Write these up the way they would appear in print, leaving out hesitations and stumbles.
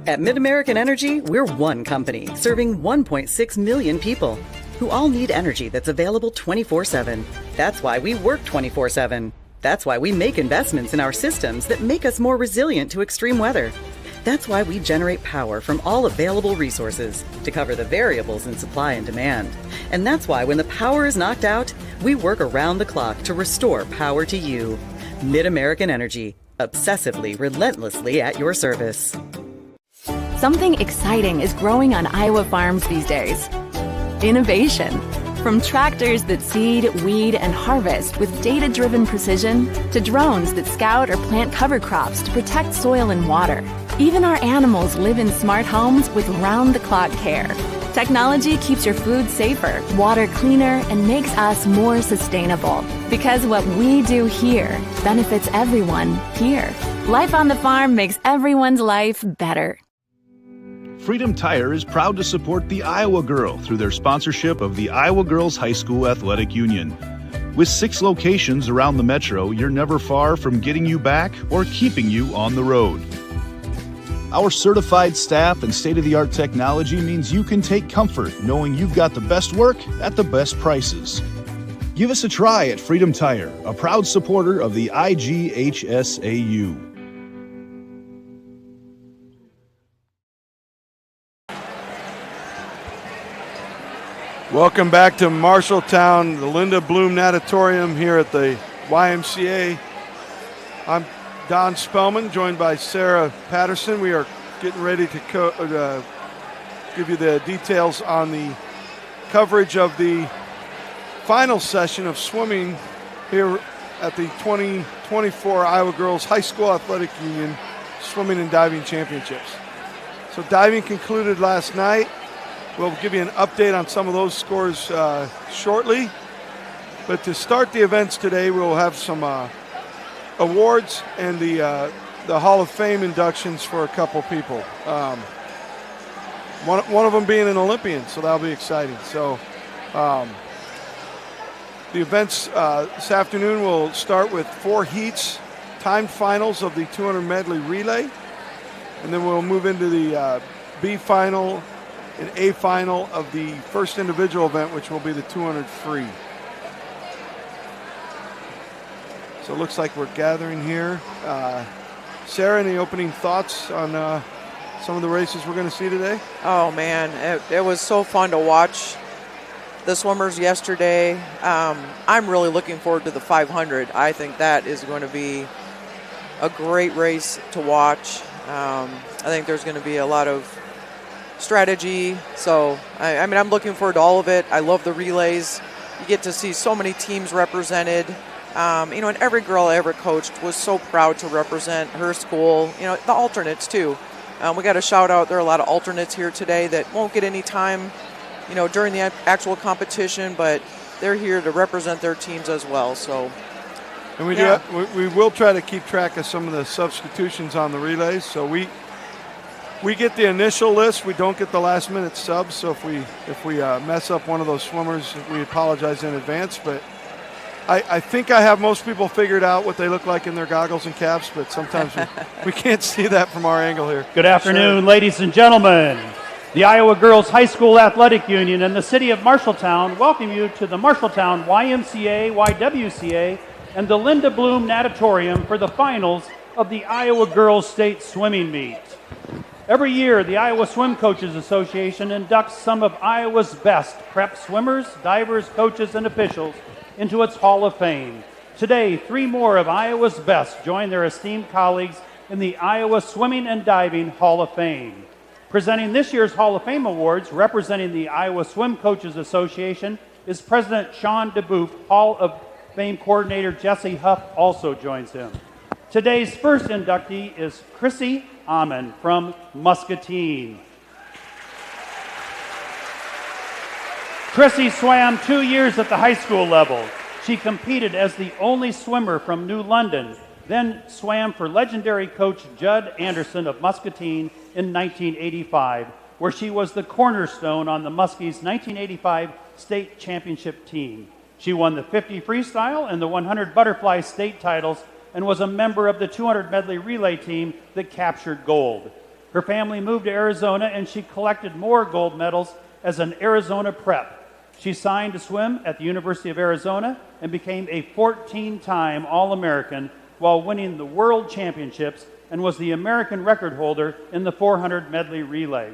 At Mid-American Energy, we're one company serving 1.6 million people who all need energy that's available 24/7. That's why we work 24/7. That's why we make investments in our systems that make us more resilient to extreme weather. That's why we generate power from all available resources to cover the variables in supply and demand. And that's why when the power is knocked out, we work around the clock to restore power to you. Mid-American Energy, obsessively, relentlessly at your service. Something exciting is growing on Iowa farms these days. Innovation. From tractors that seed, weed, and harvest with data-driven precision to drones that scout or plant cover crops to protect soil and water. Even our animals live in smart homes with round-the-clock care. Technology keeps your food safer, water cleaner, and makes us more sustainable. Because what we do here benefits everyone here. Life on the farm makes everyone's life better. Freedom Tire is proud to support the Iowa Girl through their sponsorship of the Iowa Girls High School Athletic Union. With 6 locations around the metro, you're never far from getting you back or keeping you on the road. Our certified staff and state-of-the-art technology means you can take comfort knowing you've got the best work at the best prices. Give us a try at Freedom Tire, a proud supporter of the IGHSAU. Welcome back to Marshalltown, the Linda Bloom Natatorium here at the YMCA. I'm Don Spellman, joined by Sarah Patterson. We are getting ready to give you the details on the coverage of the final session of swimming here at the 2024 Iowa Girls High School Athletic Union Swimming and Diving Championships. So diving concluded last night. We'll give you an update on some of those scores shortly. But to start the events today, we'll have some awards and the Hall of Fame inductions for a couple people. One of them being an Olympian, so that'll be exciting. So the events this afternoon will start with 4 heats, timed finals of the 200 medley relay. And then we'll move into the B final and A final of the first individual event, which will be the 200 free. So it looks like we're gathering here. Sarah, any opening thoughts on some of the races we're going to see today? Oh, man, it was so fun to watch the swimmers yesterday. I'm really looking forward to the 500. I think that is going to be a great race to watch. I think there's going to be a lot of strategy. So, I mean, I'm looking forward to all of it. I love the relays. You get to see so many teams represented. And every girl I ever coached was so proud to represent her school. The alternates, too. We got a shout out. There are a lot of alternates here today that won't get any time, during the actual competition, but they're here to represent their teams as well. So, and we will try to keep track of some of the substitutions on the relays. So we get the initial list. We don't get the last minute subs. So if we mess up one of those swimmers, we apologize in advance. But I think I have most people figured out what they look like in their goggles and caps, but sometimes we can't see that from our angle here. Good afternoon, ladies and gentlemen. The Iowa Girls High School Athletic Union and the City of Marshalltown welcome you to the Marshalltown YMCA, YWCA, and the Linda Bloom Natatorium for the finals of the Iowa Girls State Swimming Meet. Every year, the Iowa Swim Coaches Association inducts some of Iowa's best prep swimmers, divers, coaches, and officials into its Hall of Fame. Today, 3 more of Iowa's best join their esteemed colleagues in the Iowa Swimming and Diving Hall of Fame. Presenting this year's Hall of Fame awards, representing the Iowa Swim Coaches Association, is President Sean DeBoeuf. Hall of Fame coordinator Jesse Huff also joins him. Today's first inductee is Chrissy Amon from Muscatine. Chrissy swam 2 years at the high school level. She competed as the only swimmer from New London, then swam for legendary coach Judd Anderson of Muscatine in 1985, where she was the cornerstone on the Muskies' 1985 state championship team. She won the 50 freestyle and the 100 butterfly state titles and was a member of the 200 medley relay team that captured gold. Her family moved to Arizona, and she collected more gold medals as an Arizona prep. She signed to swim at the University of Arizona and became a 14-time All-American while winning the World Championships and was the American record holder in the 400 medley relay.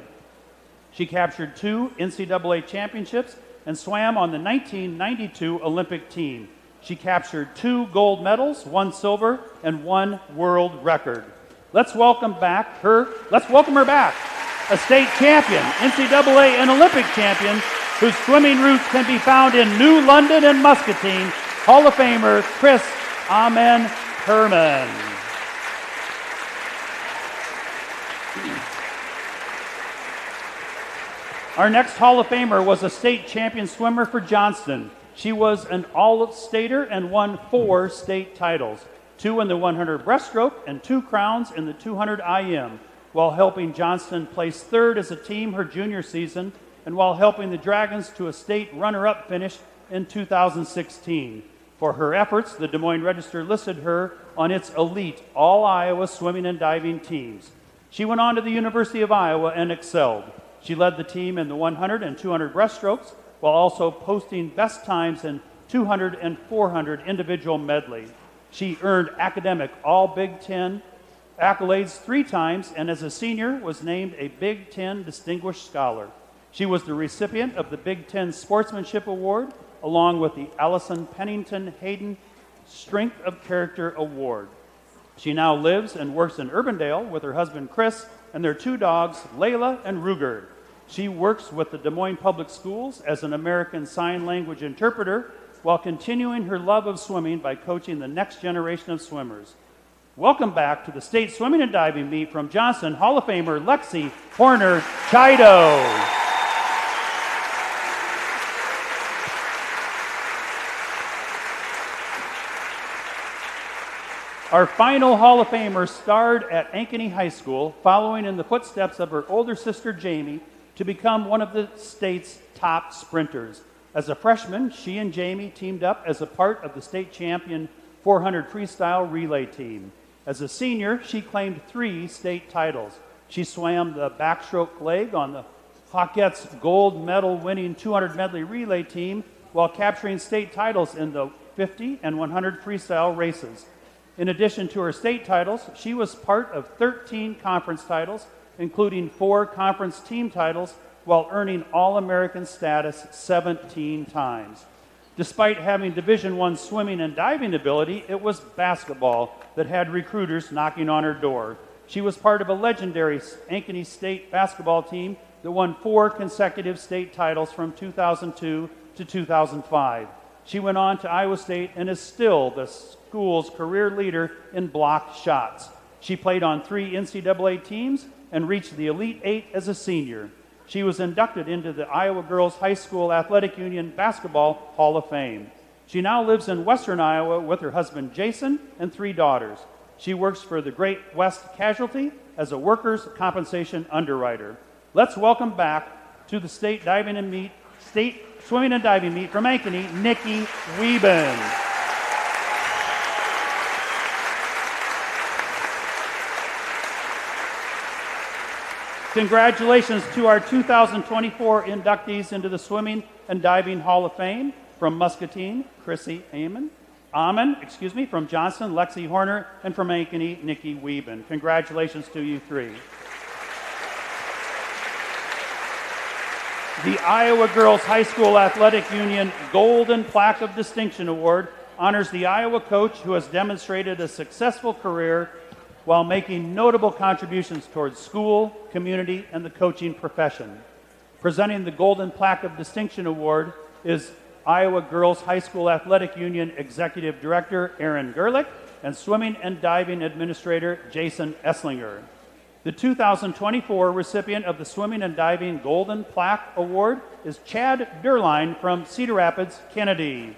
She captured 2 NCAA championships and swam on the 1992 Olympic team. She captured 2 gold medals, 1 silver, and 1 world record. Let's welcome her back, a state champion, NCAA and Olympic champion, whose swimming roots can be found in New London and Muscatine, Hall of Famer Chris Amen Herman. Our next Hall of Famer was a state champion swimmer for Johnston. She was an all-stater and won 4 state titles, 2 in the 100 breaststroke and 2 crowns in the 200 IM, while helping Johnston place 3rd as a team her junior season and while helping the Dragons to a state runner-up finish in 2016. For her efforts, the Des Moines Register listed her on its elite all-Iowa swimming and diving teams. She went on to the University of Iowa and excelled. She led the team in the 100 and 200 breaststrokes while also posting best times in 200 and 400 individual medley. She earned academic All-Big Ten accolades 3 times, and as a senior was named a Big Ten Distinguished Scholar. She was the recipient of the Big Ten Sportsmanship Award, along with the Allison Pennington Hayden Strength of Character Award. She now lives and works in Urbandale with her husband Chris and their 2 dogs, Layla and Ruger. She works with the Des Moines Public Schools as an American Sign Language interpreter while continuing her love of swimming by coaching the next generation of swimmers. Welcome back to the State Swimming and Diving Meet from Johnston, Hall of Famer Lexi Horner Chido. Our final Hall of Famer starred at Ankeny High School, following in the footsteps of her older sister Jamie to become one of the state's top sprinters. As a freshman, she and Jamie teamed up as a part of the state champion 400 Freestyle Relay team. As a senior, she claimed 3 state titles. She swam the backstroke leg on the Hawkettes gold medal winning 200 medley relay team while capturing state titles in the 50 and 100 freestyle races. In addition to her state titles, she was part of 13 conference titles, including 4 conference team titles, while earning All-American status 17 times. Despite having Division I swimming and diving ability, it was basketball that had recruiters knocking on her door. She was part of a legendary Ankeny State basketball team that won 4 consecutive state titles from 2002 to 2005. She went on to Iowa State and is still the school's career leader in blocked shots. She played on 3 NCAA teams and reached the Elite 8 as a senior. She was inducted into the Iowa Girls High School Athletic Union Basketball Hall of Fame. She now lives in western Iowa with her husband Jason and 3 daughters. She works for the Great West Casualty as a workers' compensation underwriter. Let's welcome back to the State Swimming and Diving Meet from Ankeny, Nikki Wieben. Congratulations to our 2024 inductees into the Swimming and Diving Hall of Fame from Muscatine, Chrissy Amon, from Johnston, Lexi Horner, and from Ankeny, Nikki Wieben. Congratulations to you 3. The Iowa Girls High School Athletic Union Golden Plaque of Distinction Award honors the Iowa coach who has demonstrated a successful career while making notable contributions towards school, community, and the coaching profession. Presenting the Golden Plaque of Distinction Award is Iowa Girls High School Athletic Union Executive Director Aaron Gerlich and Swimming and Diving Administrator Jason Esslinger. The 2024 recipient of the Swimming and Diving Golden Plaque Award is Chad Derline from Cedar Rapids, Kennedy.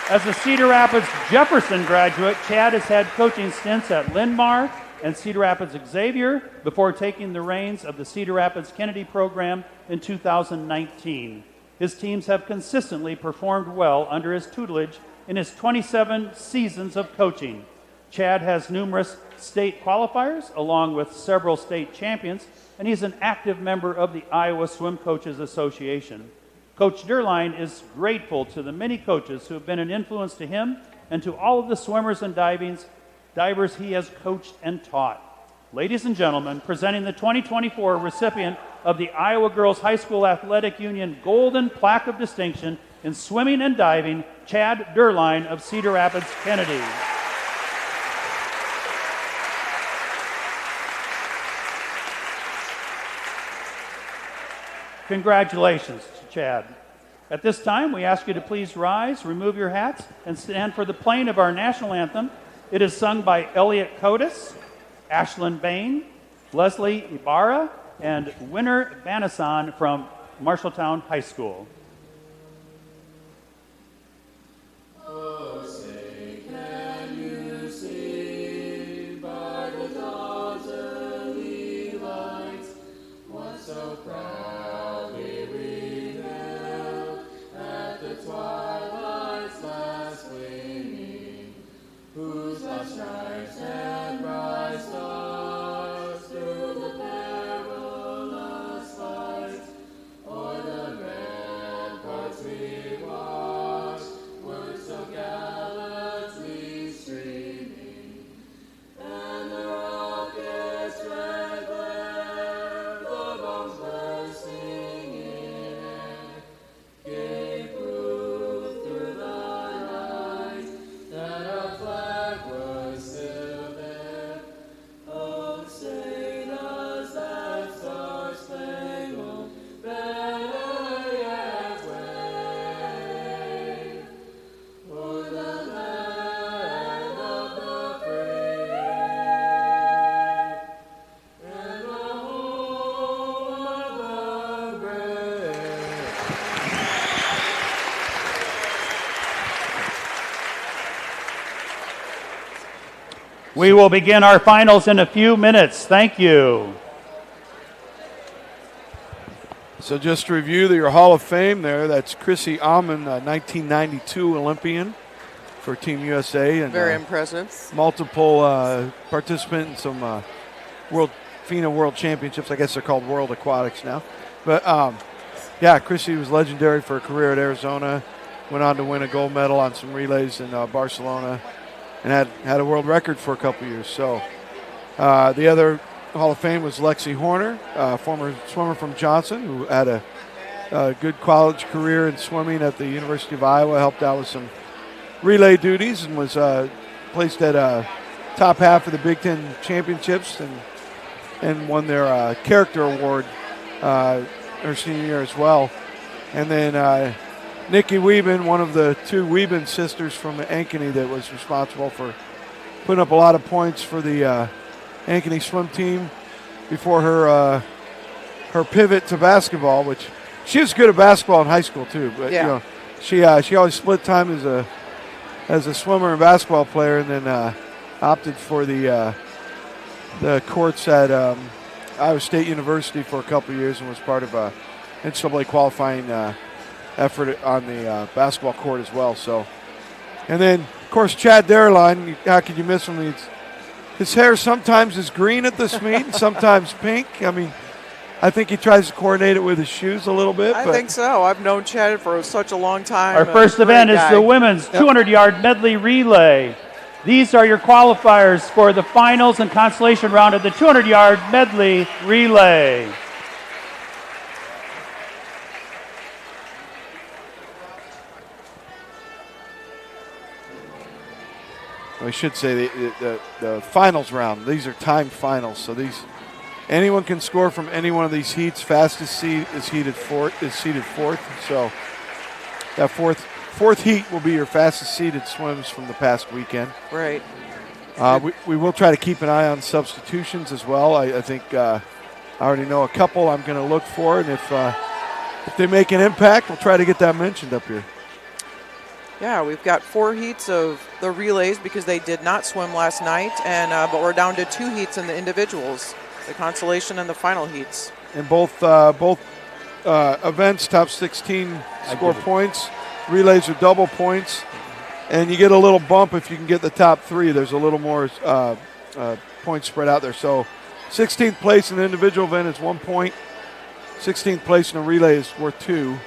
As a Cedar Rapids Jefferson graduate, Chad has had coaching stints at Linn-Mar and Cedar Rapids Xavier before taking the reins of the Cedar Rapids Kennedy program in 2019. His teams have consistently performed well under his tutelage in his 27 seasons of coaching. Chad has numerous state qualifiers along with several state champions, and he's an active member of the Iowa Swim Coaches Association. Coach Derline is grateful to the many coaches who have been an influence to him and to all of the swimmers and divers he has coached and taught. Ladies and gentlemen, presenting the 2024 recipient of the Iowa Girls High School Athletic Union Golden Plaque of Distinction in Swimming and Diving, Chad Derline of Cedar Rapids, Kennedy. Congratulations to Chad. At this time, we ask you to please rise, remove your hats, and stand for the playing of our national anthem. It is sung by Elliot Cotis, Ashlyn Bain, Leslie Ibarra, and Winner Banasan from Marshalltown High School. We will begin our finals in a few minutes. Thank you. So just to review your Hall of Fame there, that's Chrissy Amon, 1992 Olympian for Team USA. And, very impressive. Multiple participant in some FINA World Championships. I guess they're called World Aquatics now. But, yeah, Chrissy was legendary for a career at Arizona. Went on to win a gold medal on some relays in Barcelona. And had a world record for a couple years. So the other Hall of Fame was Lexi Horner, former swimmer from Johnson, who had a good college career in swimming at the University of Iowa, helped out with some relay duties, and was placed at top half of the Big Ten championships and won their character award her senior year as well. And then Nikki Wieben, one of the two Wieben sisters from Ankeny that was responsible for putting up a lot of points for the Ankeny swim team before her pivot to basketball, which she was good at basketball in high school too. But yeah. You know, she always split time as a swimmer and basketball player, and then opted for the courts at Iowa State University for a couple of years and was part of a NCAA qualifying effort on the basketball court as well. So, and then of course Chad Derline, how could you miss him? His hair sometimes is green at this meet, sometimes pink. I mean, I think he tries to coordinate it with his shoes a little bit. I think so. I've known Chad for such a long time. Our first event is the women's 200-yard medley relay. These are your qualifiers for the finals and consolation round of the 200-yard medley relay. We should say the finals round. These are timed finals, so anyone can score from any one of these heats. Fastest seed is seated fourth. So that fourth heat will be your fastest seeded swims from the past weekend. Right. We will try to keep an eye on substitutions as well. I think I already know a couple I'm going to look for, and if they make an impact, we'll try to get that mentioned up here. Yeah, we've got 4 heats of the relays because they did not swim last night, and but we're down to 2 heats in the individuals, the consolation and the final heats. And both events, top 16 score points. Relays are double points. And you get a little bump if you can get the top 3. There's a little more points spread out there. So 16th place in the individual event is 1 point. 16th place in a relay is worth 2.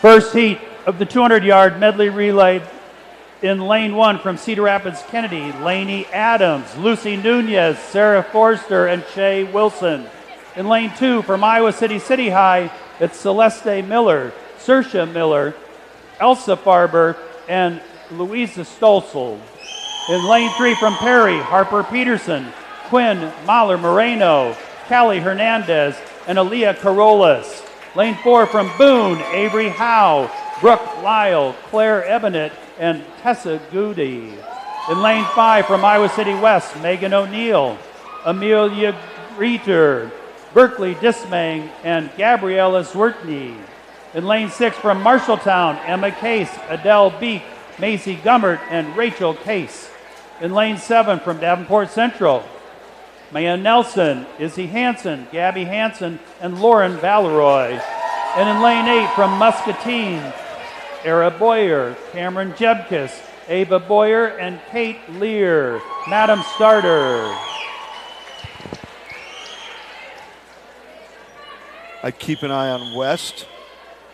First heat of the 200-yard medley relay in lane 1 from Cedar Rapids, Kennedy, Lainey Adams, Lucy Nunez, Sarah Forster, and Shay Wilson. In lane 2 from Iowa City City High, it's Celeste Miller, Saoirse Miller, Elsa Farber, and Louisa Stolzel. In lane 3 from Perry, Harper Peterson, Quinn Mahler Moreno, Callie Hernandez, and Aaliyah Carolus. Lane 4 from Boone, Avery Howe, Brooke Lyle, Claire Ebenet, and Tessa Goody. In lane 5 from Iowa City West, Megan O'Neill, Amelia Reeter, Berkeley Dismang, and Gabriella Zwertney. In lane 6 from Marshalltown, Emma Case, Adele Beek, Macy Gummert, and Rachel Case. In lane 7 from Davenport Central, Maya Nelson, Izzy Hansen, Gabby Hansen, and Lauren Valeroy. And in lane 8 from Muscatine, Era Boyer, Cameron Jebkis, Ava Boyer, and Kate Lear. Madam Starter. I'd keep an eye on West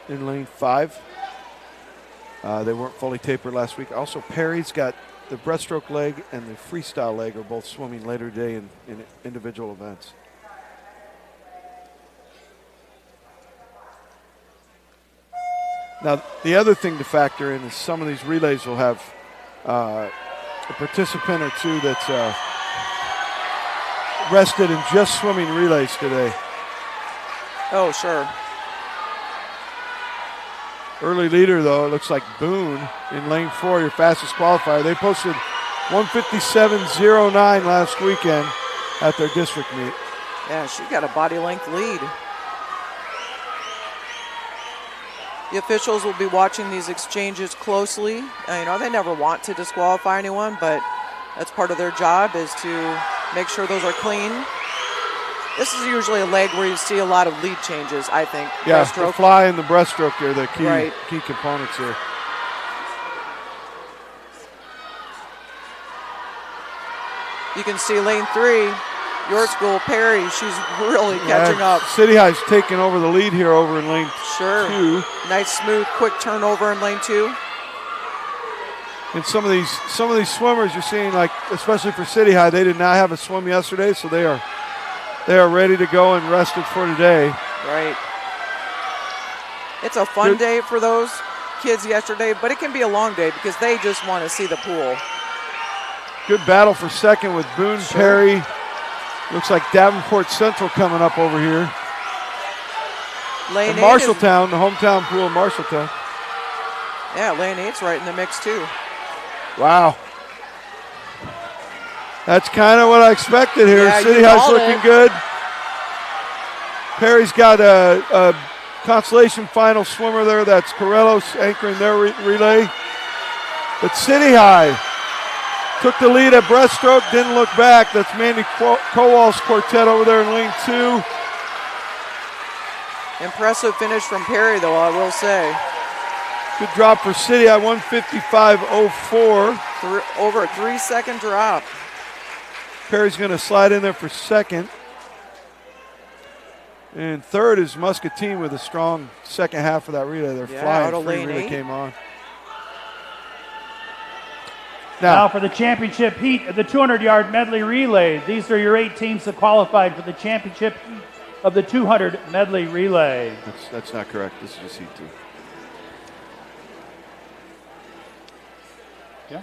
in lane 5. They weren't fully tapered last week. Also, Perry's got the breaststroke leg and the freestyle leg are both swimming later today in individual events. Now, the other thing to factor in is some of these relays will have a participant or two that's rested in just swimming relays today. Oh, sure. Early leader, though, it looks like Boone in lane 4, your fastest qualifier. They posted 1:57.09 last weekend at their district meet. Yeah, she got a body length lead. The officials will be watching these exchanges closely. They never want to disqualify anyone, but that's part of their job is to make sure those are clean. This is usually a leg where you see a lot of lead changes, I think. Yeah, the fly and the breaststroke are the key components here. You can see lane 3, your school, Perry, she's really catching up. City High's taking over the lead here over in lane 2. Nice, smooth, quick turnover in lane 2. And some of these swimmers you're seeing, like especially for City High, they did not have a swim yesterday, so they are ready to go and rested for today. Right. It's a fun day for those kids yesterday, but it can be a long day because they just want to see the pool. Good battle for second with Boone, Perry. Looks like Davenport Central coming up over here. Lane and Marshalltown, the hometown pool of Marshalltown. Yeah, lane 8's right in the mix too. Wow. That's kind of what I expected here. Yeah, City High's looking good. Perry's got a consolation final swimmer there. That's Corellos anchoring their relay. But City High took the lead at breaststroke, didn't look back. That's Mandy Kowal's quartet over there in lane 2. Impressive finish from Perry, though, I will say. Good drop for City High, 1:55.04. Over a 3-second drop. Perry's going to slide in there for second. And third is Muscatine with a strong second half of that relay. They're flying. Free relay came on. Now for the championship heat of the 200-yard medley relay. These are your 8 teams that qualified for the championship heat of the 200 medley relay. That's not correct. This is just heat 2. Yeah.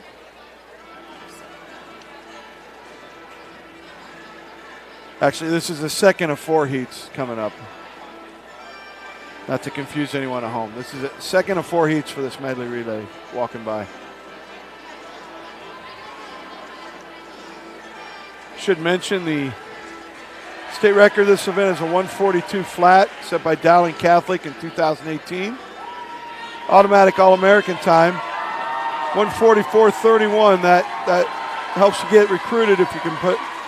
Actually, this is the second of 4 heats coming up. Not to confuse anyone at home. This is the second of 4 heats for this medley relay walking by. Should mention the state record of this event is a 1:42 flat set by Dowling Catholic in 2018. Automatic All-American time, 1:44.31. That helps you get recruited if you can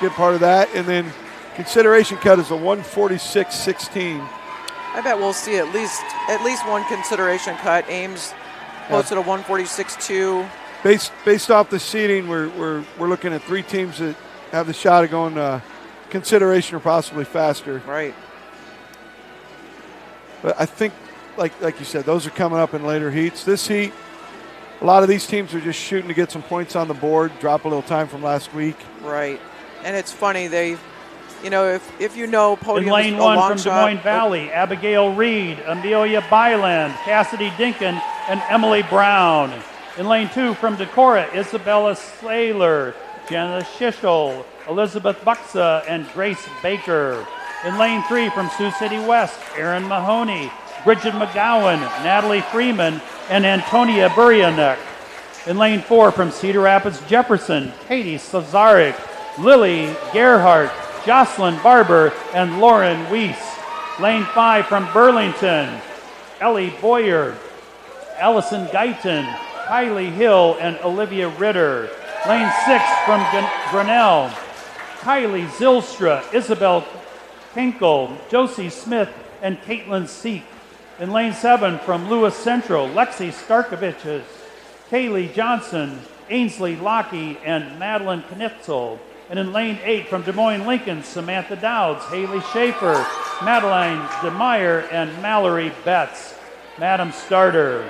get part of that. And then consideration cut is a 1:46.16. I bet we'll see at least one consideration cut. Ames Posted a 146.2. Based off the seeding, we're looking at 3 teams that have the shot of going consideration or possibly faster. Right. But I think, like you said, those are coming up in later heats. This heat, a lot of these teams are just shooting to get some points on the board, drop a little time from last week. Right. And it's funny, they, you know, if you know podium in lane a 1 long from shot, Des Moines Valley, Abigail Reed, Amelia Byland, Cassidy Dinkin, and Emily Brown. In lane 2 from Decorah, Isabella Saylor, Jenna Shishel, Elizabeth Buxa, and Grace Baker. In lane 3 from Sioux City West, Erin Mahoney, Bridget McGowan, Natalie Freeman, and Antonia Buryanek. In lane 4 from Cedar Rapids Jefferson, Katie Sazarek, Lily Gerhardt, Jocelyn Barber, and Lauren Weiss. Lane 5 from Burlington, Ellie Boyer, Allison Guyton, Kylie Hill, and Olivia Ritter. Lane 6 from Grinnell, Kylie Zylstra, Isabel Kenkel, Josie Smith, and Caitlin Seek. In lane 7 from Lewis Central, Lexi Starkoviches, Kaylee Johnson, Ainsley Lockey, and Madeline Knitzel. And in lane 8 from Des Moines Lincoln, Samantha Dowds, Haley Schaefer, Madeline DeMeyer, and Mallory Betts. Madam Starter.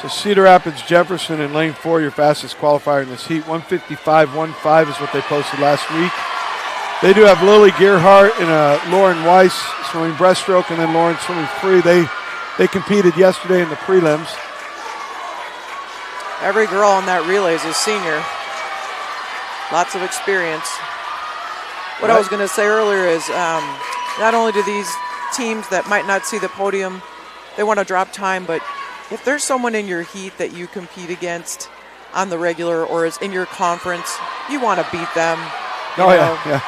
So Cedar Rapids Jefferson in lane 4, your fastest qualifier in this heat. 155.15 is what they posted last week. They do have Lily Gerhardt and Lauren Weiss swimming breaststroke, and then Lauren swimming free. They competed yesterday in the prelims. every girl on that relay is a senior. Lots of experience. What I was going to say earlier is not only do these teams that might not see the podium, they want to drop time, but if there's someone in your heat that you compete against on the regular or is in your conference, you want to beat them. Yeah.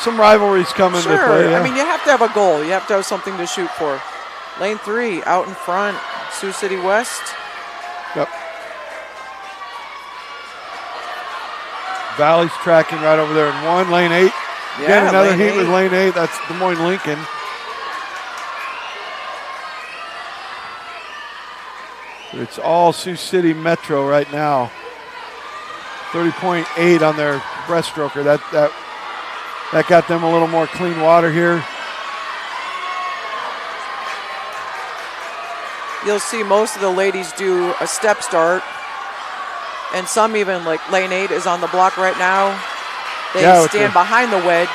Some rivalries come into play. Yeah. I mean, you have to have a goal. You have to have something to shoot for. Lane 3, out in front, Sioux City West. Yep. Valley's tracking right over there in 1. Lane 8. Yeah, again, another heat 8. with lane 8. That's Des Moines Lincoln. It's all Sioux City Metro right now. 30.8 on their breaststroker. That got them a little more clean water here. You'll see most of the ladies do a step start, and some even, like lane 8 is on the block right now. They stand behind the wedge.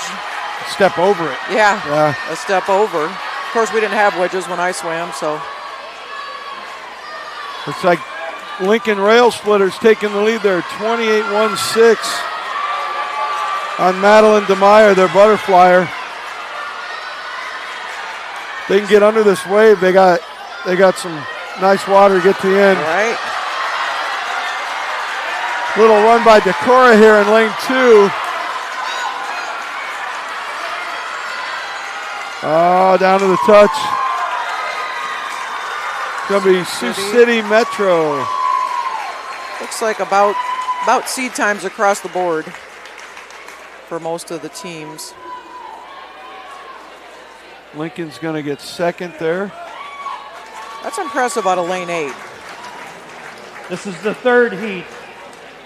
Step over it. Yeah, a step over. Of course, we didn't have wedges when I swam, so. Looks like Lincoln Rail Splitters taking the lead there, 28-16 on Madeline DeMeyer, their butterflyer. They can get under this wave. They got some nice water to get to the end. Right. Little run by Decorah here in lane 2. Oh, down to the touch. It's going to be Sioux City Metro. Looks like about seed times across the board for most of the teams. Lincoln's going to get second there. That's impressive out of lane 8. This is the third heat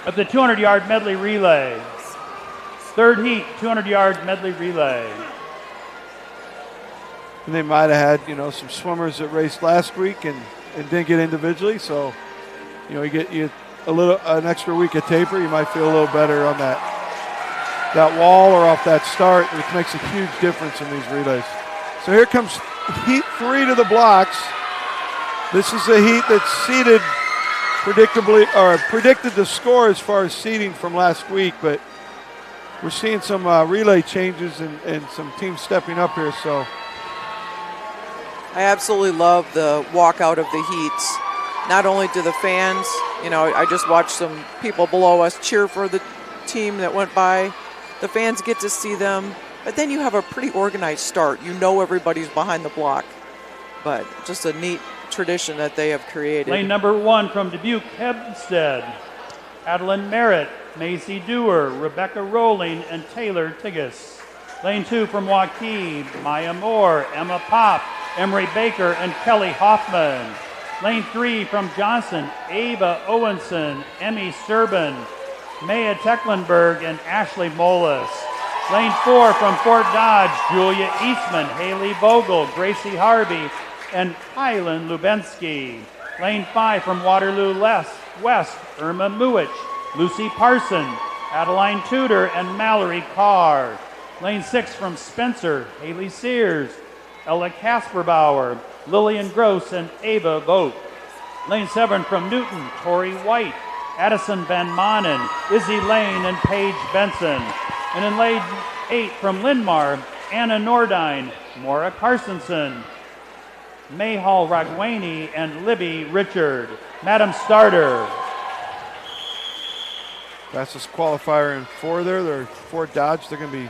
of the 200-yard medley relay. Third heat, 200-yard medley relay. And they might have had, some swimmers that raced last week and didn't get individually. So, you get an extra week of taper. You might feel a little better on that wall or off that start, which makes a huge difference in these relays. So here comes heat 3 to the blocks. This is a heat that's seeded predicted the score as far as seeding from last week, but we're seeing some relay changes and some teams stepping up here. So I absolutely love the walkout of the heats. Not only do the fans, I just watched some people below us cheer for the team that went by. The fans get to see them, but then you have a pretty organized start. Everybody's behind the block. but just a neat tradition that they have created. Lane number 1 from Dubuque, Hempstead. Adeline Merritt, Macy Dewar, Rebecca Rowling, and Taylor Tigas. Lane 2 from Waukee, Maya Moore, Emma Pop, Emery Baker, and Kelly Hoffman. Lane 3 from Johnson, Ava Owenson, Emmy Serban, Maya Tecklenburg, and Ashley Molis. Lane 4 from Fort Dodge, Julia Eastman, Haley Vogel, Gracie Harvey, and Kylan Lubensky. Lane 5 from Waterloo West, Irma Muich, Lucy Parson, Adeline Tudor, and Mallory Carr. Lane 6 from Spencer, Haley Sears, Ella Kasperbauer, Lillian Gross, and Ava Vogt. Lane 7 from Newton, Tori White, Addison Van Manen, Izzy Lane, and Paige Benson. And in lane 8 from Linmar, Anna Nordine, Maura Carsonson, Mayhal Ragwani, and Libby Richard. Madam Starter. Fastest qualifier in 4 there. They're Fort Dodge. They're going to be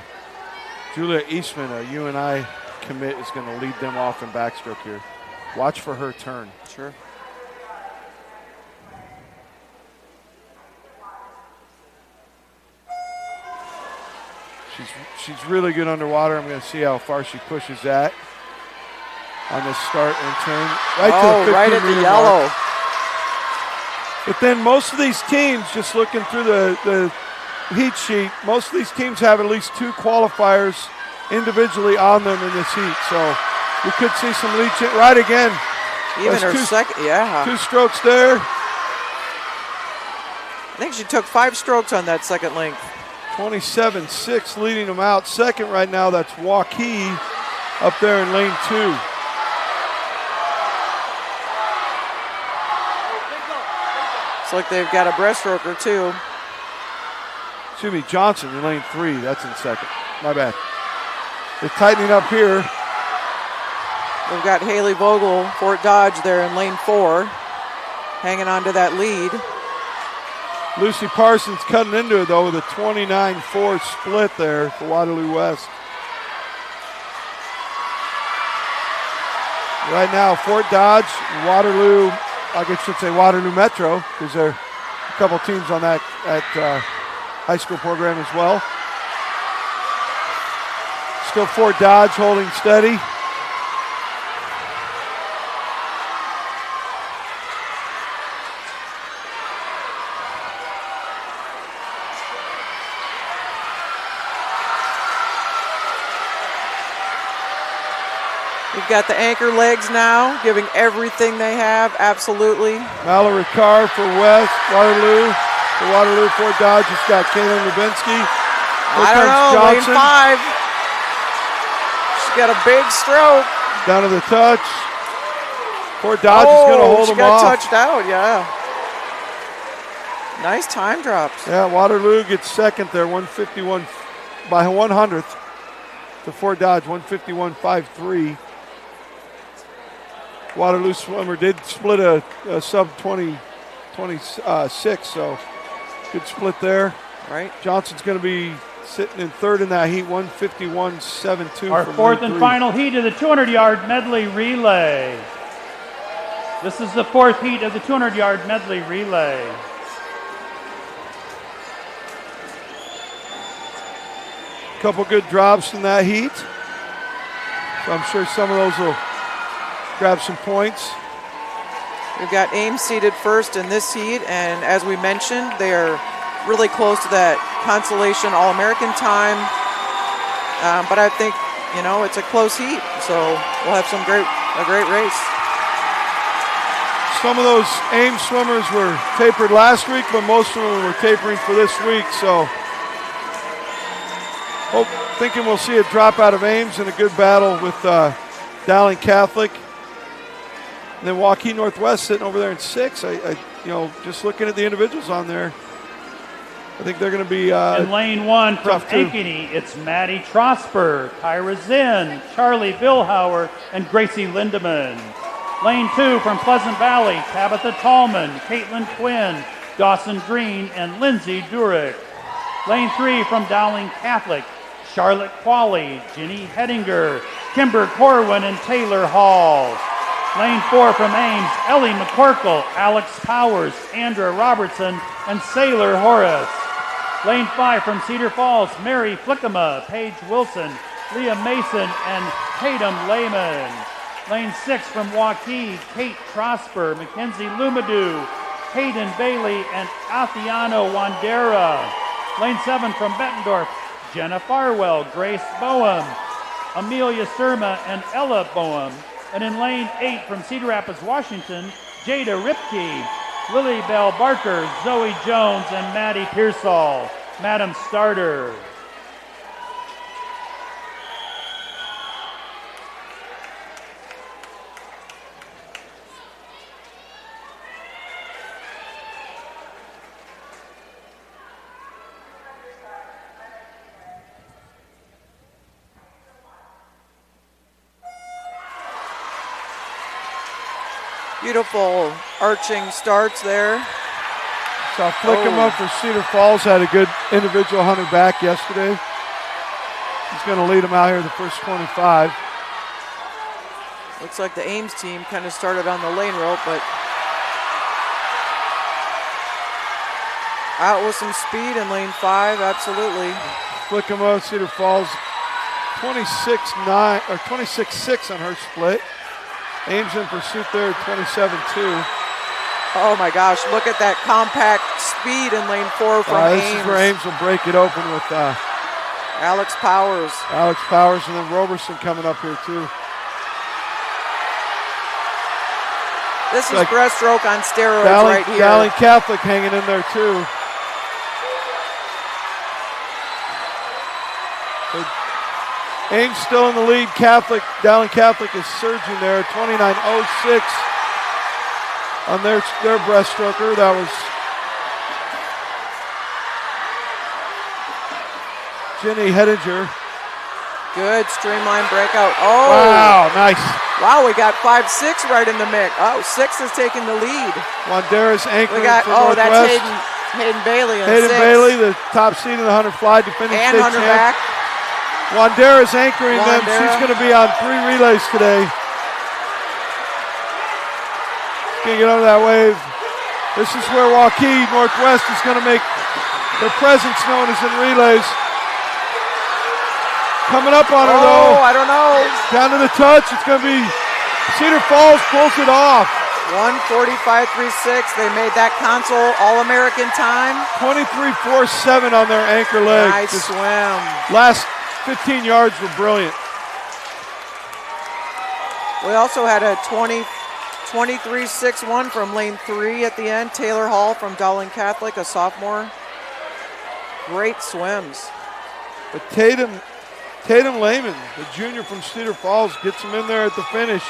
Julia Eastman, a UNI commit, is going to lead them off in backstroke here. Watch for her turn. Sure. She's really good underwater. I'm going to see how far she pushes that on the start and turn. Right at the yellow. Mark. But then most of these teams, just looking through the heat sheet, most of these teams have at least 2 qualifiers individually on them in this heat. So we could see some lead change. Right again. Even her second, yeah. 2 strokes there. I think she took 5 strokes on that second length. 27-6 leading them out. Second right now, that's Waukee up there in lane 2. Looks like they've got a breaststroke or 2. Excuse me, Johnson in lane 3. That's in second. My bad. They're tightening up here. We've got Haley Vogel, Fort Dodge there in lane 4, hanging on to that lead. Lucy Parsons cutting into it, though, with a 29-4 split there for Waterloo West. Right now, Fort Dodge, Waterloo, I guess I should say Waterloo Metro, because there are a couple teams on that high school program as well. Still Fort Dodge holding steady. We've got the anchor legs now, giving everything they have, absolutely. Mallory Carr for Waterloo. For Waterloo, Fort Dodge has got Kaylin Lubensky. I don't know, lane 5. She's got a big stroke. Down to the touch. Fort Dodge is going to hold them off. She got touched out, yeah. Nice time drops. Yeah, Waterloo gets second there, 151 by 100th to Fort Dodge, 151.53. Waterloo swimmer did split a sub 26, so good split there. Right. Johnson's going to be sitting in third in that heat, 151.72. Our fourth and final heat of the 200-yard medley relay. This is the fourth heat of the 200-yard medley relay. Couple good drops in that heat, so I'm sure some of those will grab some points. We've got Ames seated first in this heat, and as we mentioned, they are really close to that consolation All-American time. But I think, you know, it's a close heat, so we'll have a great race. Some of those Ames swimmers were tapered last week, but most of them were tapering for this week, so thinking we'll see a drop out of Ames and a good battle with Dowling Catholic. And then Waukee Northwest sitting over there in 6. Just looking at the individuals on there, I think they're going to be in lane 1 from Ankeny, it's Maddie Trosper, Kyra Zinn, Charlie Billhauer, and Gracie Lindemann. Lane 2 from Pleasant Valley, Tabitha Tallman, Caitlin Quinn, Dawson Green, and Lindsay Durick. Lane 3 from Dowling Catholic, Charlotte Qualley, Jenny Hedinger, Kimber Corwin, and Taylor Hall. Lane 4 from Ames, Ellie McCorkle, Alex Powers, Andra Robertson, and Sailor Horace. Lane 5 from Cedar Falls, Mary Flickema, Paige Wilson, Leah Mason, and Tatum Lehman. Lane 6 from Waukee, Kate Trosper, Mackenzie Lumadou, Hayden Bailey, and Athiano Wandera. Lane 7 from Bettendorf, Jenna Farwell, Grace Boehm, Amelia Surma, and Ella Boehm. And in lane 8 from Cedar Rapids, Washington, Jada Ripke, Lily Bell Barker, Zoe Jones, and Maddie Pearsall. Madam Starter. Beautiful arching starts there. So flick him up for Cedar Falls. Had a good individual 100 back yesterday. He's going to lead them out here the first 25. Looks like the Ames team kind of started on the lane rope, but out with some speed in lane 5, absolutely. Flick him up, Cedar Falls 26-9 or 26-6 on her split. Ames in pursuit there, 27-2. Oh my gosh, look at that compact speed in lane 4 from Ames. This is where Ames will break it open with Alex Powers. Alex Powers, and then Roberson coming up here too. This is like breaststroke on steroids right here. Dowling Catholic hanging in there too. So Ames still in the lead. Dowling Catholic is surging there, 29.06 on their breaststroker. That was Jenny Hedinger. Good streamline breakout. Oh! Wow, nice. Wow, we got 5-6 right in the mix. Oh, 6 is taking the lead. Wandera's anchoring for Northwest. that's Hayden Bailey. Hayden Bailey, the top seed in the 100 fly, defending and state 100 champ. back. Wandera's anchoring them. She's going to be on 3 relays today. Can't get over that wave. This is where Waukee Northwest is going to make their presence known as in relays. Coming up on her though. Oh, I don't know. Down to the touch. It's going to be Cedar Falls pulls it off. 1:45.36. They made that console All-American time. 23.47 on their anchor leg. Nice swim. Last 15 yards were brilliant. We also had a 23.61 from lane 3 at the end. Taylor Hall from Dowling Catholic, a sophomore. Great swims. But Tatum Lehman, the junior from Cedar Falls, gets him in there at the finish.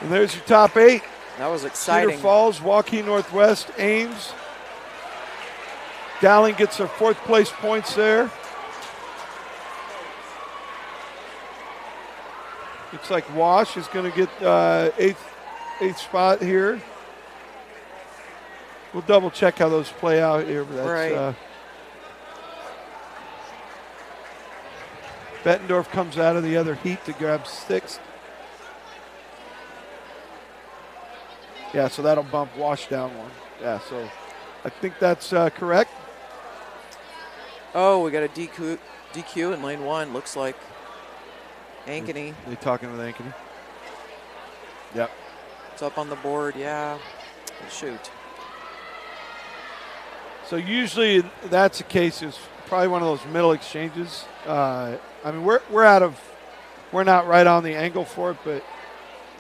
And there's your top 8. That was exciting. Cedar Falls, Waukee Northwest, Ames. Dowling gets their 4th place points there. Looks like Wash is going to get 8th spot here. We'll double check how those play out here. But that's, right. Bettendorf comes out of the other heat to grab 6th. Yeah, so that'll bump Wash down 1. Yeah, so I think that's correct. Oh, we got a DQ in lane 1, looks like. Ankeny. They talking with Ankeny? Yep. It's up on the board, yeah. Shoot. So usually that's the case. It's probably one of those middle exchanges. I mean, we're not right on the angle for it, but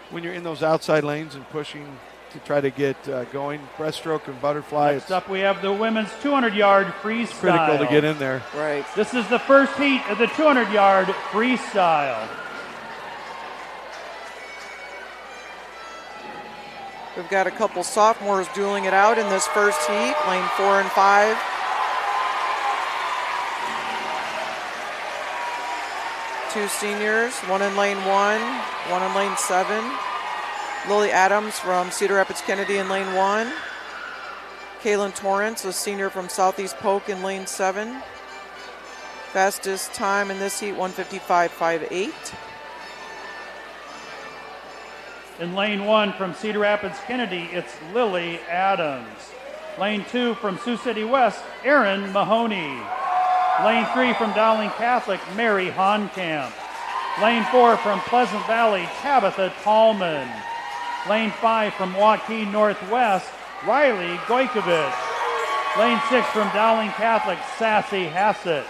when you're in those outside lanes and pushing to try to get going, breaststroke and butterfly. Next up, we have the women's 200-yard freestyle. Critical to get in there. Right. This is the first heat of the 200-yard freestyle. We've got a couple sophomores dueling it out in this first heat, lane 4 and 5. Two seniors, one in lane 1, one in lane 7. Lily Adams from Cedar Rapids Kennedy in lane 1. Kaylin Torrance, a senior from Southeast Polk in lane 7. Fastest time in this heat, 1:55.58. In lane 1 from Cedar Rapids Kennedy, it's Lily Adams. Lane 2 from Sioux City West, Erin Mahoney. Lane 3 from Dowling Catholic, Mary Honkamp. Lane 4 from Pleasant Valley, Tabitha Tallman. Lane 5 from Joaquin Northwest, Riley Goykovich. Lane 6 from Dowling Catholic, Sassy Hassett.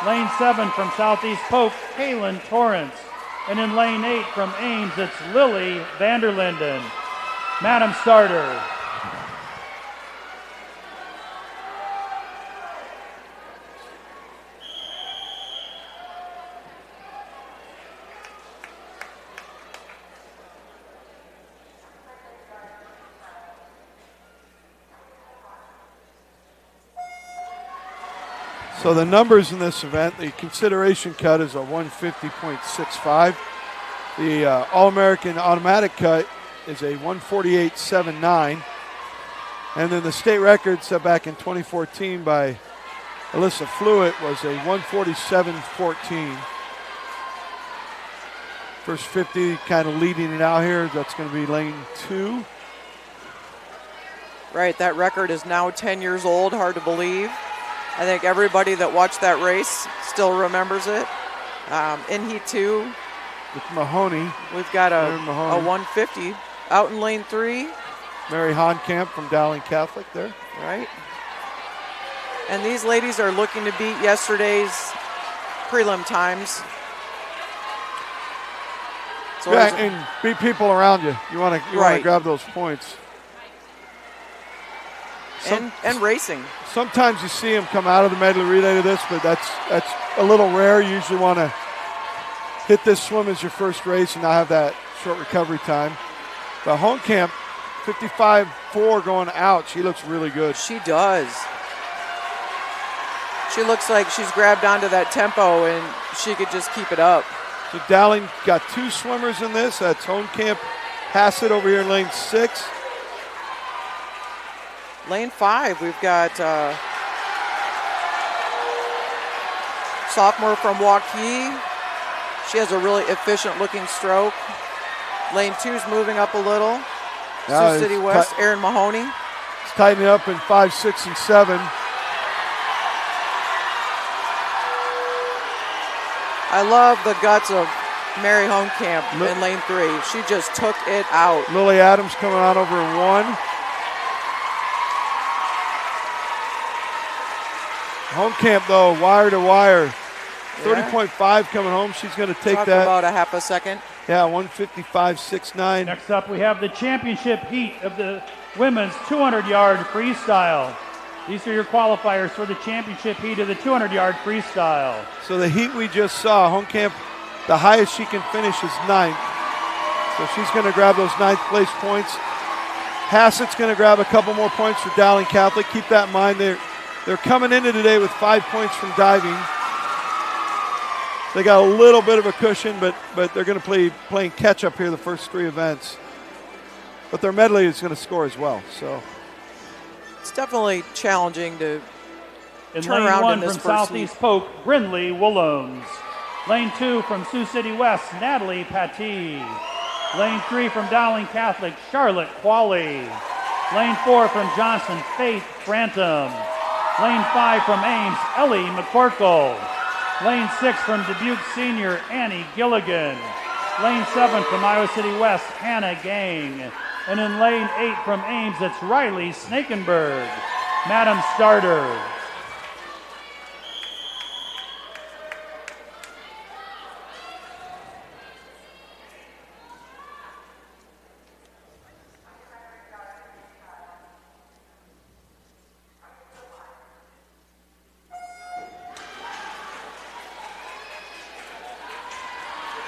Lane 7 from Southeast Polk, Kaylin Torrance. And in lane 8 from Ames, it's Lily Vanderlinden. Madam Starter. So the numbers in this event, the consideration cut is a 150.65. The All-American automatic cut is a 148.79. And then the state record set back in 2014 by Alyssa Fluitt was a 147.14. First 50 kind of leading it out here. That's going to be lane 2. Right, that record is now 10 years old, hard to believe. I think everybody that watched that race still remembers it. In Heat 2, with Mahoney, we've got a 150 out in lane 3. Mary Honkamp from Dowling Catholic there. Right. And these ladies are looking to beat yesterday's prelim times. So yeah, and beat people around you. You want to grab those points. And racing. Sometimes you see them come out of the medley relay to this, but that's a little rare. You usually want to hit this swim as your first race and not have that short recovery time. But Honkamp, 55.4 going out. She looks really good. She does. She looks like she's grabbed onto that tempo and she could just keep it up. So Dowling got 2 swimmers in this. That's Honkamp, Hassett over here in lane 6. Lane 5, we've got sophomore from Waukee. She has a really efficient looking stroke. Lane 2's moving up a little. Sioux City West, Erin Mahoney. It's tightening up in 5, 6, and 7. I love the guts of Mary Honkamp in lane 3. She just took it out. Lily Adams coming on over in 1. Honkamp, though, wire to wire. 30.5 coming home. She's going to take that. About a half a second. Yeah, 155.69. Next up, we have the championship heat of the women's 200-yard freestyle. These are your qualifiers for the championship heat of the 200-yard freestyle. So the heat we just saw, Honkamp, the highest she can finish is 9th. So she's going to grab those 9th place points. Hassett's going to grab a couple more points for Dowling Catholic. Keep that in mind. They're coming into today with 5 points from diving. They got a little bit of a cushion, but they're going to playing catch up here the first 3 events. But their medley is going to score as well. So it's definitely challenging to turn lane around 1 in this from first Southeast heat. Polk, Brindley Willems. Lane 2 from Sioux City West, Natalie Pattee. Lane 3 from Dowling Catholic, Charlotte Qualley. Lane 4 from Johnson, Faith Frantum. Lane 5 from Ames, Ellie McCorkle. Lane 6 from Dubuque Senior, Annie Gilligan. Lane 7 from Iowa City West, Hannah Gang. And in lane 8 from Ames, it's Riley Snakenberg. Madam Starter.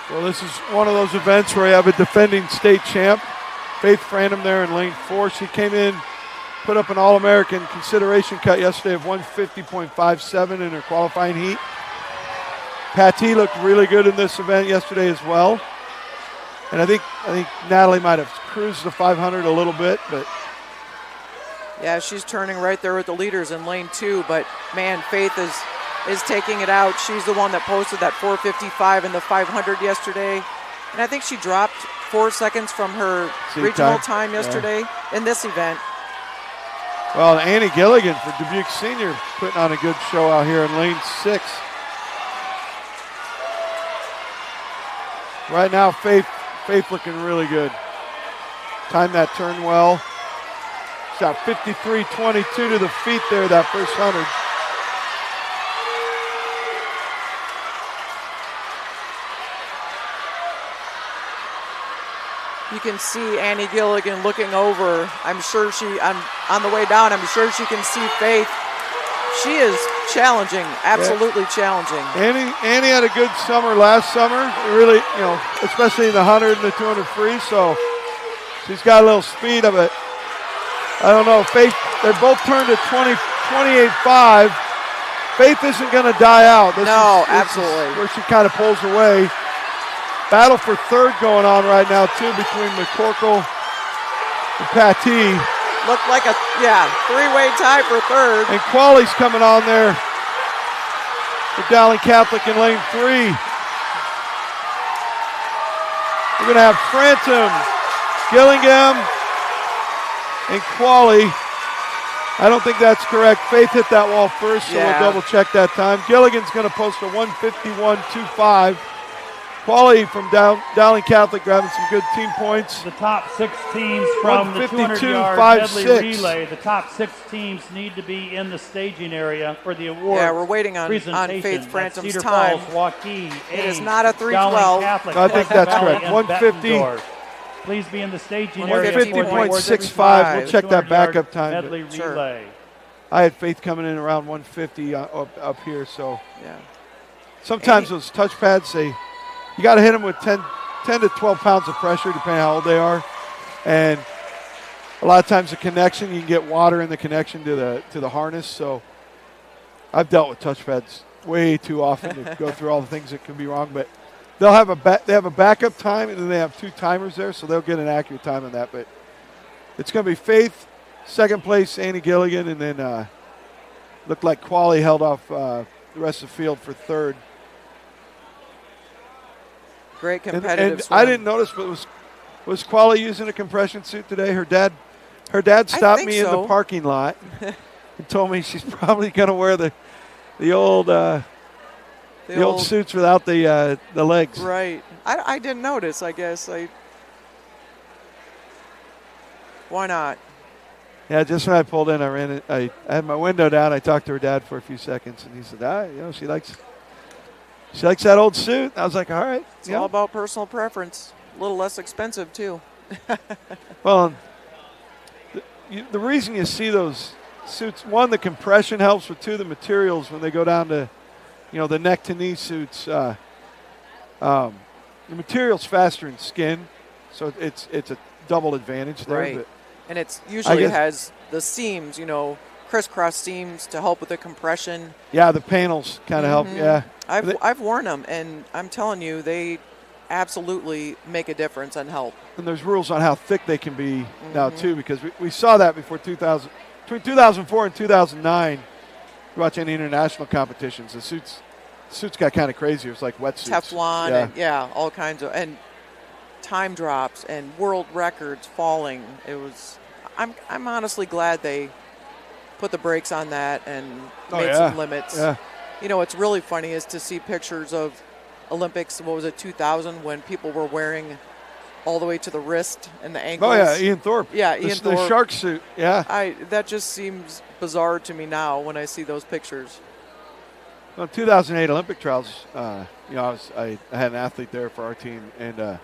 Well, this is one of those events where you have a defending state champ, Faith Frantum there in lane 4. She came in, put up an All-American consideration cut yesterday of 150.57 in her qualifying heat. Pattee looked really good in this event yesterday as well. And I think Natalie might have cruised the 500 a little bit, but yeah, she's turning right there with the leaders in lane 2. But man, Faith is taking it out. She's the one that posted that 455 in the 500 yesterday. And I think she dropped 4 seconds from her regional time yesterday in this event. Well, Annie Gilligan for Dubuque Senior putting on a good show out here in lane 6. Right now, Faith looking really good. Timed that turn well. Shot 53.22 to the feet there, that first 100. You can see Annie Gilligan looking over. I'm sure on the way down, I'm sure she can see Faith. She is challenging, absolutely challenging. Annie had a good summer last summer, really, especially in the 100 and the 200 free, so she's got a little speed of it. I don't know, Faith, they both turned at 28.5. Faith isn't going to die out. This absolutely. Is where she kind of pulls away. Battle for third going on right now, too, between McCorkle and Patee. Looked like a, three-way tie for third. And Qualley's coming on there for Dowling Catholic in lane 3. We're going to have Frantum, Gillingham, and Qualley. I don't think that's correct. Faith hit that wall first, so we'll double check that time. Gilligan's going to post a 151.25. Qualley from Dowling Catholic grabbing some good team points. The top 6 teams from the 200-yard Medley relay. The top 6 teams need to be in the staging area for the award. Yeah, we're waiting on Faith Frantum's Cedar time. Falls, Waukee, it is not a 3:12. I think that's correct. 150. Please be in the staging area. 150.65. We'll check that backup time. Medley relay. I had Faith coming in around 150 up here, so sometimes those touchpads you got to hit them with 10 to 12 pounds of pressure, depending on how old they are. And a lot of times the connection, you can get water in the connection to the harness. So I've dealt with touchpads way too often to go through all the things that can be wrong. But they'll have they have a backup time, and then they have 2 timers there, so they'll get an accurate time on that. But it's going to be Faith, second place, Annie Gilligan, and then looked like Qualley held off the rest of the field for third. Great competitive and swim. I didn't notice, but was Qualley using a compression suit today? Her dad stopped me in the parking lot and told me she's probably going to wear the old suits without the legs. Right. I didn't notice. I guess why not? Yeah, just when I pulled in, I had my window down. I talked to her dad for a few seconds, and he said, she likes that old suit. I was like, all right. It's all about personal preference. A little less expensive, too. Well, the reason you see those suits, one, the compression helps, but 2, the materials when they go down to, the neck to knee suits. The material's faster in skin, so it's a double advantage there. Right. But and it's usually has the seams, crisscross seams to help with the compression. Yeah, the panels kind of help. Yeah. I've worn them, and I'm telling you, they absolutely make a difference and help. And there's rules on how thick they can be now, too, because we saw that between 2004 and 2009. You watch any international competitions, the suits got kind of crazy. It was like wetsuits. Teflon, and all kinds of, and time drops and world records falling. It was, I'm honestly glad they put the brakes on that and made some limits. Yeah. What's really funny is to see pictures of Olympics, 2000, when people were wearing all the way to the wrist and the ankles. Oh, yeah, Ian Thorpe. Yeah, Ian Thorpe. The shark suit, that just seems bizarre to me now when I see those pictures. Well, 2008 Olympic trials, I had an athlete there for our team, and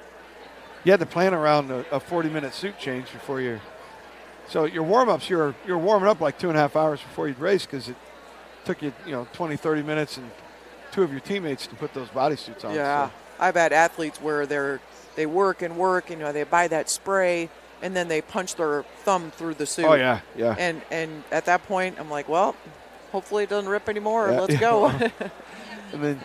you had to plan around a 40-minute suit change before so your warm-ups, you're warming up like 2.5 hours before you'd race because it took you, 20, 30 minutes and 2 of your teammates to put those bodysuits on. Yeah, so. I've had athletes where they work, they buy that spray, and then they punch their thumb through the suit. Oh, yeah. And at that point, I'm like, well, hopefully it doesn't rip anymore. Let's go. And then,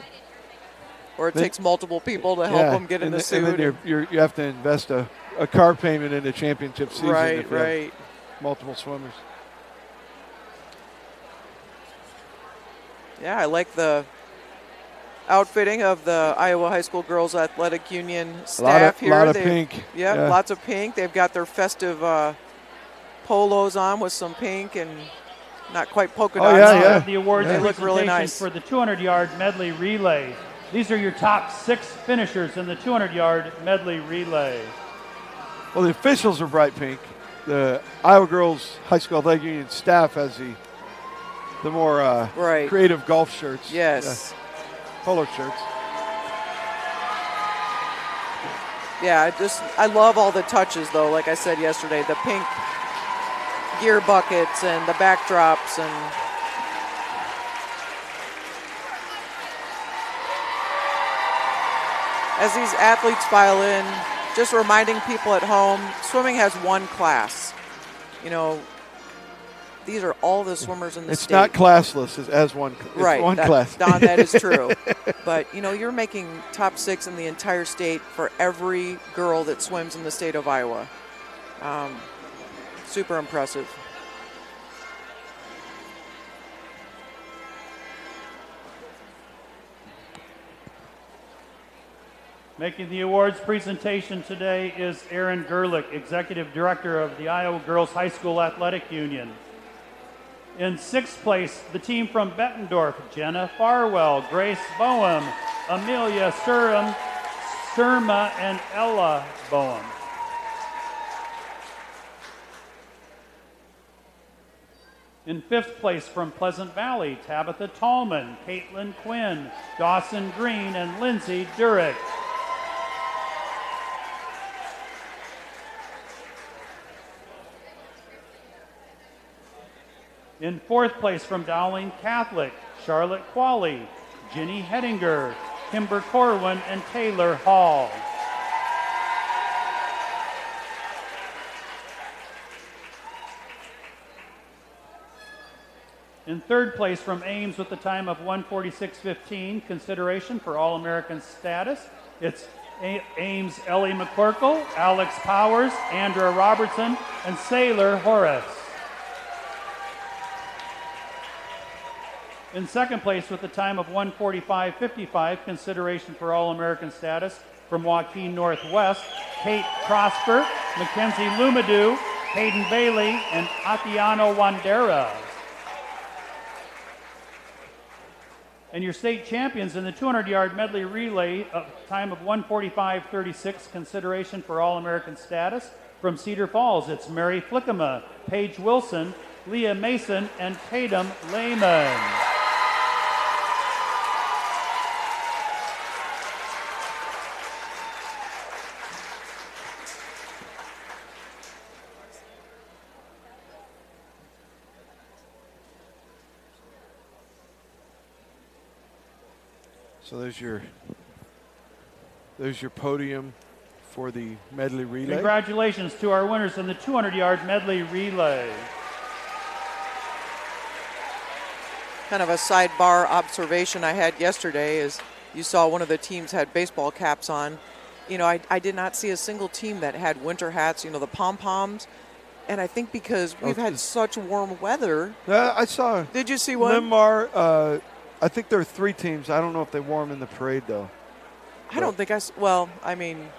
or it takes multiple people to help them get in the suit. And then you have to invest a car payment in the championship season. Right. Multiple swimmers. Yeah, I like the outfitting of the Iowa High School Girls Athletic Union staff here. A lot of pink. Yeah, lots of pink. They've got their festive polos on with some pink and not quite polka dots. Yeah. The awards They look really nice for the 200-yard medley relay. These are your top 6 finishers in the 200-yard medley relay. Well, the officials are bright pink. The Iowa Girls High School Athletic Union staff has the more creative golf shirts. Yes. Polo shirts. Yeah, I love all the touches, though. Like I said yesterday, the pink gear buckets and the backdrops and as these athletes file in, just reminding people at home, swimming has one class. You know, these are all the swimmers in the state. It's not classless, it's one class. Don, that is true. But, you know, you're making top 6 in the entire state for every girl that swims in the state of Iowa. Super impressive. Making the awards presentation today is Aaron Gerlich, Executive Director of the Iowa Girls High School Athletic Union. In 6th place, the team from Bettendorf, Jenna Farwell, Grace Boehm, Amelia Surma, and Ella Boehm. In 5th place from Pleasant Valley, Tabitha Tallman, Caitlin Quinn, Dawson Green, and Lindsay Durick. In 4th place from Dowling Catholic, Charlotte Qualley, Ginny Hedinger, Kimber Corwin, and Taylor Hall. In 3rd place from Ames with the time of 1:46.15, consideration for All-American status, it's Ames Ellie McCorkle, Alex Powers, Andrea Robertson, and Sailor Horace. In 2nd place with the time of 1:45.55, consideration for All-American status from Joaquin Northwest, Kate Prosper, Mackenzie Lumadou, Hayden Bailey, and Atiano Wandera. And your state champions in the 200-yard medley relay, time of 1:45.36, consideration for All-American status from Cedar Falls. It's Mary Flickema, Paige Wilson, Leah Mason, and Tatum Lehman. So there's your podium for the medley relay. Congratulations to our winners in the 200-yard medley relay. Kind of a sidebar observation I had yesterday is you saw one of the teams had baseball caps on. You know, I did not see a single team that had winter hats, you know, the pom-poms. And I think because we've had such warm weather. I saw. Did you see one? Limar, I think there are 3 teams. I don't know if they wore them in the parade, though. I don't think well, I mean,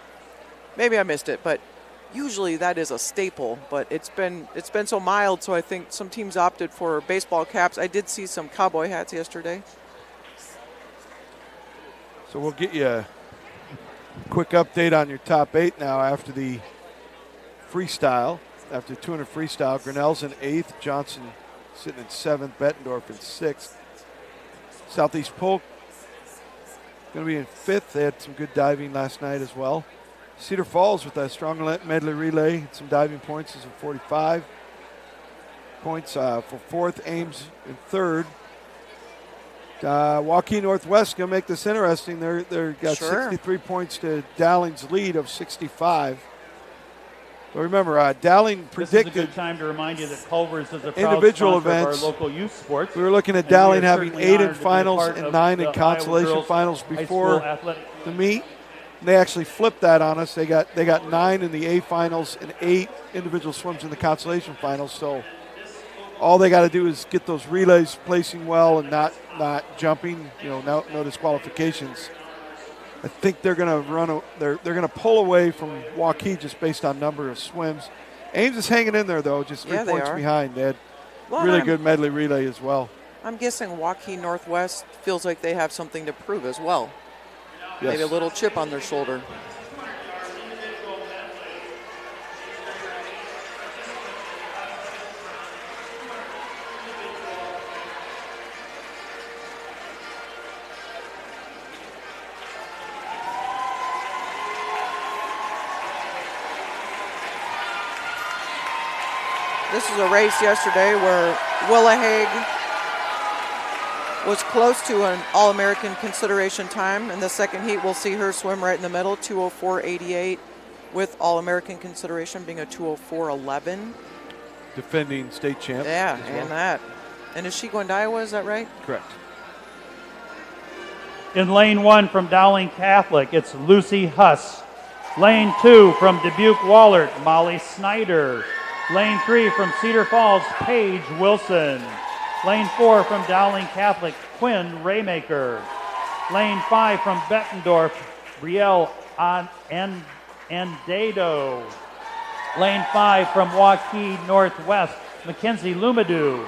maybe I missed it, but usually that is a staple. But it's been so mild, so I think some teams opted for baseball caps. I did see some cowboy hats yesterday. So we'll get you a quick update on your top 8 now after the freestyle. After 200 freestyle, Grinnell's in 8th, Johnson sitting in 7th, Bettendorf in 6th. Southeast Polk going to be in 5th. They had some good diving last night as well. Cedar Falls with a strong medley relay, some diving points is in 45 points for 4th. Ames in 3rd. Joaquin Northwest going to make this interesting. They're got 63 points to Dowling's lead of 65. But remember, Dowling predicted. This is a good time to remind you that Culver's is a proud individual sponsor events. of our local youth sports. We were looking at Dowling having 8 in finals and 9 in consolation finals before the meet. They actually flipped that on us. They got 9 in the A finals and 8 individual swims in the consolation finals. So all they got to do is get those relays placing well and not jumping. No disqualifications. I think they're going to they're going to pull away from Waukee just based on number of swims. Ames is hanging in there though, just 3 points behind. They had really good medley relay as well. I'm guessing Waukee Northwest feels like they have something to prove as well. Yes. Maybe a little chip on their shoulder. This is a race yesterday where Willa Haig was close to an All-American consideration time. In the second heat, we'll see her swim right in the middle, 2:04.88, with All-American consideration being a 2:04.11. Defending state champ. Yeah, as well. and that. And is she going to Iowa, is that right? Correct. In lane 1 from Dowling Catholic, it's Lucy Huss. Lane 2 from Dubuque Wahlert, Molly Snyder. Lane 3 from Cedar Falls, Paige Wilson. Lane 4 from Dowling Catholic, Quinn Raymaker. Lane 5 from Bettendorf, Brielle Andado. Lane 5 from Waukee Northwest, Mackenzie Lumadou.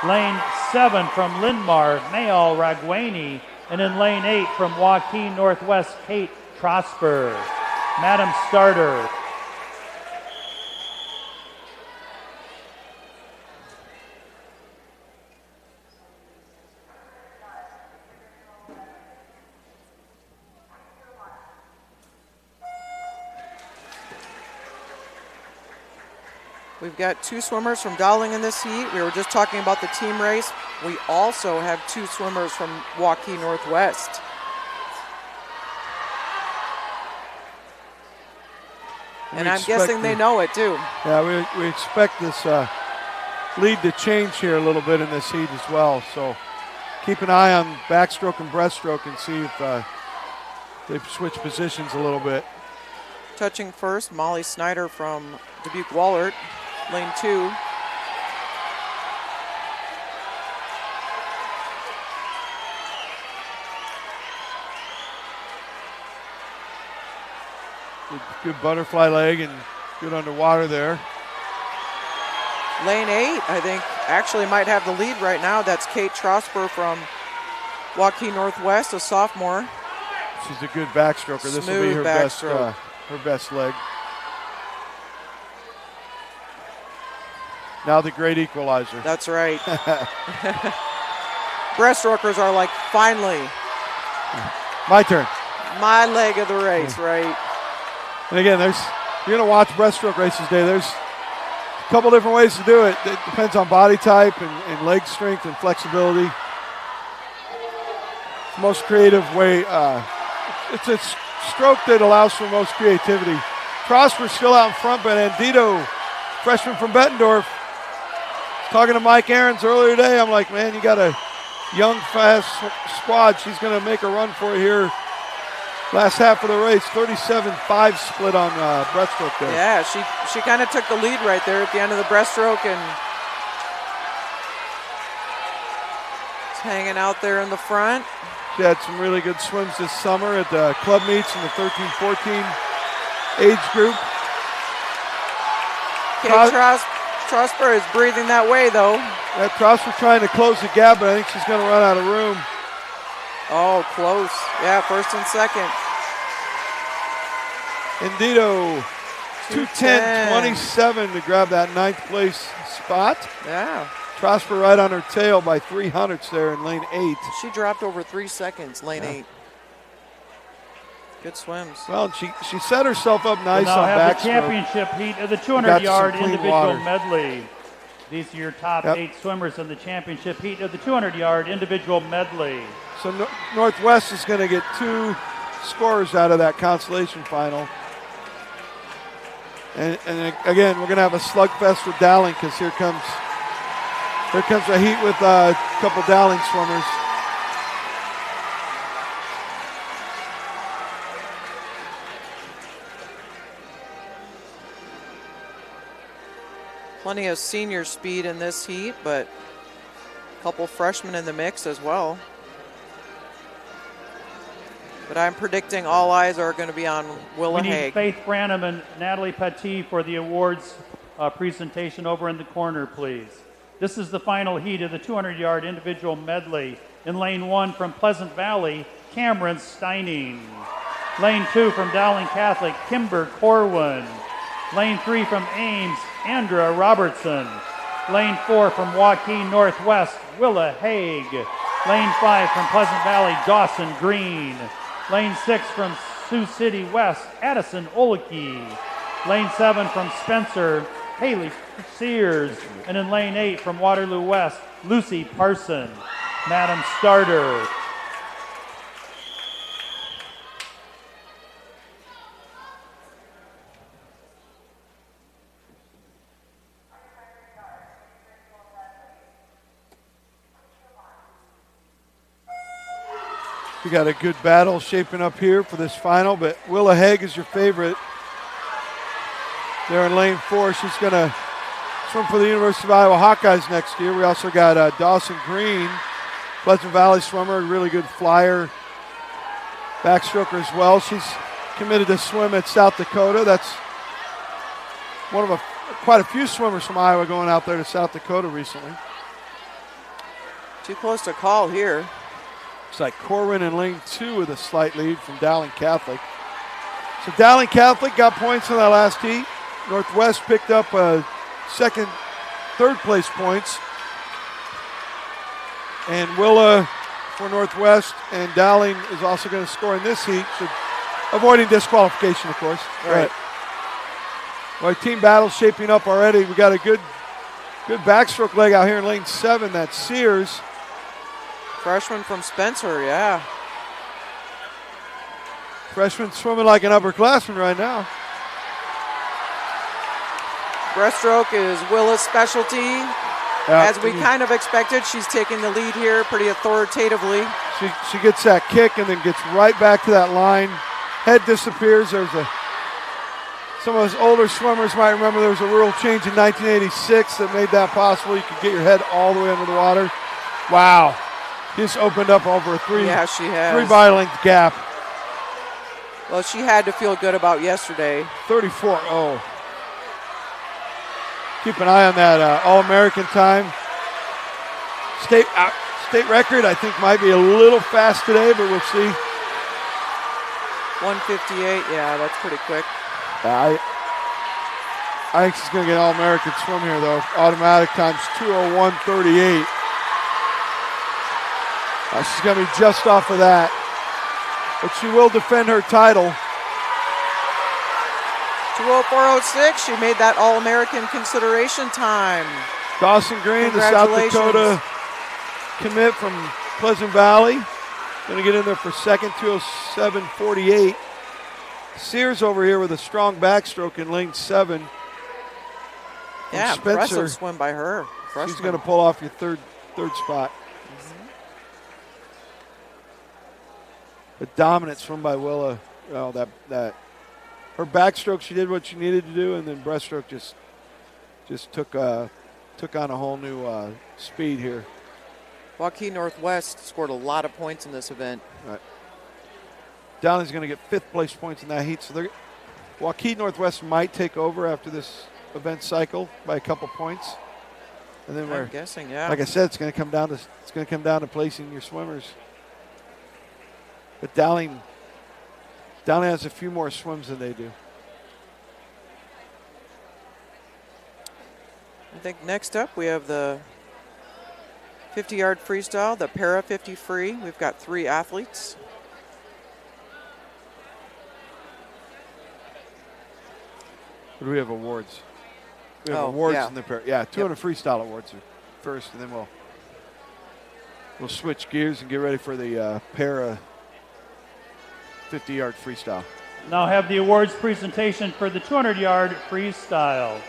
Lane 7 from Linn-Mar, Mayal Ragueni. And in lane 8 from Waukee Northwest, Kate Trosper. Madam Starter. We've got 2 swimmers from Dowling in this heat. We were just talking about the team race. We also have 2 swimmers from Waukee Northwest. And I'm guessing they know it too. Yeah, we expect this lead to change here a little bit in this heat as well. So keep an eye on backstroke and breaststroke and see if they switch positions a little bit. Touching first, Molly Snyder from Dubuque Wahlert, lane 2. Good butterfly leg and good underwater there. Lane 8, I think, actually might have the lead right now. That's Kate Trosper from Waukee Northwest, a sophomore. She's a good backstroker. This will be her best leg. Now the great equalizer. That's right. Breaststrokers are like, finally. My turn. My leg of the race, right? And again, you're going to watch breaststroke races today. There's a couple different ways to do it. It depends on body type and leg strength and flexibility. The most creative way. It's a stroke that allows for most creativity. Trosper's still out in front, but Andito, freshman from Bettendorf, talking to Mike Ahrens earlier today. I'm like, man, you got a young, fast squad. She's going to make a run for it here. Last half of the race, 37-5 split on breaststroke there. Yeah, she kind of took the lead right there at the end of the breaststroke and it's hanging out there in the front. She had some really good swims this summer at the club meets in the 13-14 age group. Kate Trosper is breathing that way, though. Yeah, Trosper trying to close the gap, but I think she's going to run out of room. Oh, close. Yeah, first and second. Indito, 2:10.27 to grab that 9th place spot. Yeah. Trosper right on her tail by 300ths there in lane 8. She dropped over 3 seconds, lane 8. Good swims. Well, she set herself up nice we'll now on have backstroke. the championship heat of the 200-yard individual medley. These are your top 8 swimmers in the championship heat of the 200-yard individual medley. So Northwest is going to get 2 scores out of that consolation final. And again, we're going to have a slugfest with Dowling because here comes a heat with a couple Dowling swimmers. Plenty of senior speed in this heat, but a couple freshmen in the mix as well. But I'm predicting all eyes are going to be on Willa We need Haig. Faith Branham and Natalie Petit for the awards presentation over in the corner, please. This is the final heat of the 200-yard individual medley. In lane 1 from Pleasant Valley, Cameron Steining. Lane 2 from Dowling Catholic, Kimber Corwin. Lane 3 from Ames, Andra Robertson. Lane 4 from Joaquin Northwest, Willa Haig. Lane 5 from Pleasant Valley, Dawson Green. Lane 6 from Sioux City West, Addison Olakey. Lane 7 from Spencer, Haley Sears. And in lane 8 from Waterloo West, Lucy Parson. Madam Starter. We got a good battle shaping up here for this final, but Willa Haig is your favorite. There in lane 4, she's going to swim for the University of Iowa Hawkeyes next year. We also got Dawson Green, Pleasant Valley swimmer, really good flyer, backstroker as well. She's committed to swim at South Dakota. That's one of quite a few swimmers from Iowa going out there to South Dakota recently. Too close to call here. Looks like Corwin in lane 2 with a slight lead from Dowling Catholic. So Dowling Catholic got points in that last heat. Northwest picked up second, third place points. And Willa for Northwest, and Dowling is also going to score in this heat, so avoiding disqualification, of course. Right. Well, team battle shaping up already. We got a good backstroke leg out here in lane 7. That's Sears. Freshman from Spencer, yeah. Freshman swimming like an upperclassman right now. Breaststroke is Willa's specialty. As we kind of expected, she's taking the lead here pretty authoritatively. She gets that kick and then gets right back to that line. Head disappears. Some of us older swimmers might remember there was a rule change in 1986 that made that possible. You could get your head all the way under the water. Wow. Just opened up over a three body length gap. Well, she had to feel good about yesterday. 34.0. Keep an eye on that All-American time. State record, I think, might be a little fast today, but we'll see. 158, yeah, that's pretty quick. I think she's going to get an All-American swim here, though. Automatic times 2:01.38. She's going to be just off of that. But she will defend her title. 2:04.06, she made that All-American consideration time. Dawson Green, the South Dakota commit from Pleasant Valley. Going to get in there for second, 2:07.48. Sears over here with a strong backstroke in lane 7. Yeah, impressive swim by her. She's going to pull off your third spot. A dominant swim by Willa. Well, that her backstroke, she did what she needed to do, and then breaststroke just took on a whole new speed here. Joaquin Northwest scored a lot of points in this event. Right. Downey's going to get 5th place points in that heat, so Joaquin Northwest might take over after this event cycle by a couple points, and then I'm guessing, yeah. Like I said, it's going to come down to placing your swimmers. But Dowling has a few more swims than they do. I think next up we have the 50-yard freestyle, the para 50 free. We've got 3 athletes. What do we have awards? We have awards in the para. Yeah, 200 freestyle awards are first, and then we'll switch gears and get ready for the para 50-yard freestyle. Now have the awards presentation for the 200-yard freestyle.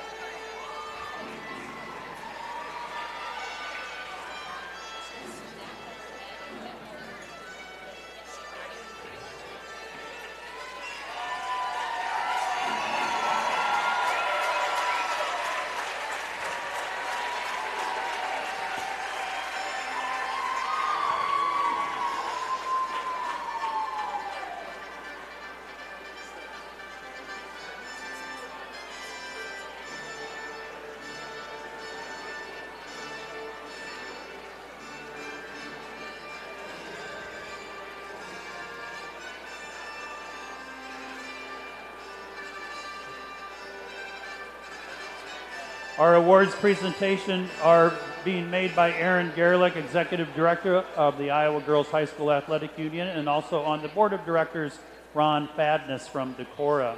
Our awards presentation are being made by Aaron Gerlich, Executive Director of the Iowa Girls High School Athletic Union, and also on the Board of Directors, Ron Fadness from Decorah.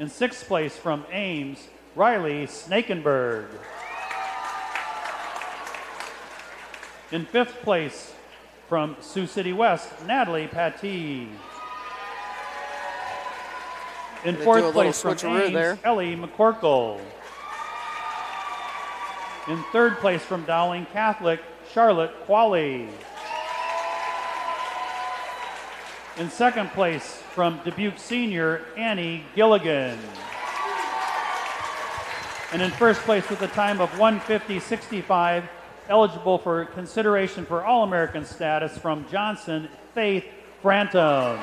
In 6th place from Ames, Riley Snakenberg. In 5th place from Sioux City West, Natalie Pattee. In 4th place from Ames, Ellie McCorkle. In 3rd place from Dowling Catholic, Charlotte Qualley. In 2nd place from Dubuque Senior, Annie Gilligan. And in 1st place with a time of 1:50.65, eligible for consideration for All-American status from Johnson, Faith Brantum.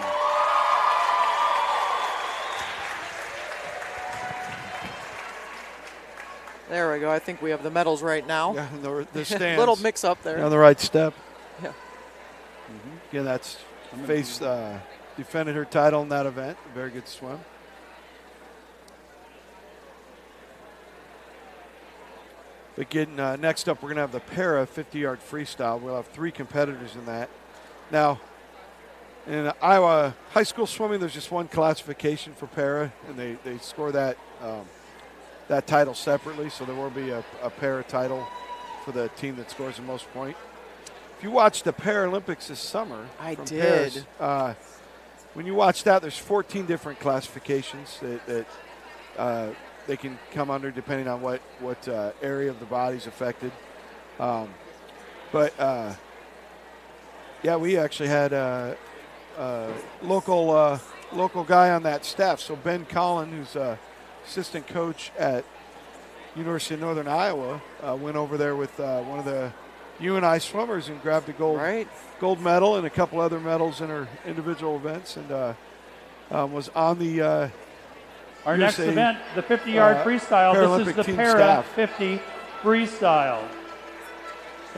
There we go. I think we have the medals right now. Yeah, the stands. Little mix up there. On the right step. Yeah. Again, that's Faith defended her title in that event. A very good swim. Again, next up, we're going to have the para 50-yard freestyle. We'll have 3 competitors in that. Now, in Iowa high school swimming, there's just one classification for para, and they score that title separately, so there will be a para title for the team that scores the most points. If you watched the Paralympics this summer, I from did. Paris, when you watch that, there's 14 different classifications that they can come under depending on what area of the body's affected. Yeah, we actually had a local guy on that staff. So Ben Collin, who's assistant coach at University of Northern Iowa, went over there with one of the UNI swimmers and grabbed a gold medal and a couple other medals in her individual events, and was on the our next event, the 50-yard freestyle. Paralympic this is the team para staff. 50 freestyle.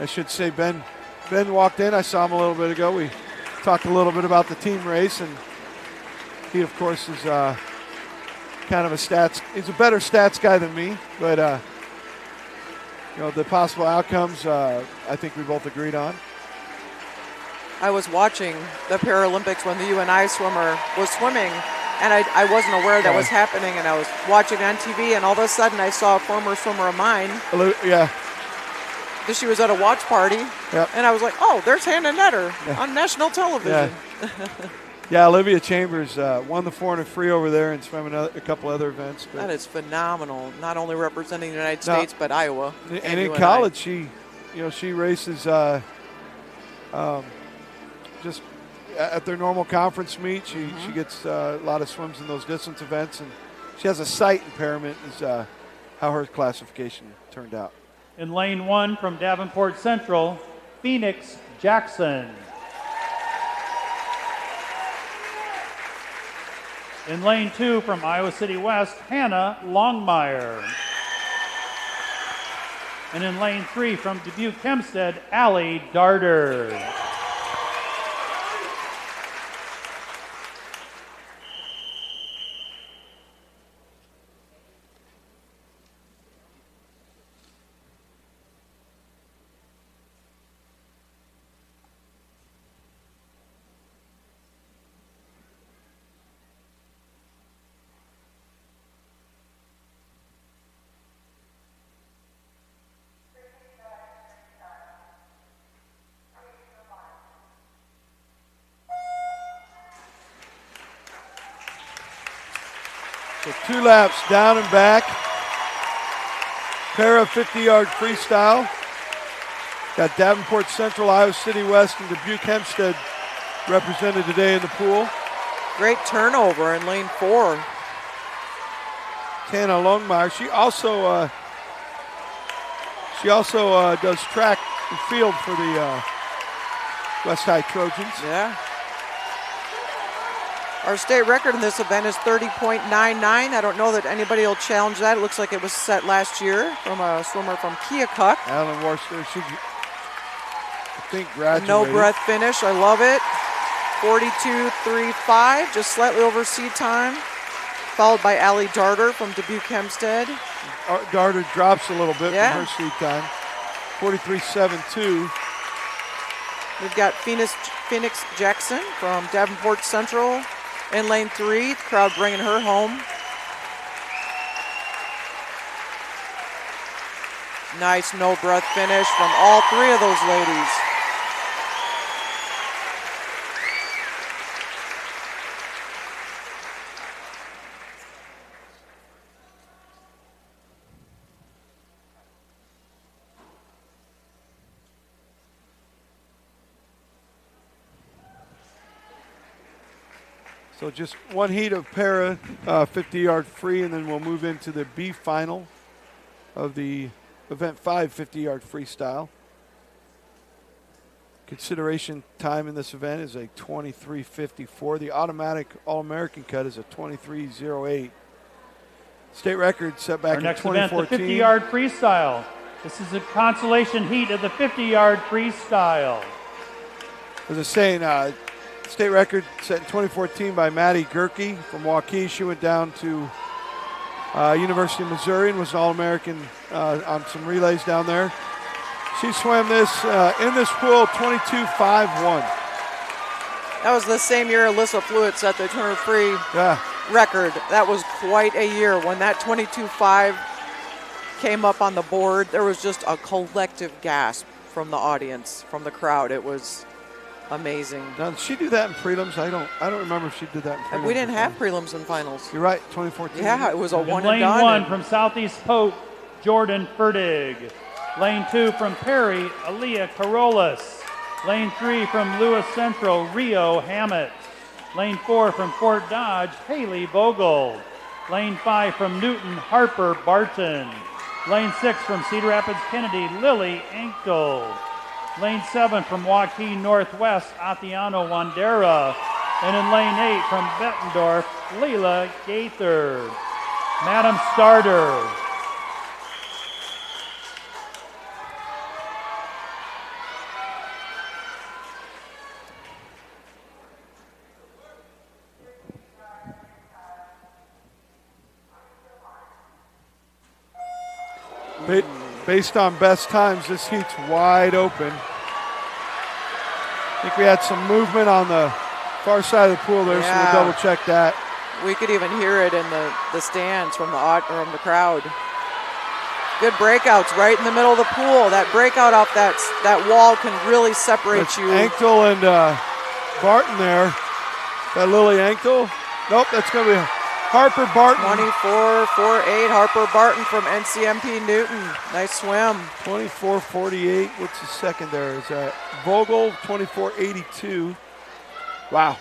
I should say Ben walked in. I saw him a little bit ago. We talked a little bit about the team race, and he, of course, is kind of a stats. He's a better stats guy than me, but the possible outcomes, I think we both agreed on. I was watching the Paralympics when the UNI swimmer was swimming, and I wasn't aware that was happening, and I was watching on TV, and all of a sudden I saw a former swimmer of mine. Yeah. She was at a watch party, and I was like, oh, there's Hannah Netter on national television. Yeah, Olivia Chambers won the 400 free over there and swam a couple other events. That is phenomenal, not only representing the United States, but Iowa. And in college, she races just at their normal conference meet. She gets a lot of swims in those distance events, and she has a sight impairment is how her classification turned out. In lane 1 from Davenport Central, Phoenix Jackson. In lane 2 from Iowa City West, Hannah Longmire. And in lane 3 from Dubuque Hempstead, Allie Darter. So 2 laps down and back. Para 50-yard freestyle. Got Davenport Central, Iowa City West, and Dubuque Hempstead represented today in the pool. Great turnover in lane 4. Hannah Longmire. She also does track and field for the West High Trojans. Yeah. Our state record in this event is 30.99. I don't know that anybody will challenge that. It looks like it was set last year from a swimmer from Keokuk. Alan Worcester, she, I think, graduated. No breath finish. I love it. 42.35, just slightly over seat time. Followed by Allie Darter from Dubuque Hempstead. Darter drops a little bit Yeah. from her sweep time. 43.72. We've got Phoenix Jackson from Davenport Central in lane 3. The crowd bringing her home. Nice no-breath finish from all 3 of those ladies. So just one heat of para 50-yard free, and then we'll move into the B final of the event 5 50-yard freestyle. Consideration time in this event is a 23:54. The automatic All-American cut is a 23:08. State record set back Our in next 2014. event, the 50-yard freestyle. This is a consolation heat of the 50-yard freestyle. As I was saying, state record set in 2014 by Maddie Gerke from Waukee. She went down to University of Missouri and was an All-American on some relays down there. She swam this in this pool 22.51. That was the same year Alyssa Fluid set the 200 free record. That was quite a year. When that 22.5 came up on the board, there was just a collective gasp from the audience, from the crowd. It was amazing. Now, did she do that in prelims? I don't remember if she did that in prelims. We didn't have prelims and finals. You're right, 2014. Yeah, it was a one and lane done. 1 from Southeast Pope, Jordan Ferdig. Lane 2 from Perry, Aaliyah Carolus. Lane 3 from Lewis Central, Rio Hammett. Lane 4 from Fort Dodge, Haley Bogle. Lane 5 from Newton, Harper Barton. Lane 6 from Cedar Rapids, Kennedy, Lily Ankle. Lane 7 from Joaquin Northwest, Atiano Wandera. And in lane 8 from Bettendorf, Leila Gaither. Madam Starter. Based on best times, this heat's wide open. I think we had some movement on the far side of the pool there, so we'll double check that. We could even hear it in the stands from the crowd. Good breakouts right in the middle of the pool. That breakout off that wall can really separate That's you. Ankle and Barton there. That Lily Ankle. Nope, that's going to be Harper Barton. 24.48, Harper Barton from NCMP Newton. Nice swim. 24.48. What's the second there? Is that Vogel? 24.82. Wow.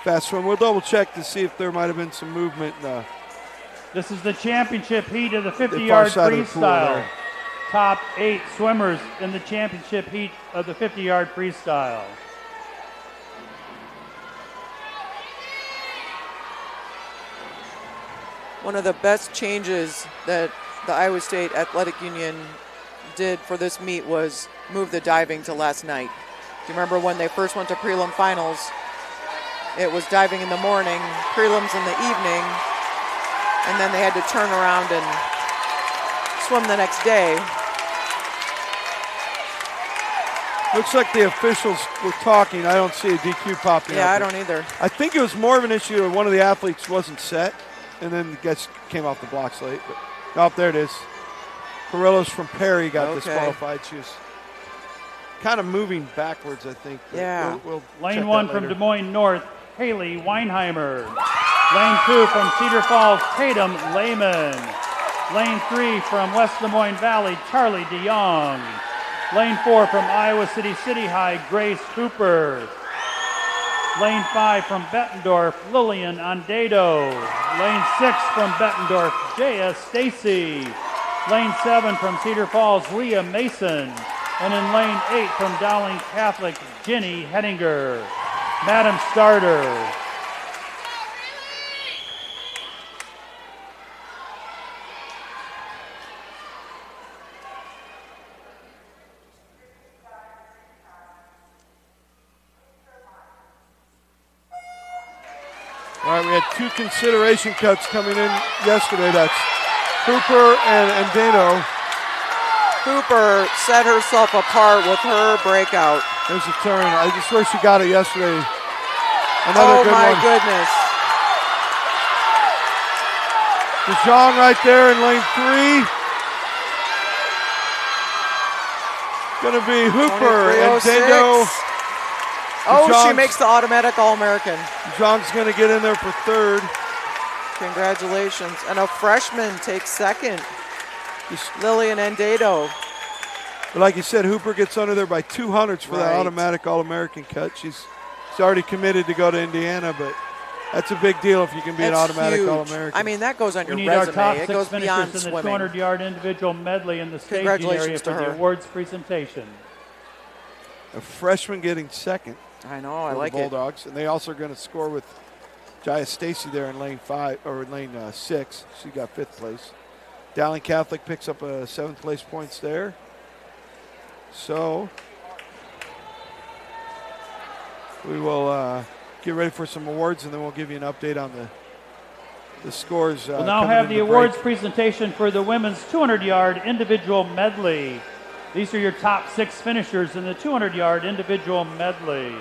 Fast swim. We'll double check to see if there might have been some movement. This is the championship heat of the 50-yard freestyle. Top 8 swimmers in the championship heat of the 50-yard freestyle. One of the best changes that the Iowa State Athletic Union did for this meet was move the diving to last night. Do you remember when they first went to prelim finals? It was diving in the morning, prelims in the evening, and then they had to turn around and swim the next day. Looks like the officials were talking. I don't see a DQ popping up. Yeah, I don't either. I think it was more of an issue that one of the athletes wasn't set, and then the guys came off the blocks late. But oh, there it is. Carrillos from Perry got disqualified. She was kind of moving backwards, I think. Yeah. We'll Lane 1 from Des Moines North, Haley Weinheimer. Lane 2 from Cedar Falls, Tatum Lehman. Lane 3 from West Des Moines Valley, Charlie DeYoung. Lane 4 from Iowa City City High, Grace Cooper. Lane 5 from Bettendorf, Lillian Andado. Lane 6 from Bettendorf, Jaya Stacy. Lane 7 from Cedar Falls, Leah Mason. And in lane 8 from Dowling Catholic, Jenny Hettinger. Madam Starter. All right, we had 2 consideration cuts coming in yesterday. That's Hooper and Dano. Hooper set herself apart with her breakout. There's a turn. I just swear she got it yesterday. Another good one. Oh my goodness. DeJong right there in lane 3. Going to be Hooper and Dano. Oh, she makes the automatic All-American. DeJong's going to get in there for 3rd. Congratulations. And a freshman takes 2nd. Lillian Endado. But like you said, Hooper gets under there by 200s for that automatic All-American cut. She's already committed to go to Indiana, but that's a big deal if you can be an automatic huge. All-American. I mean, that goes on your We need resume. our top It 6 goes finishers beyond in the swimming. 200-yard individual medley in the staging area Congratulations for to the her. awards presentation. A freshman getting 2nd. I know, I for like the Bulldogs. And they also are going to score with Jaya Stacy there in lane 5 or lane 6. She got 5th place. Dowling Catholic picks up a 7th place points there. So we will get ready for some awards, and then we'll give you an update on the scores. We'll now have the awards presentation for the women's 200-yard individual medley. These are your top 6 finishers in the 200-yard individual medley.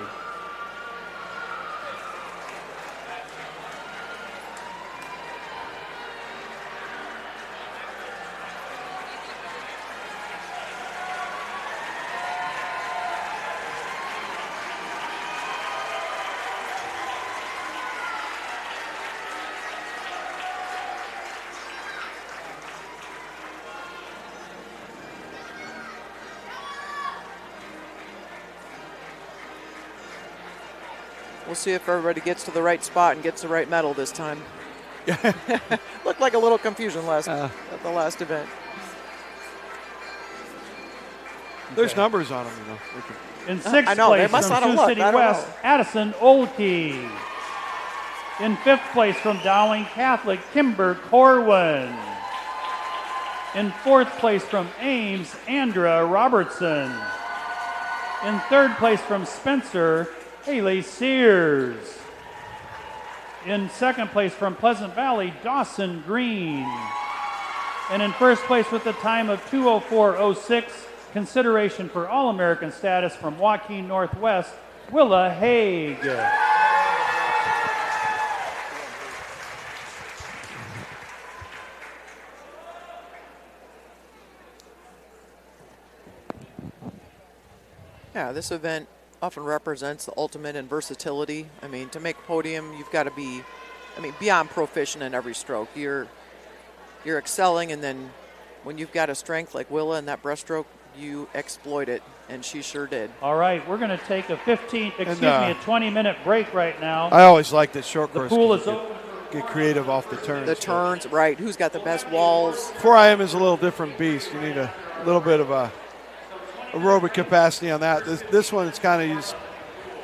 We'll see if everybody gets to the right spot and gets the right medal this time. Looked like a little confusion at the last event. There's numbers on them, you know. In 6th I know, they place must from not have Sioux looked. City I don't West, know. Addison Oldkey. In 5th place from Dowling Catholic, Kimber Corwin. In 4th place from Ames, Andra Robertson. In 3rd place from Spencer, Haley Sears. In 2nd place from Pleasant Valley, Dawson Green. And in 1st place with a time of 2:04:06, consideration for All-American status from Joaquin Northwest, Willa Haig. Yeah, this event often represents the ultimate in versatility. I mean, to make podium, you've got to be, beyond proficient in every stroke. You're excelling, and then when you've got a strength like Willa in that breaststroke, you exploit it, and she sure did. All right, we're going to take a 20-minute break right now. I always like that short course. The pool is open. Get creative off the turns. The turns, right. Who's got the best walls? 4IM is a little different beast. You need a little bit of a aerobic capacity on that. This one, it's kind of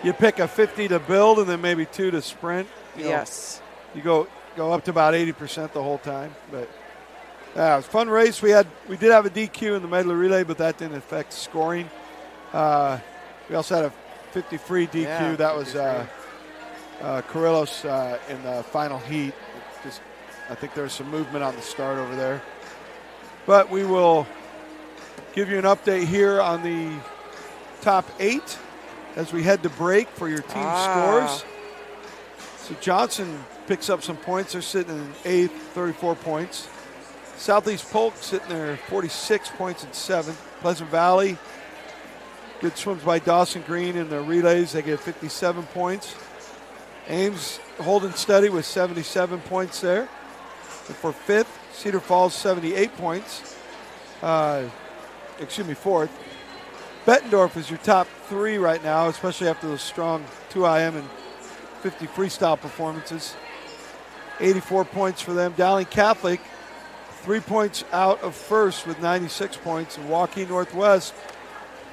you pick a 50 to build and then maybe 2 to sprint. Yes. You go up to about 80% the whole time. But it was a fun race. We did have a DQ in the medley relay, but that didn't affect scoring. We also had a 50 free DQ. Yeah, that was Carrillos in the final heat. I think there's some movement on the start over there. But we will give you an update here on the top 8 as we head to break for your team scores. So Johnson picks up some points. They're sitting in 8th, 34 points. Southeast Polk sitting there 46 points in 7th. Pleasant Valley, good swims by Dawson Green in the relays. They get 57 points. Ames holding steady with 77 points there. And for 5th, Cedar Falls 78 points. 4th. Bettendorf is your top 3 right now, especially after those strong 2IM and 50 freestyle performances. 84 points for them. Dowling Catholic, 3 points out of 1st with 96 points. And Joaquin Northwest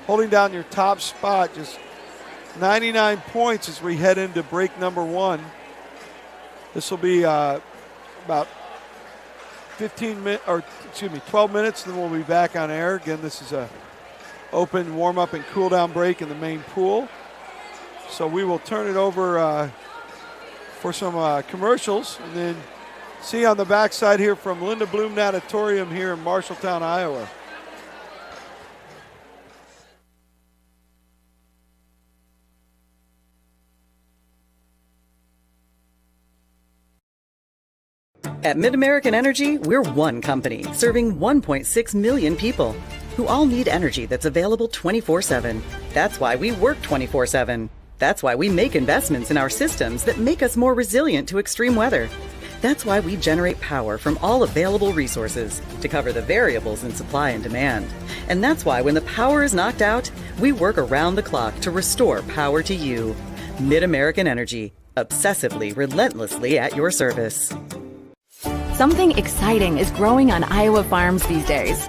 holding down your top spot, just 99 points as we head into break number 1. This will be about 12 minutes, and then we'll be back on air. Again, this is a open warm-up and cool-down break in the main pool. So we will turn it over for some commercials and then See you on the backside here from Linda Bloom Natatorium here in Marshalltown, Iowa. At MidAmerican Energy, we're one company serving 1.6 million people who all need energy that's available 24/7. That's why we work 24/7. That's why we make investments in our systems that make us more resilient to extreme weather. That's why we generate power from all available resources to cover the variables in supply and demand. And that's why when the power is knocked out, we work around the clock to restore power to you. MidAmerican Energy, obsessively, relentlessly at your service. Something exciting is growing on Iowa farms these days.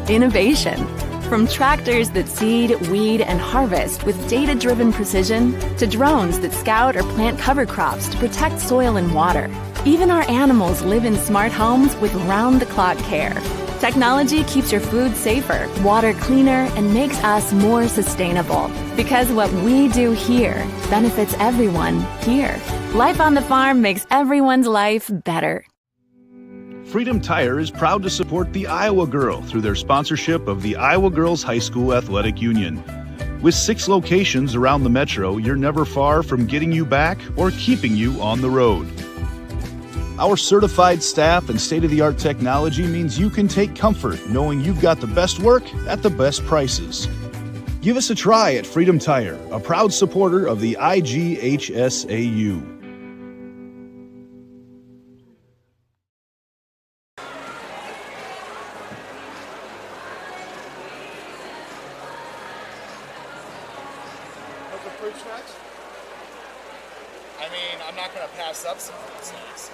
Innovation. From tractors that seed, weed, and harvest with data-driven precision to drones that scout or plant cover crops to protect soil and water. Even our animals live in smart homes with round-the-clock care. Technology keeps your food safer, water cleaner, and makes us more sustainable. Because what we do here benefits everyone here. Life on the farm makes everyone's life better. Freedom Tire is proud to support the Iowa Girl through their sponsorship of the Iowa Girls High School Athletic Union. With 6 locations around the metro, you're never far from getting you back or keeping you on the road. Our certified staff and state-of-the-art technology means you can take comfort knowing you've got the best work at the best prices. Give us a try at Freedom Tire, a proud supporter of the IGHSAU. I mean, I'm not going to pass up some fruit snacks.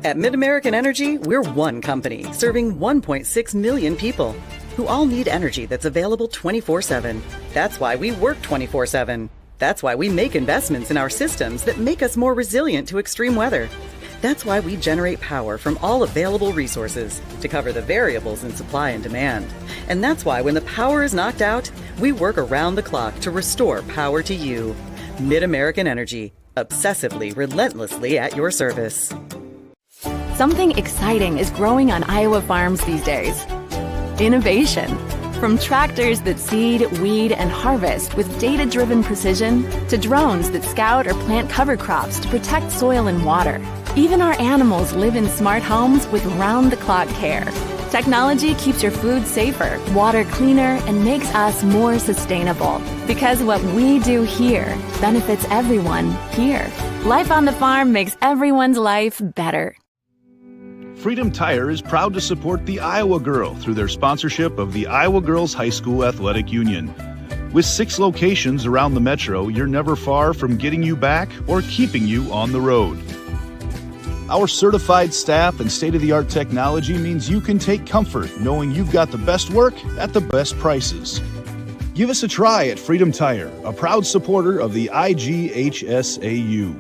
At MidAmerican Energy, we're one company serving 1.6 million people who all need energy that's available 24/7. That's why we work 24/7. That's why we make investments in our systems that make us more resilient to extreme weather. That's why we generate power from all available resources to cover the variables in supply and demand. And that's why when the power is knocked out, we work around the clock to restore power to you. MidAmerican Energy, obsessively, relentlessly at your service. Something exciting is growing on Iowa farms these days. Innovation. From tractors that seed, weed, and harvest with data-driven precision to drones that scout or plant cover crops to protect soil and water. Even our animals live in smart homes with round-the-clock care. Technology keeps your food safer, water cleaner, and makes us more sustainable. Because what we do here benefits everyone here. Life on the farm makes everyone's life better. Freedom Tire is proud to support the Iowa Girl through their sponsorship of the Iowa Girls High School Athletic Union. With 6 locations around the metro, you're never far from getting you back or keeping you on the road. Our certified staff and state-of-the-art technology means you can take comfort knowing you've got the best work at the best prices. Give us a try at Freedom Tire, a proud supporter of the IGHSAU.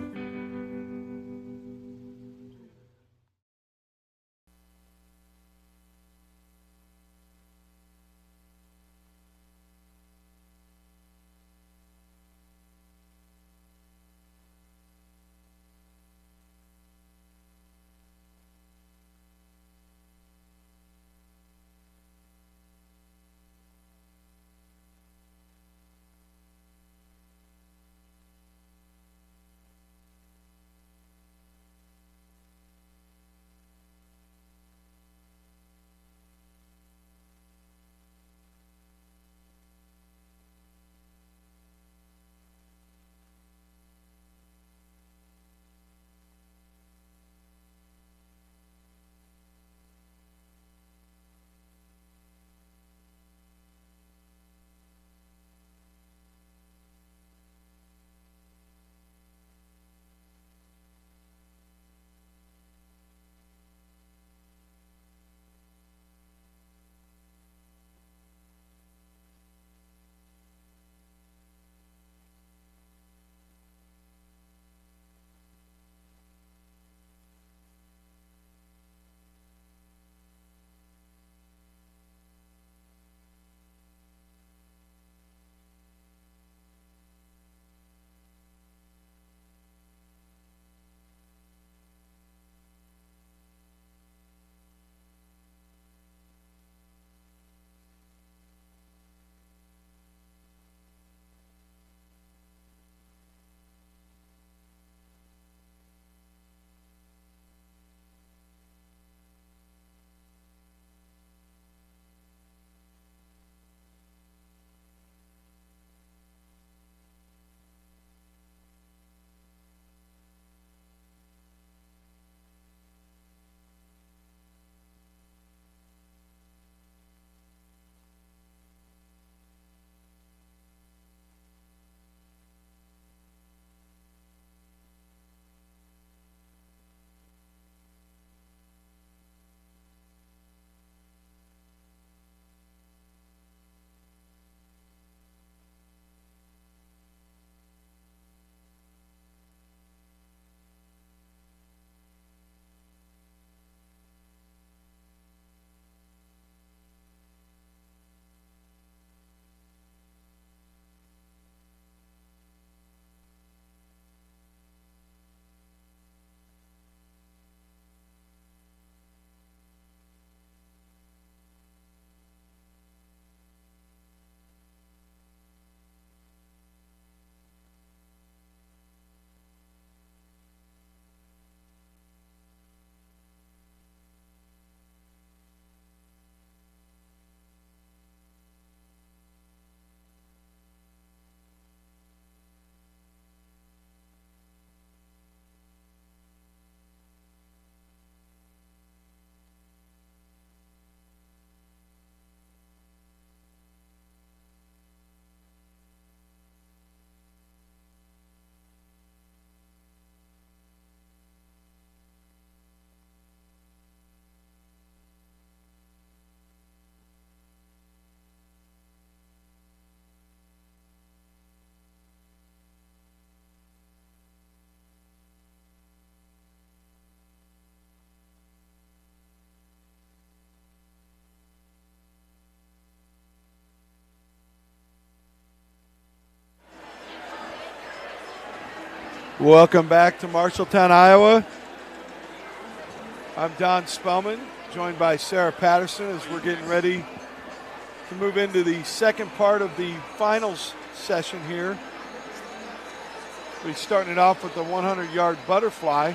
Welcome back to Marshalltown, Iowa. I'm Don Spellman, joined by Sarah Patterson as we're getting ready to move into the second part of the finals session here. We're starting it off with the 100-yard butterfly.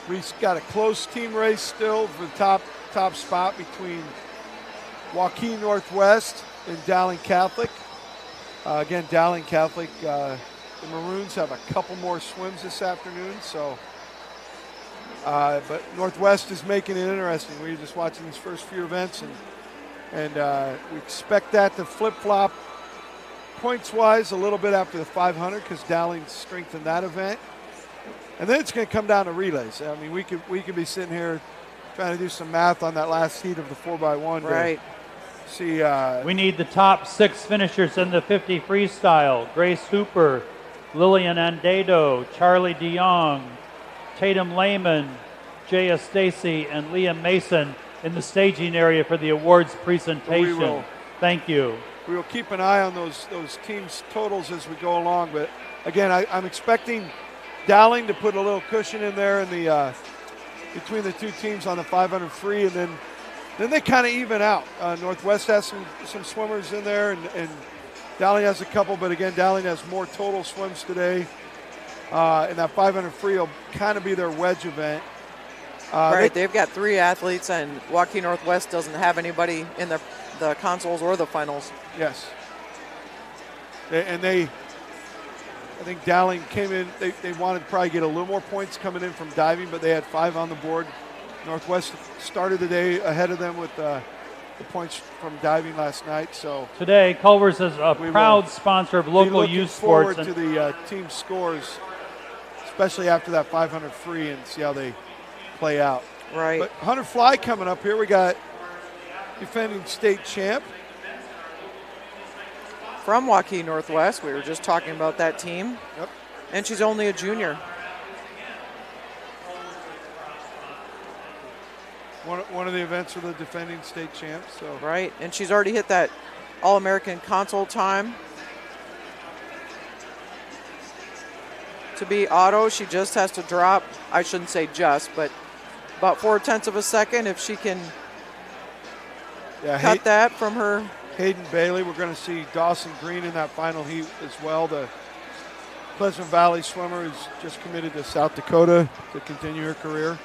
We've got a close team race still for the top spot between Waukee Northwest and Dowling Catholic. Again, Dowling Catholic, the Maroons have a couple more swims this afternoon, so but Northwest is making it interesting. We're just watching these first few events, and we expect that to flip-flop points-wise a little bit after the 500 because Dowling strengthened that event. And then it's going to come down to relays. I mean, we could be sitting here trying to do some math on that last heat of the 4x1. Right. See, we need the top 6 finishers in the 50 freestyle. Grace Hooper, Lillian Andado, Charlie DeYoung, Tatum Lehman, Jaya Stacy, and Liam Mason in the staging area for the awards presentation. Thank you. We will keep an eye on those teams' totals as we go along. But again, I'm expecting Dowling to put a little cushion in there in the between the two teams on the 500 free, and then they kind of even out. Northwest has some swimmers in there, and Dowling has a couple, but again, Dowling has more total swims today. And that 500 free will kind of be their wedge event. Right, they've got 3 athletes, and Waukee Northwest doesn't have anybody in the consoles or the finals. Yes. I think Dowling came in, they wanted to probably get a little more points coming in from diving, but they had 5 on the board. Northwest started the day ahead of them with the points from diving last night. So today, Culver's is a proud sponsor of local youth sports. Forward to the team scores, especially after that 500 free, and see how they play out. Right. But 100 fly coming up here. We got defending state champ from Waukee Northwest. We were just talking about that team. Yep. And she's only a junior. One of the events for the defending state champ. So right, and she's already hit that All-American console time. To be auto, she just has to drop, I shouldn't say just, but about 0.4 of a second if she can cut that from her. Hayden Bailey, we're going to see Dawson Green in that final heat as well. The Pleasant Valley swimmer who's just committed to South Dakota to continue her career.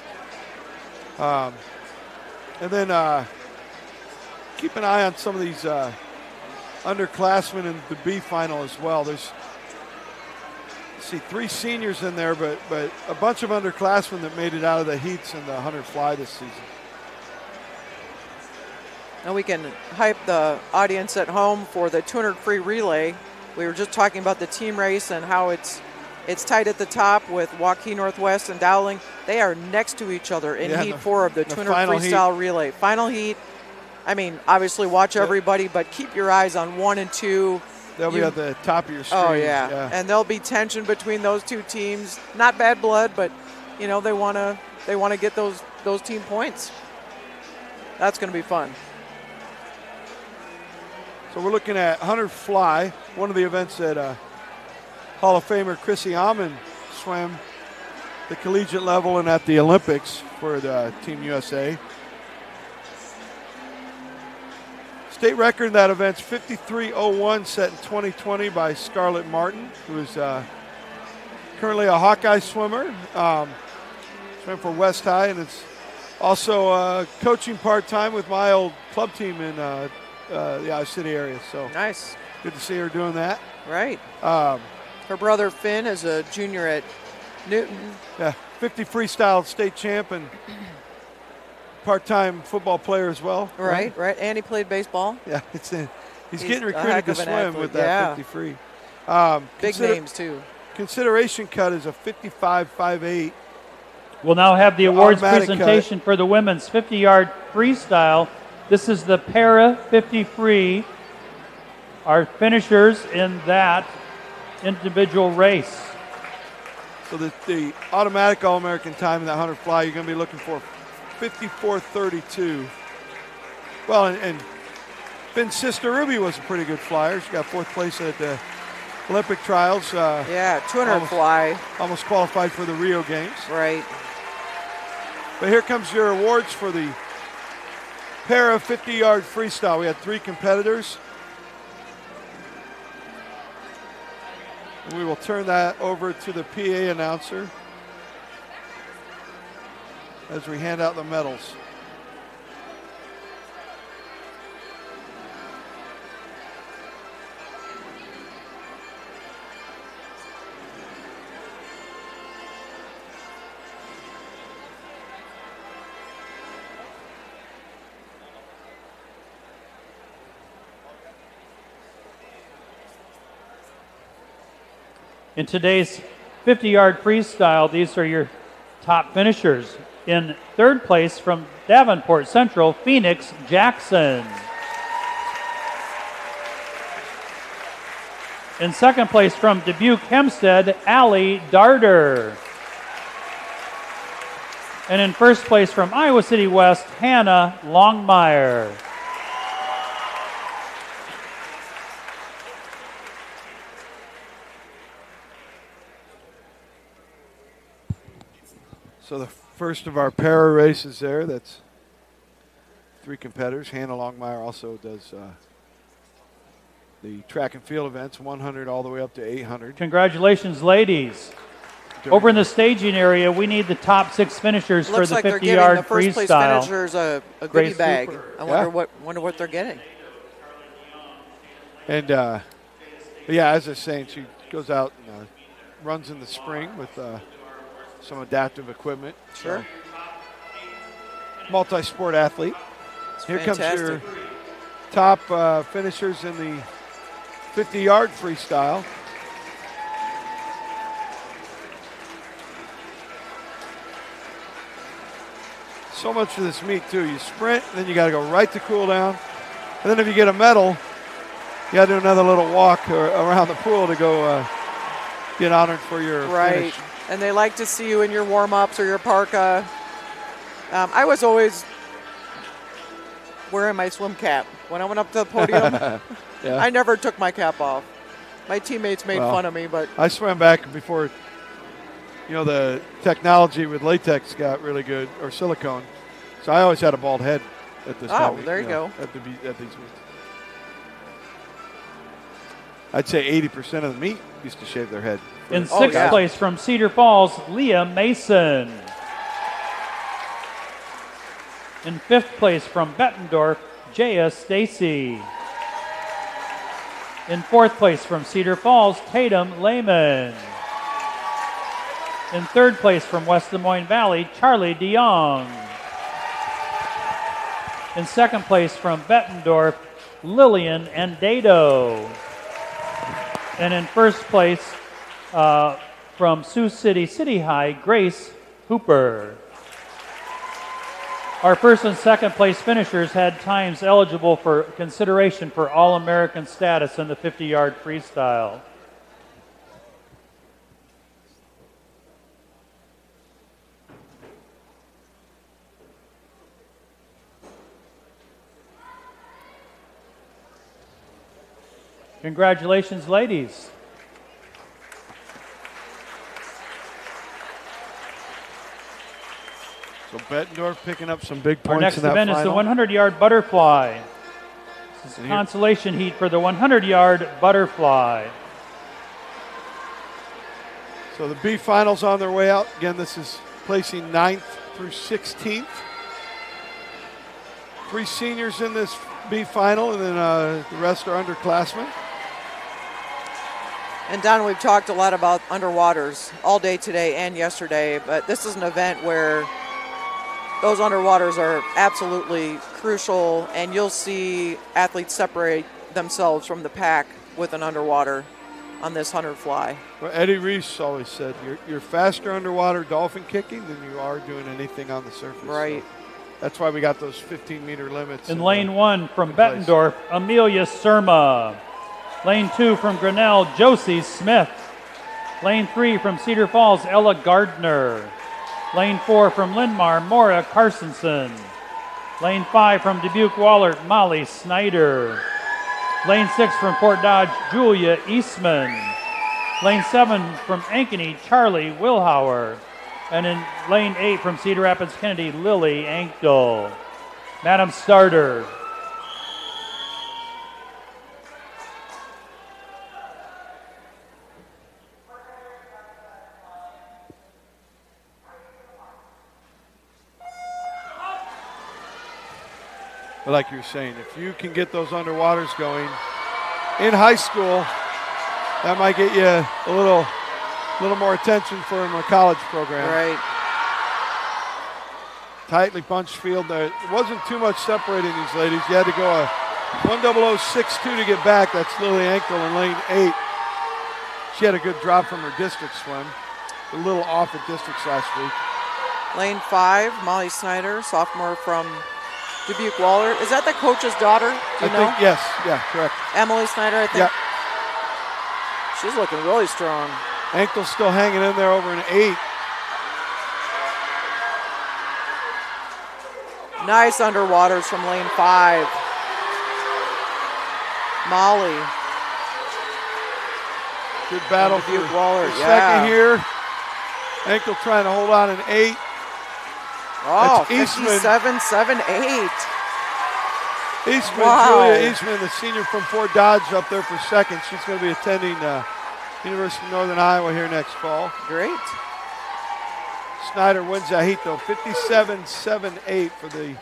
And then keep an eye on some of these underclassmen in the B final as well. There's, see, 3 seniors in there, but a bunch of underclassmen that made it out of the heats in the 100 fly this season. And we can hype the audience at home for the 200 free relay. We were just talking about the team race and how it's tight at the top with Waukee Northwest and Dowling. They are next to each other in Heat 4 of the 200 freestyle relay. Final heat. I mean, obviously watch everybody, but keep your eyes on 1 and 2. They'll be at the top of your screen. Oh, yeah. And there'll be tension between those 2 teams. Not bad blood, but, you know, they want to get those team points. That's going to be fun. So we're looking at 100 fly, one of the events that Hall of Famer Chrissy Amon swam the collegiate level and at the Olympics for the Team USA. State record in that event's 53.01, set in 2020 by Scarlett Martin, who is currently a Hawkeye swimmer. Swam for West High, and it's also coaching part-time with my old club team in the Iowa City area. So nice. Good to see her doing that. Right. Her brother Finn is a junior at Newton. Yeah, 50 freestyle state champ and part-time football player as well. Right. And he played baseball. Yeah, he's getting recruited to swim with that 50 free. Big names too. Consideration cut is a 55.58. We'll now have the awards presentation for the women's 50-yard freestyle. This is the para 50 free. Our finishers in that individual race. So the automatic All-American time in that 100 fly, you're going to be looking for 54.32. Well, and Finn's sister Ruby was a pretty good flyer. She got 4th place at the Olympic trials. Yeah, 200 fly. Almost qualified for the Rio Games. Right. But here comes your awards for the para 50-yard freestyle. We had 3 competitors. We will turn that over to the PA announcer as we hand out the medals. In today's 50-yard freestyle, these are your top finishers. In third place from Davenport Central, Phoenix Jackson. In second place from Dubuque Hempstead, Allie Darter. And in first place from Iowa City West, Hannah Longmire. So the first of our para races there, that's 3 competitors. Hannah Longmire also does the track and field events, 100 all the way up to 800. Congratulations, ladies. Over in the staging area, we need the top 6 finishers for the 50-yard freestyle. Looks like they're giving the first place finishers a goodie bag. I wonder what they're getting. And yeah, as I was saying, she goes out and runs in the spring with some adaptive equipment. Sure. So, multi-sport athlete. Here fantastic. comes your top finishers in the 50-yard freestyle. So much for this meet, too. You sprint, then you got to go right to cool down. And then if you get a medal, you got to do another little walk around the pool to go get honored for your finish. And they like to see you in your warm-ups or your parka. I was always wearing my swim cap. When I went up to the podium, Yeah. I never took my cap off. My teammates made fun of me, but I swam back before, the technology with latex got really good, or silicone. So I always had a bald head at this time. Oh, there you go. At these meets. I'd say 80% of the meet used to shave their head. In sixth place from Cedar Falls, Leah Mason. In fifth place from Bettendorf, Jaya Stacy. In fourth place from Cedar Falls, Tatum Lehman. In third place from West Des Moines Valley, Charlie DeYoung. In second place from Bettendorf, Lillian Andado. And in first place from Sioux City City High, Grace Hooper. Our first and second place finishers had times eligible for consideration for All-American status in the 50-yard freestyle. Congratulations, ladies. So Bettendorf picking up some big points Our next in that event final. is the 100-yard butterfly. This is a consolation heat for the 100-yard butterfly. So the B finals on their way out. Again, this is placing 9th through 16th. 3 seniors in this B final, and then the rest are underclassmen. And Don, we've talked a lot about underwaters all day today and yesterday, but this is an event where those underwaters are absolutely crucial, and you'll see athletes separate themselves from the pack with an underwater on this 100 fly. Well, Eddie Reese always said you're faster underwater dolphin kicking than you are doing anything on the surface. Right. So that's why we got those 15-meter limits. In lane 1 from Bettendorf, Amelia Surma. Lane 2 from Grinnell, Josie Smith. Lane 3 from Cedar Falls, Ella Gardner. Lane 4 from Linn-Mar, Maura Carsonson. Lane 5 from Dubuque Wahlert, Molly Snyder. Lane 6 from Fort Dodge, Julia Eastman. Lane 7 from Ankeny, Charlie Wilhauer. And in lane 8 from Cedar Rapids, Kennedy, Lily Ankdal. Madam Starter. But like you were saying, if you can get those underwaters going in high school, that might get you a little more attention from a college program. Right. Tightly bunched field there. It wasn't too much separating these ladies. You had to go a 10062 to get back. That's Lily Ankle in lane 8. She had a good drop from her district swim. A little off at districts last week. Lane 5, Molly Snyder, sophomore from Dubuque Waller. Is that the coach's daughter? Do you know? Think, yes, yeah, correct. Emily Snyder, I think. Yeah. She's looking really strong. Ankle's still hanging in there over an 8. Nice underwaters from lane 5. Molly. Good battle for Dubuque Waller. second here. Ankle trying to hold on an 8. Oh, That's Eastman. 57-7-8. Eastman, Wow. Julia Eastman, the senior from Fort Dodge, up there for second. She's going to be attending University of Northern Iowa here next fall. Great. Snyder wins that heat, though, 57-7-8 for the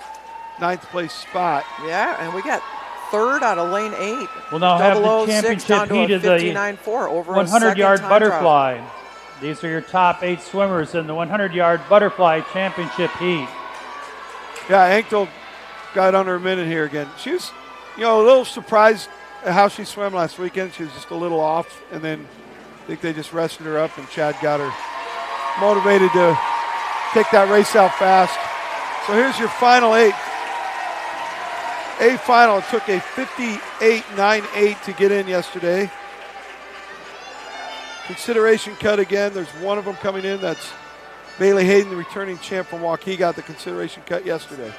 9th place spot. Yeah, and we got third out of lane 8. We'll now have the 006 championship down to heat a of the 59.4 over a 100-yard second time butterfly. trial. These are your top 8 swimmers in the 100-yard butterfly championship heat. Yeah, Ankle got under a minute here again. She was, a little surprised at how she swam last weekend. She was just a little off, and then I think they just rested her up, and Chad got her motivated to take that race out fast. So here's your final 8. A final, it took a 58.98 to get in yesterday. Consideration cut again. There's one of them coming in. That's Bailey Hayden, the returning champ from Waukee, got the consideration cut yesterday.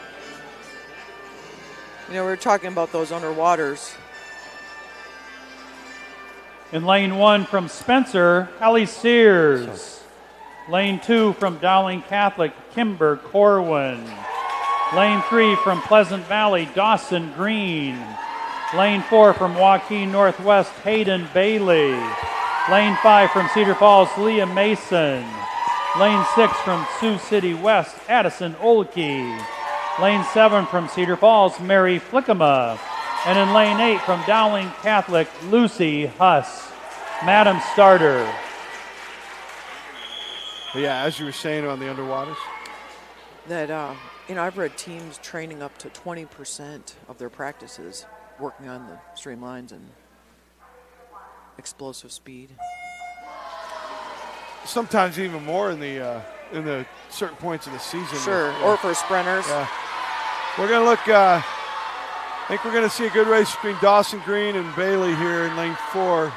We were talking about those underwaters. In lane 1 from Spencer, Ellie Sears. Lane 2 from Dowling Catholic, Kimber Corwin. Lane 3 from Pleasant Valley, Dawson Green. Lane 4 from Waukee Northwest, Hayden Bailey. Lane 5 from Cedar Falls, Leah Mason. Lane 6 from Sioux City West, Addison Olkey. Lane 7 from Cedar Falls, Mary Flickema. And in lane 8 from Dowling Catholic, Lucy Huss. Madam Starter. But yeah, as you were saying on the underwaters. That, I've read teams training up to 20% of their practices working on the streamlines and explosive speed. Sometimes even more in the certain points of the season. Sure, or for sprinters. Yeah. We're going to look, I think we're going to see a good race between Dawson Green and Bailey here in lane 4.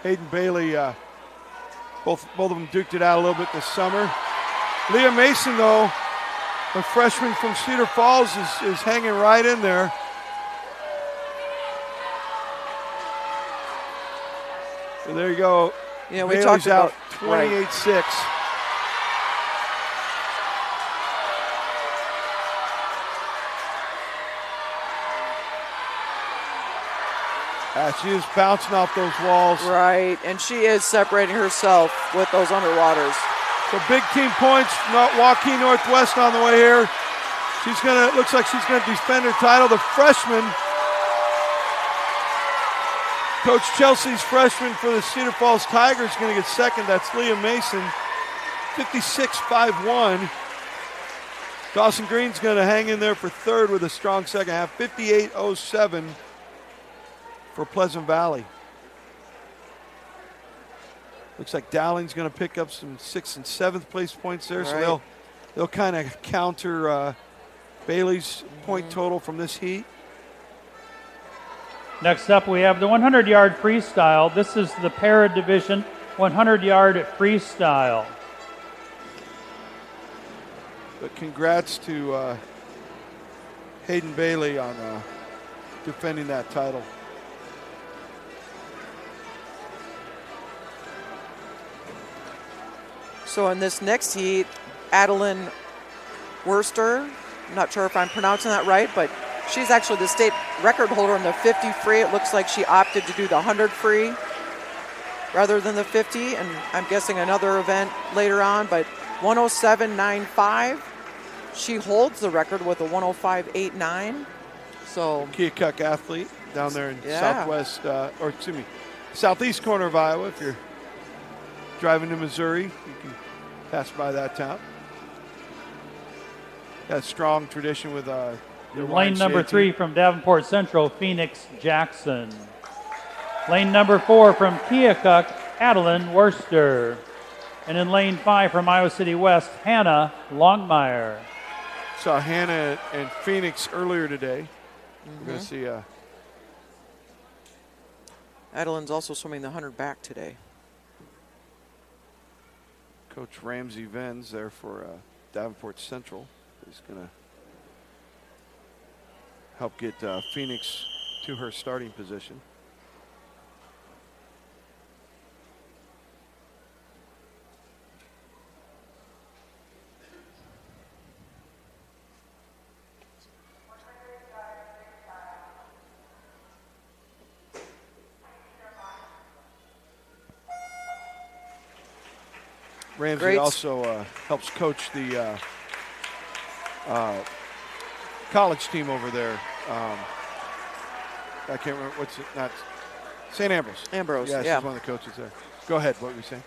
Hayden Bailey, both of them duked it out a little bit this summer. Leah Mason, though, a freshman from Cedar Falls, is hanging right in there. So there you go. Yeah, we Bailey's talked out about 28-6. She is bouncing off those walls. Right, and she is separating herself with those underwaters. So big team points, Waukee Northwest on the way here. Looks like she's gonna defend her title. The freshman, Coach Chelsea's freshman for the Cedar Falls Tigers, is gonna get second. That's Leah Mason, 56.51. Dawson Green's gonna hang in there for third with a strong second half, 58.07 for Pleasant Valley. Looks like Dowling's going to pick up some 6th and 7th place points there, so they'll kind of counter Bailey's point total from this heat. Next up, we have the 100-yard freestyle. This is the para division 100-yard freestyle. But congrats to Hayden Bailey on defending that title. So in this next heat, Adeline Worster, I'm not sure if I'm pronouncing that right, but she's actually the state record holder in the 50 free. It looks like she opted to do the 100 free rather than the 50, and I'm guessing another event later on, but 107.95. She holds the record with a 105.89. So Keokuk athlete down there in southeast corner of Iowa. If you're driving to Missouri, you can pass by that town. Got a strong tradition with the Lane YMCA number team. 3 from Davenport Central, Phoenix Jackson. Lane number 4 from Keokuk, Adeline Worster. And in lane 5 from Iowa City West, Hannah Longmire. Saw Hannah and Phoenix earlier today. We're going to see Adeline's also swimming the 100 back today. Coach Ramsey Venz there for Davenport Central. He's going to help get Phoenix to her starting position. Ramsey also helps coach the college team over there. I can't remember what's it. Not St. Ambrose. Ambrose, yeah. yeah. She's one of the coaches there. Go ahead. What were you saying?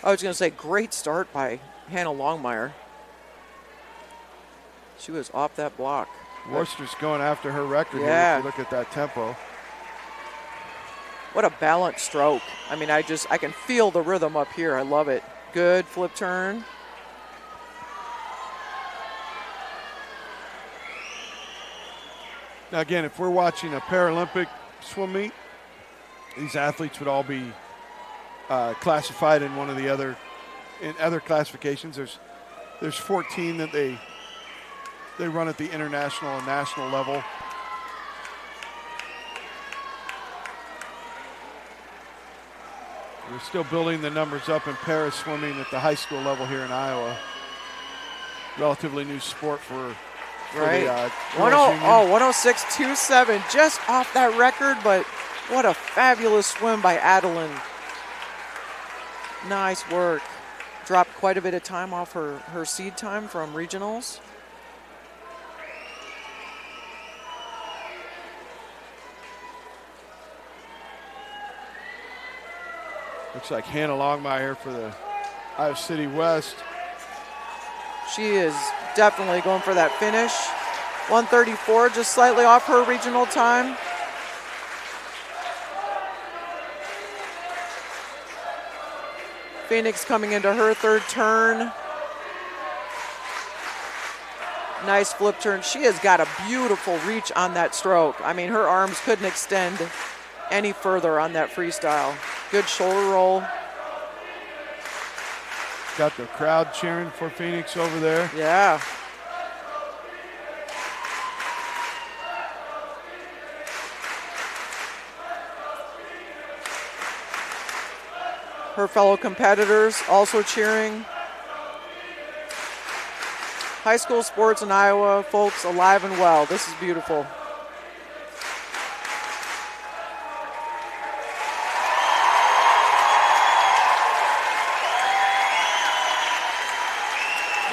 I was going to say, great start by Hannah Longmire. She was off that block. Worcester's going after her record here. Yeah. If you look at that tempo. What a balanced stroke. I mean, I can feel the rhythm up here. I love it. Good flip turn. Now again, if we're watching a Paralympic swim meet, these athletes would all be classified in one of the other classifications. There's 14 that they run at the international and national level. We're still building the numbers up in para swimming at the high school level here in Iowa. Relatively new sport for right. The girls' union. 106.27, just off that record, but what a fabulous swim by Adeline. Nice work. Dropped quite a bit of time off her seed time from regionals. Looks like Hannah Longmire for the Iowa City West. She is definitely going for that finish. 134, just slightly off her regional time. Phoenix coming into her third turn. Nice flip turn. She has got a beautiful reach on that stroke. I mean, her arms couldn't extend any further on that freestyle. Good shoulder roll. Got the crowd cheering for Phoenix over there. Yeah. Her fellow competitors also cheering. High school sports in Iowa, folks, alive and well. This is beautiful.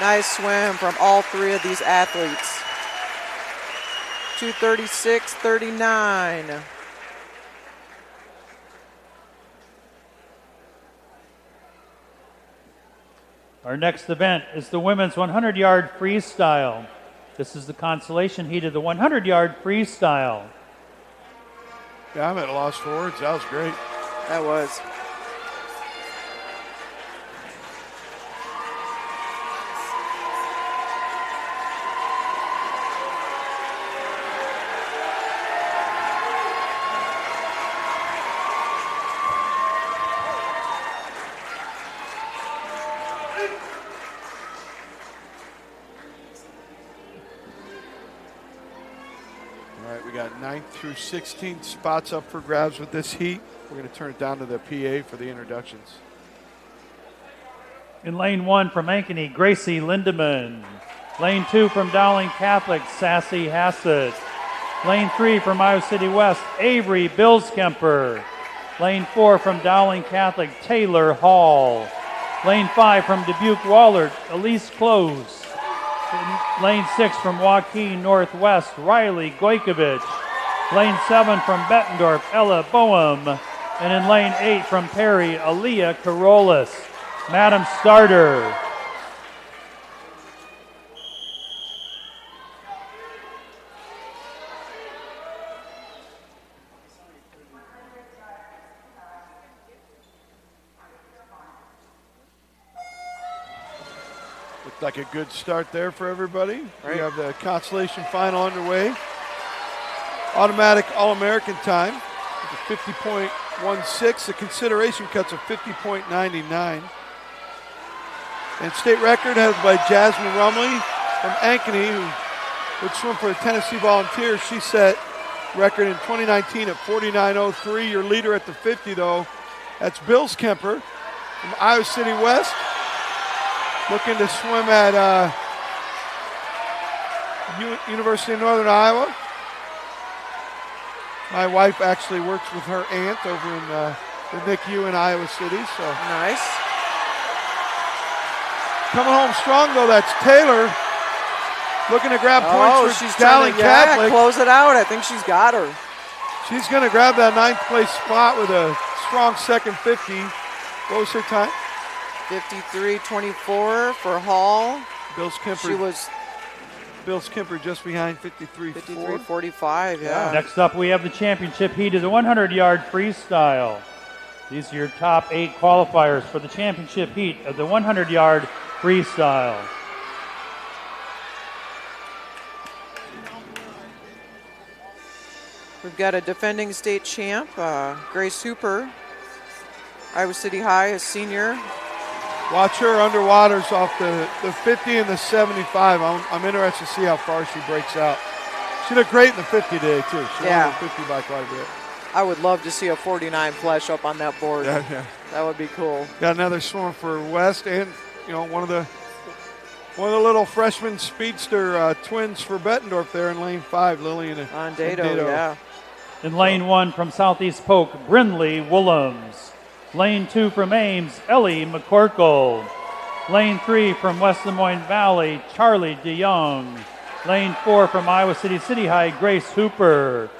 Nice swim from all three of these athletes. 236.39. Our next event is the women's 100-yard freestyle. This is the consolation heat of the 100-yard freestyle. Yeah, I'm at a loss for words. That was great. That was. We got 9th through 16th spots up for grabs with this heat. We're going to turn it down to the PA for the introductions. In lane 1 from Ankeny, Gracie Lindemann. Lane 2 from Dowling Catholic, Sassy Hassett. Lane 3 from Iowa City West, Avery Billskemper. Lane 4 from Dowling Catholic, Taylor Hall. Lane 5 from Dubuque Wahlert, Elise Close. Lane 6 from Joaquin Northwest, Riley Goikovich. Lane 7 from Bettendorf, Ella Boehm. And in lane 8 from Perry, Aaliyah Carolis. Madam Starter. Looked like a good start there for everybody. Right. We have the consolation final underway. Automatic All-American time with a 50.16. The consideration cuts of 50.99. And state record held by Jasmine Rumley from Ankeny, who would swim for the Tennessee Volunteers. She set record in 2019 at 49.03. Your leader at the 50, though, that's Billskemper from Iowa City West. Looking to swim at University of Northern Iowa. My wife actually works with her aunt over in the NICU in Iowa City. So Nice. coming home strong, though, that's Taylor. Looking to grab points for she's Dowling trying to Catholic. close it out. I think she's got her. She's going to grab that 9th place spot with a strong second 50. What was her time? 53.24 for Hall. She was Billskemper just behind 53.4. 53.45, yeah. Next up, we have the championship heat of the 100-yard freestyle. These are your top 8 qualifiers for the championship heat of the 100-yard freestyle. We've got a defending state champ, Grace Hooper, Iowa City High, a senior. Watch her underwaters off the 50 and the 75. I'm interested to see how far she breaks out. She looked great in the 50 today, too. She won the 50 by quite a bit. I would love to see a 49 flash up on that board. Yeah. That would be cool. Got another swimmer for West, and one of the little freshman speedster twins for Bettendorf there in lane 5, Lillian and Dado, yeah. In lane 1 from Southeast Polk, Brindley Willems. Lane 2 from Ames, Ellie McCorkle. Lane 3 from West Des Moines Valley, Charlie DeYoung. Lane 4 from Iowa City City High, Grace Hooper.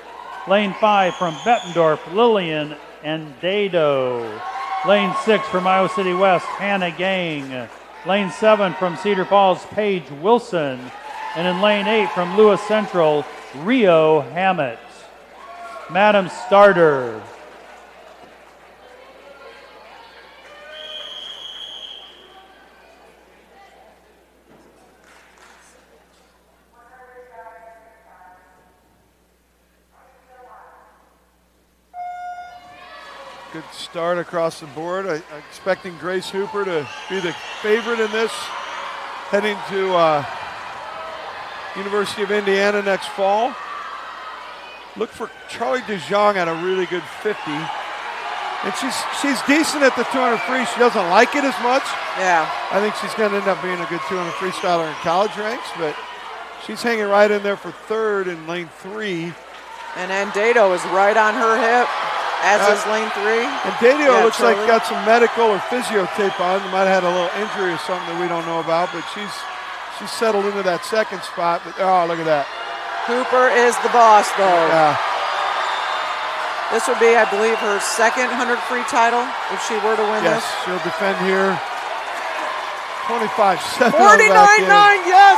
Lane 5 from Bettendorf, Lillian and Dado. Lane 6 from Iowa City West, Hannah Gang. Lane 7 from Cedar Falls, Paige Wilson. And in lane 8 from Lewis Central, Rio Hammett. Madam Starter. Good start across the board. I'm expecting Grace Hooper to be the favorite in this, heading to University of Indiana next fall. Look for Charlie DeJong at a really good 50. And she's decent at the 200 free. She doesn't like it as much. Yeah. I think she's going to end up being a good 200 freestyler in college ranks, but she's hanging right in there for 3rd in lane 3. And then Dado is right on her hip, as is lane 3. And Dado looks like got some medical or physio tape on. Might have had a little injury or something that we don't know about, but she's settled into that 2nd spot. But oh, look at that. Hooper is the boss, though. Yeah. This would be, I believe, her 2nd 100 free title if she were to win yes, this. She'll defend here. 25-7. 49.9, yes!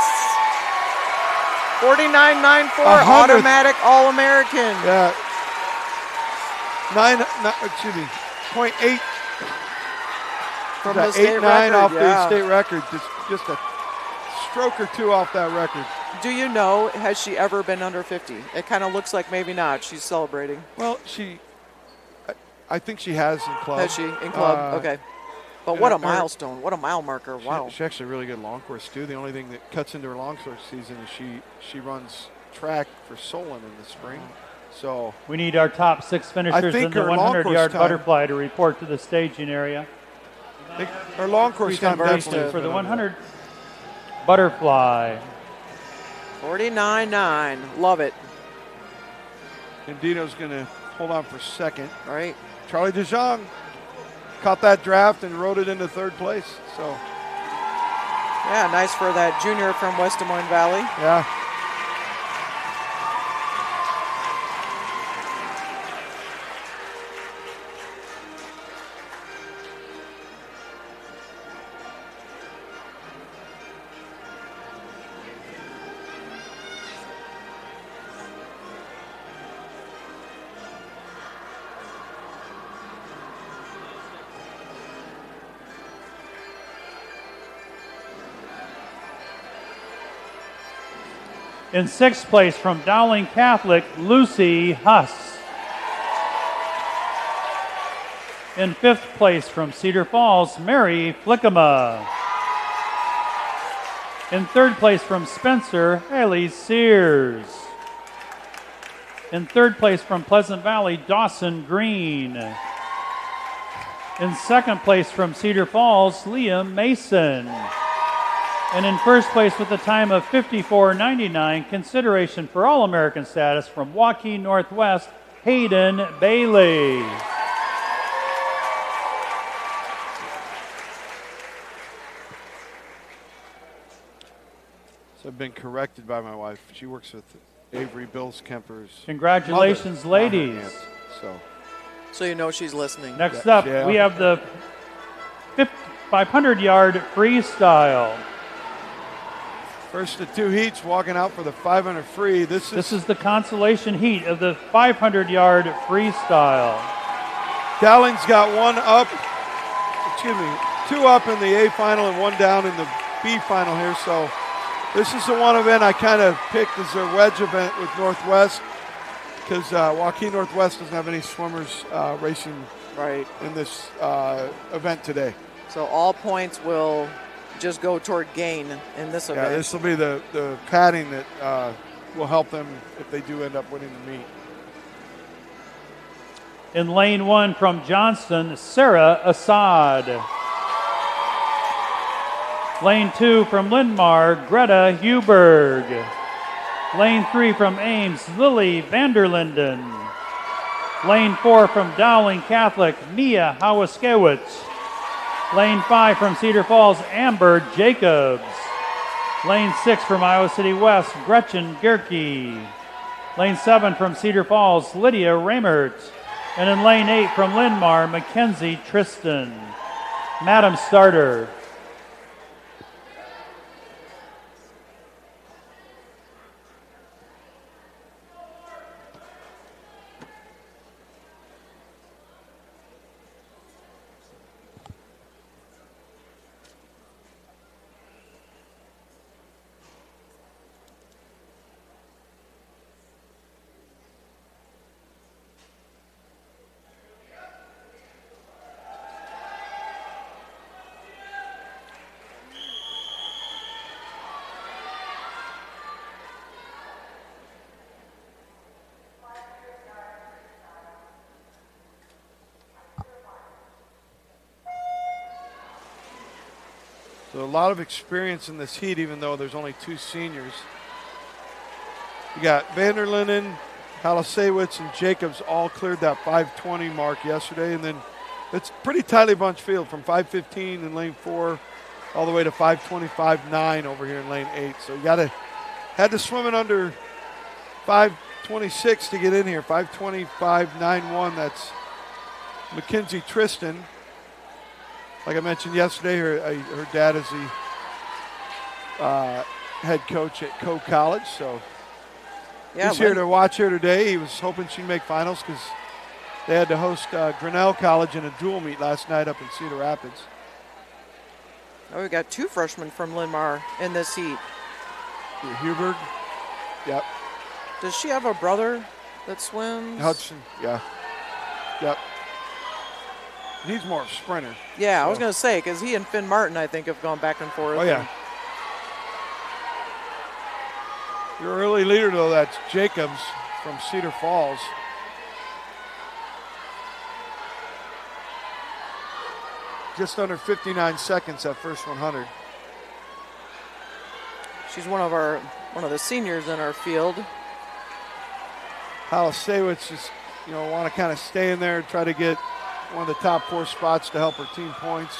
49.94, automatic All-American. Yeah. 0.8 from the state 8-9 record, off the state record. Just a stroke or two off that record. Do you know, has she ever been under 50? It kind of looks like maybe not. She's celebrating. Well, I think she has in club. Has she in club? Okay. But what a milestone. What a mile marker. Wow. She's actually a really good long course, too. The only thing that cuts into her long course season is she runs track for Solon in the spring. So we need our top 6 finishers in the 100-yard butterfly to report to the staging area. Her long course time converts definitely For the 100 butterfly. 49.9. Love it. And Dino's going to hold on for second. Right. Charlie DeJong caught that draft and rode it into third place. So, Yeah, nice for that junior from West Des Moines Valley. yeah. In 6th place from Dowling Catholic, Lucy Huss. In 5th place from Cedar Falls, Mary Flickema. In 3rd place from Spencer, Haley Sears. In 3rd place from Pleasant Valley, Dawson Green. In 2nd place from Cedar Falls, Liam Mason. And in 1st place with a time of 54.99, consideration for All-American status from Waukee Northwest, Hayden Bailey. So I've been corrected by my wife. She works with Avery Bills Kemper's Congratulations, mother, not her ladies. aunt. So you know she's listening. Next up, Yeah. we have the 500-yard freestyle. First of 2 heats, walking out for the 500 free. This is the consolation heat of the 500-yard freestyle. Dowling's got 2 up in the A final and 1 down in the B final here. So this is the one event I kind of picked as their wedge event with Northwest, because Waukee Northwest doesn't have any swimmers racing in this event today. So all points will just go toward gain in this event. Yeah, this will be the padding that will help them if they do end up winning the meet. In lane 1 from Johnston, Sarah Assad. Lane 2 from Lindmar, Greta Huberg. Lane 3 from Ames, Lily Vanderlinden. Lane 4 from Dowling Catholic, Mia Howaskewicz. Lane 5 from Cedar Falls, Amber Jacobs. Lane 6 from Iowa City West, Gretchen Gerke. Lane 7 from Cedar Falls, Lydia Ramert. And in lane 8 from Lindmar, Mackenzie Tristan. Madam Starter. So a lot of experience in this heat, even though there's only 2 seniors. You got Vanderlinden, Halasewicz, and Jacobs all cleared that 520 mark yesterday, and then it's pretty tightly bunched field from 515 in lane 4 all the way to 525.9 over here in lane 8. So you had to swim it under 526 to get in here. 525.91. That's Mackenzie Tristan. Like I mentioned yesterday, her dad is the head coach at Coe College, so he's here to watch her today. He was hoping she'd make finals because they had to host Grinnell College in a dual meet last night up in Cedar Rapids. Oh, we got 2 freshmen from Lindmar in this heat. Huberg, yep. Does she have a brother that swims? Hudson, yeah, yep. He's more of a sprinter. Yeah, I was going to say, because he and Finn Martin, I think, have gone back and forth. Oh, yeah. Your early leader, though, that's Jacobs from Cedar Falls. just under 59 seconds that first 100. She's one of the seniors in our field. Halasewicz just, want to kind of stay in there, try to get one of the top 4 spots to help her team points.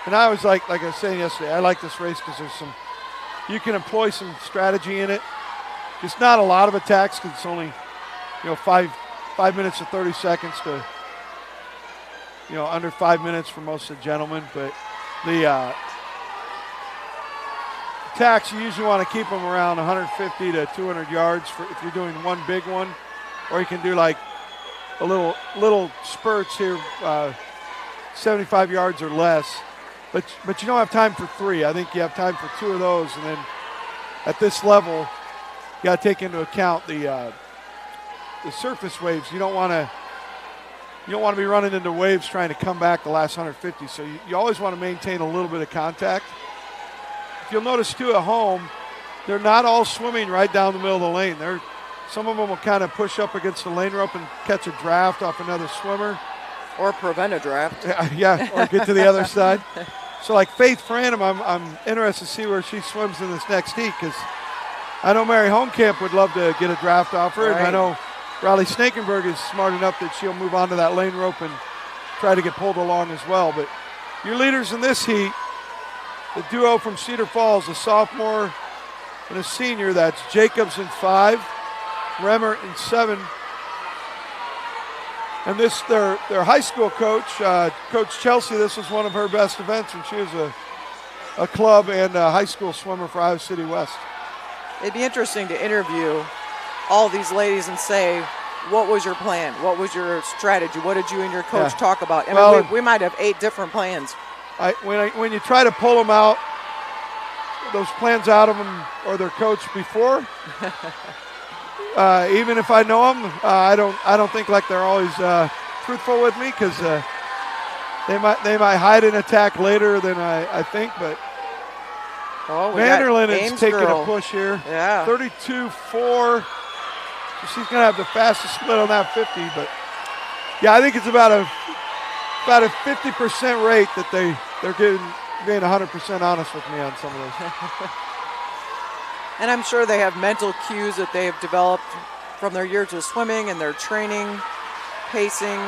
And I was like I was saying yesterday, I like this race because you can employ some strategy in it. Just not a lot of attacks because it's only, 5 minutes and 30 seconds to, under 5 minutes for most of the gentlemen. But the attacks, you usually want to keep them around 150 to 200 yards if you're doing one big one, or you can do like a little spurts here, 75 yards or less. But you don't have time for 3. I think you have time for 2 of those, and then at this level, you got to take into account the surface waves. You don't want to be running into waves trying to come back the last 150. So you always want to maintain a little bit of contact. If you'll notice too at home, they're not all swimming right down the middle of the lane. Some of them will kind of push up against the lane rope and catch a draft off another swimmer. Or prevent a draft. Yeah, or get to the other side. So like Faith Franham, I'm interested to see where she swims in this next heat because I know Mary Homekamp would love to get a draft off her, and I know Riley Snakenberg is smart enough that she'll move on to that lane rope and try to get pulled along as well. But your leaders in this heat, the duo from Cedar Falls, a sophomore and a senior, that's Jacobs in 5, Remmer in 7. And this, their high school coach, Coach Chelsea, this was one of her best events when she was a club and a high school swimmer for Iowa City West. It'd be interesting to interview all these ladies and say, what was your plan? What was your strategy? What did you and your coach talk about? I mean, we might have 8 different plans. When you try to pull them out, those plans out of them or their coach before, even if I know them, I don't think like they're always truthful with me because they might hide an attack later than I think. But Vanderlyn is taking a push here. Yeah, 32-4. So she's going to have the fastest split on that 50. But yeah, I think it's about a 50% rate that they're being 100% honest with me on some of those. And I'm sure they have mental cues that they've developed from their years of swimming and their training, pacing.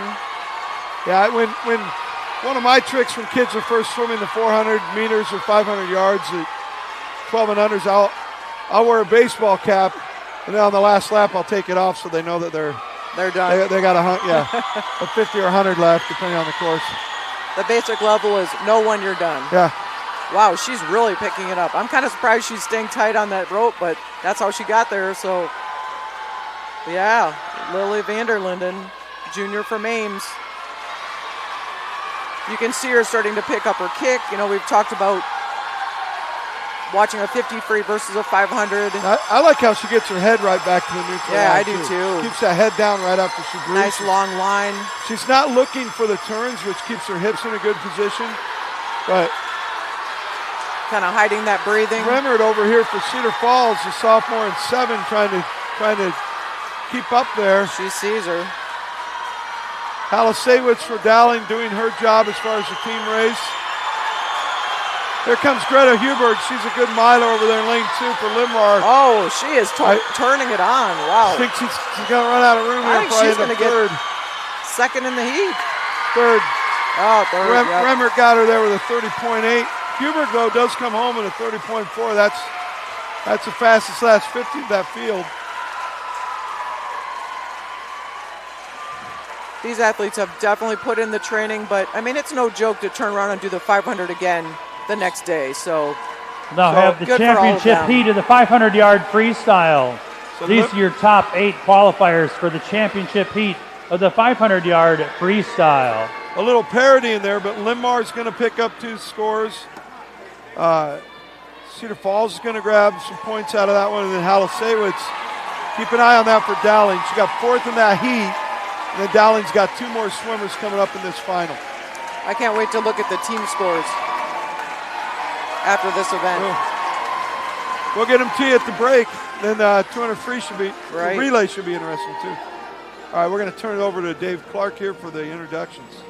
Yeah, when one of my tricks when kids are first swimming the 400 meters or 500 yards at 12 and unders, I'll wear a baseball cap, and then on the last lap I'll take it off so they know that they're done. They got a 50 or 100 left depending on the course. The basic level is know when you're done. Yeah. Wow, she's really picking it up. I'm kind of surprised she's staying tight on that rope, but that's how she got there. So, yeah, Lily Vanderlinden, junior from Ames. You can see her starting to pick up her kick. We've talked about watching a 50 free versus a 500. I like how she gets her head right back to the neutral line. Yeah, I do too. Keeps that head down right after she breathes. Nice long line. She's not looking for the turns, which keeps her hips in a good position, but kind of hiding that breathing. Remmert over here for Cedar Falls, the sophomore in 7, trying to keep up there. She sees her. Halasewicz for Dowling doing her job as far as the team race. There comes Greta Hubert. She's a good miler over there in lane 2 for Limar. Oh, she is turning it on. Wow. I think she's going to run out of room here. I think she's going to get second in the heat. Third. Oh, third. Remmert got her there with a 30.8. Hubert, though, does come home in a 30.4. That's the fastest last 50 of that field. These athletes have definitely put in the training, but, I mean, it's no joke to turn around and do the 500 again the next day. So they'll have the championship heat of the 500-yard freestyle. So these are your top 8 qualifiers for the championship heat of the 500-yard freestyle. A little parity in there, but Limar's going to pick up 2 scores. Cedar Falls is going to grab some points out of that one, and then Halasewicz, keep an eye on that for Dowling. She got 4th in that heat, and then Dowling's got 2 more swimmers coming up in this final. I can't wait to look at the team scores after this event. We'll get them to you at the break. Then 200 free should be, the relay should be interesting too. All right, we're going to turn it over to Dave Clark here for the introductions.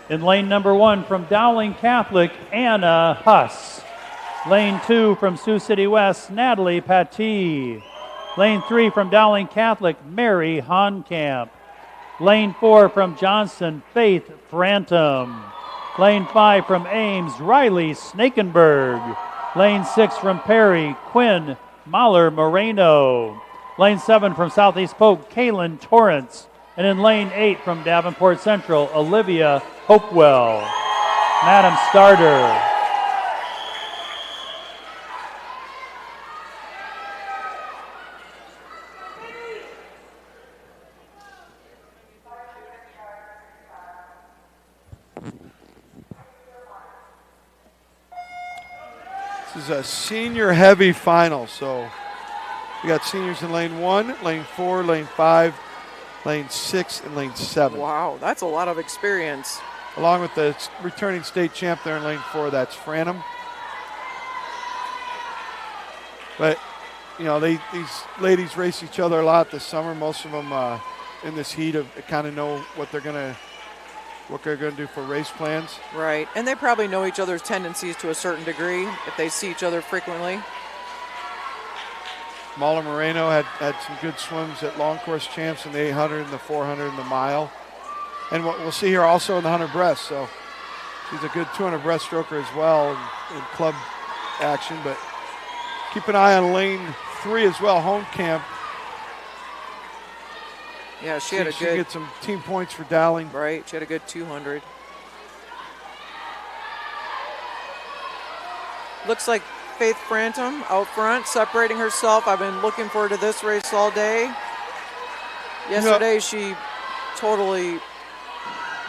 In lane number 1 from Dowling Catholic, Anna Huss. Lane 2 from Sioux City West, Natalie Pattee. Lane 3 from Dowling Catholic, Mary Honkamp. Lane 4 from Johnston, Faith Frantum. Lane 5 from Ames, Riley Snakenberg. Lane 6 from Perry, Quinn Mahler Moreno. Lane 7 from Southeast Polk, Kaylin Torrance. And in lane 8 from Davenport Central, Olivia Hopewell. Madam Starter. This is a senior heavy final, so we got seniors in lane 1, lane 4, lane 5, lane 6, and lane 7. Wow, that's a lot of experience. Along with the returning state champ there in lane 4, that's Franum. But, you know, these ladies race each other a lot this summer. Most of them in this heat kind of know what they're going to do for race plans. Right, and they probably know each other's tendencies to a certain degree if they see each other frequently. Mahler Moreno had some good swims at long course champs in the 800 and the 400 and the mile. And what we'll see here also in the 100 breast. So she's a good 200 breaststroker as well in club action. But keep an eye on lane 3 as well, home camp. Yeah, she had a good. She get some team points for Dowling. Right, she had a good 200. Looks like Faith Frantum out front, separating herself. I've been looking forward to this race all day. Yesterday, she totally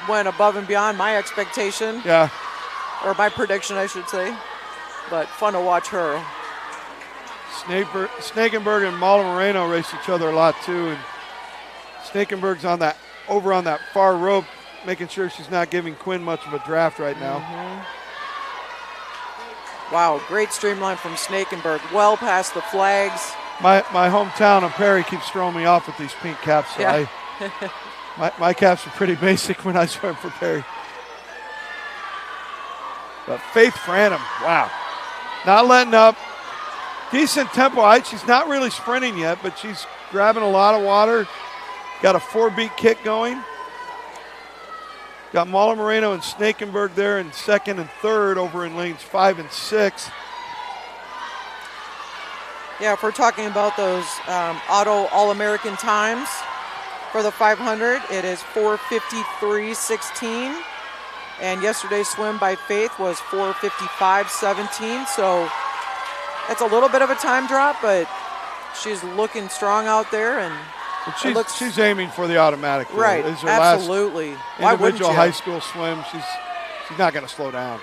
went above and beyond my expectation. Yeah. Or my prediction, I should say. But fun to watch her. Snakenberg and Mahler Moreno race each other a lot too. And Snakenberg's over on that far rope, making sure she's not giving Quinn much of a draft right now. Mm-hmm. Wow, great streamline from Snakenberg, well past the flags. My hometown of Perry keeps throwing me off with these pink caps, so yeah. my caps are pretty basic when I swim for Perry. But Faith Franum, wow, not letting up. Decent tempo height. She's not really sprinting yet, but she's grabbing a lot of water. Got a 4-beat kick going. Got Mahler Moreno and Snakenberg there in second and third over in lanes 5 and 6. Yeah, if we're talking about those auto All-American times for the 500, it is 4:53.16. And yesterday's swim by Faith was 4:55.17. So that's a little bit of a time drop, but she's looking strong out there. And she's aiming for the automatic. Right, It's her absolutely. Why individual high school swim. She's not going to slow down.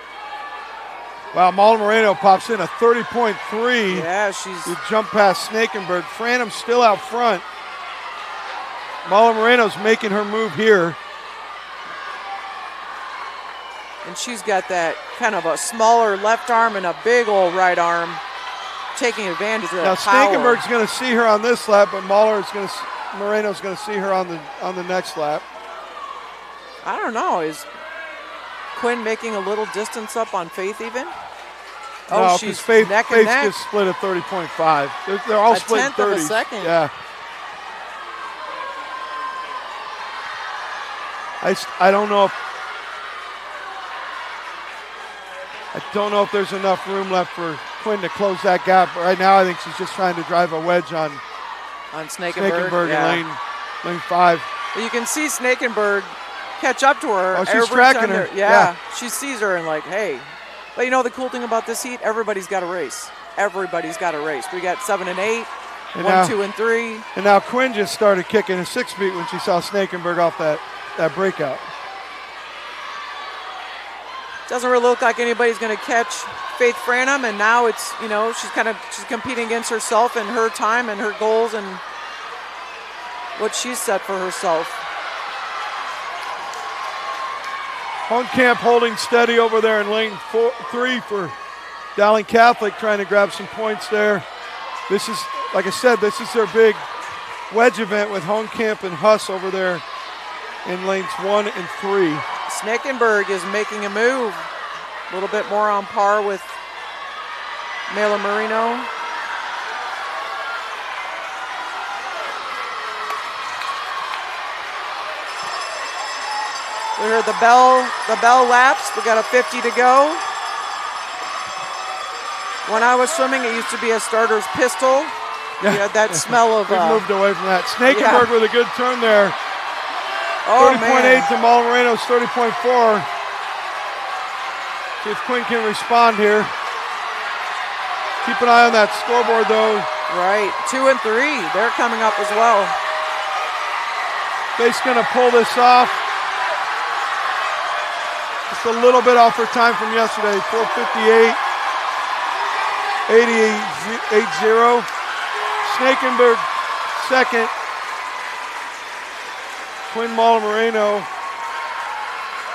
Wow, Mahler Moreno pops in a 30.3. Yeah, she's to jump past Snakenberg. Franum's still out front. Mahler Moreno's making her move here. And she's got that kind of a smaller left arm and a big old right arm, taking advantage of that now power. Snakenberg's going to see her on this lap, but Moreno's going to see her on the next lap. I don't know. Is Quinn making a little distance up on Faith even? No, she's Faith neck and neck. gets split at 30.5. They're all split in 30s. A tenth of a second. Yeah. I don't know if there's enough room left for Quinn to close that gap. But right now, I think she's just trying to drive a wedge on Snakenberg yeah. in lane 5. But you can see Snakenberg catch up to her. Oh, she's tracking her. Yeah, she sees her and like, hey. But you know the cool thing about this heat? Everybody's got a race. Everybody's got a race. We got 7 and 8, 1, 2, and 3. And now Quinn just started kicking a 6-beat when she saw Snakenberg off that breakout. Doesn't really look like anybody's going to catch Faith Franum, and now it's, she's competing against herself and her time and her goals and what she's set for herself. Hohenkamp holding steady over there in lane 3 for Dowling Catholic, trying to grab some points there. This is, like I said, this is their big wedge event with Hohenkamp and Huss over there in lanes 1 and 3. Snakenberg is making a move. A little bit more on par with Mela Marino. We heard the bell laps. We got a 50 to go. When I was swimming, it used to be a starter's pistol. You had that smell of... We've moved away from that. Snakenberg with a good turn there. Oh, 30.8 to Mala Moreno's 30.4. See if Quinn can respond here. Keep an eye on that scoreboard, though. Right, 2 and 3. They're coming up as well. Faye's going to pull this off. Just a little bit off her time from yesterday. 4:58, 80. Snakenberg second. Quinn Mala Moreno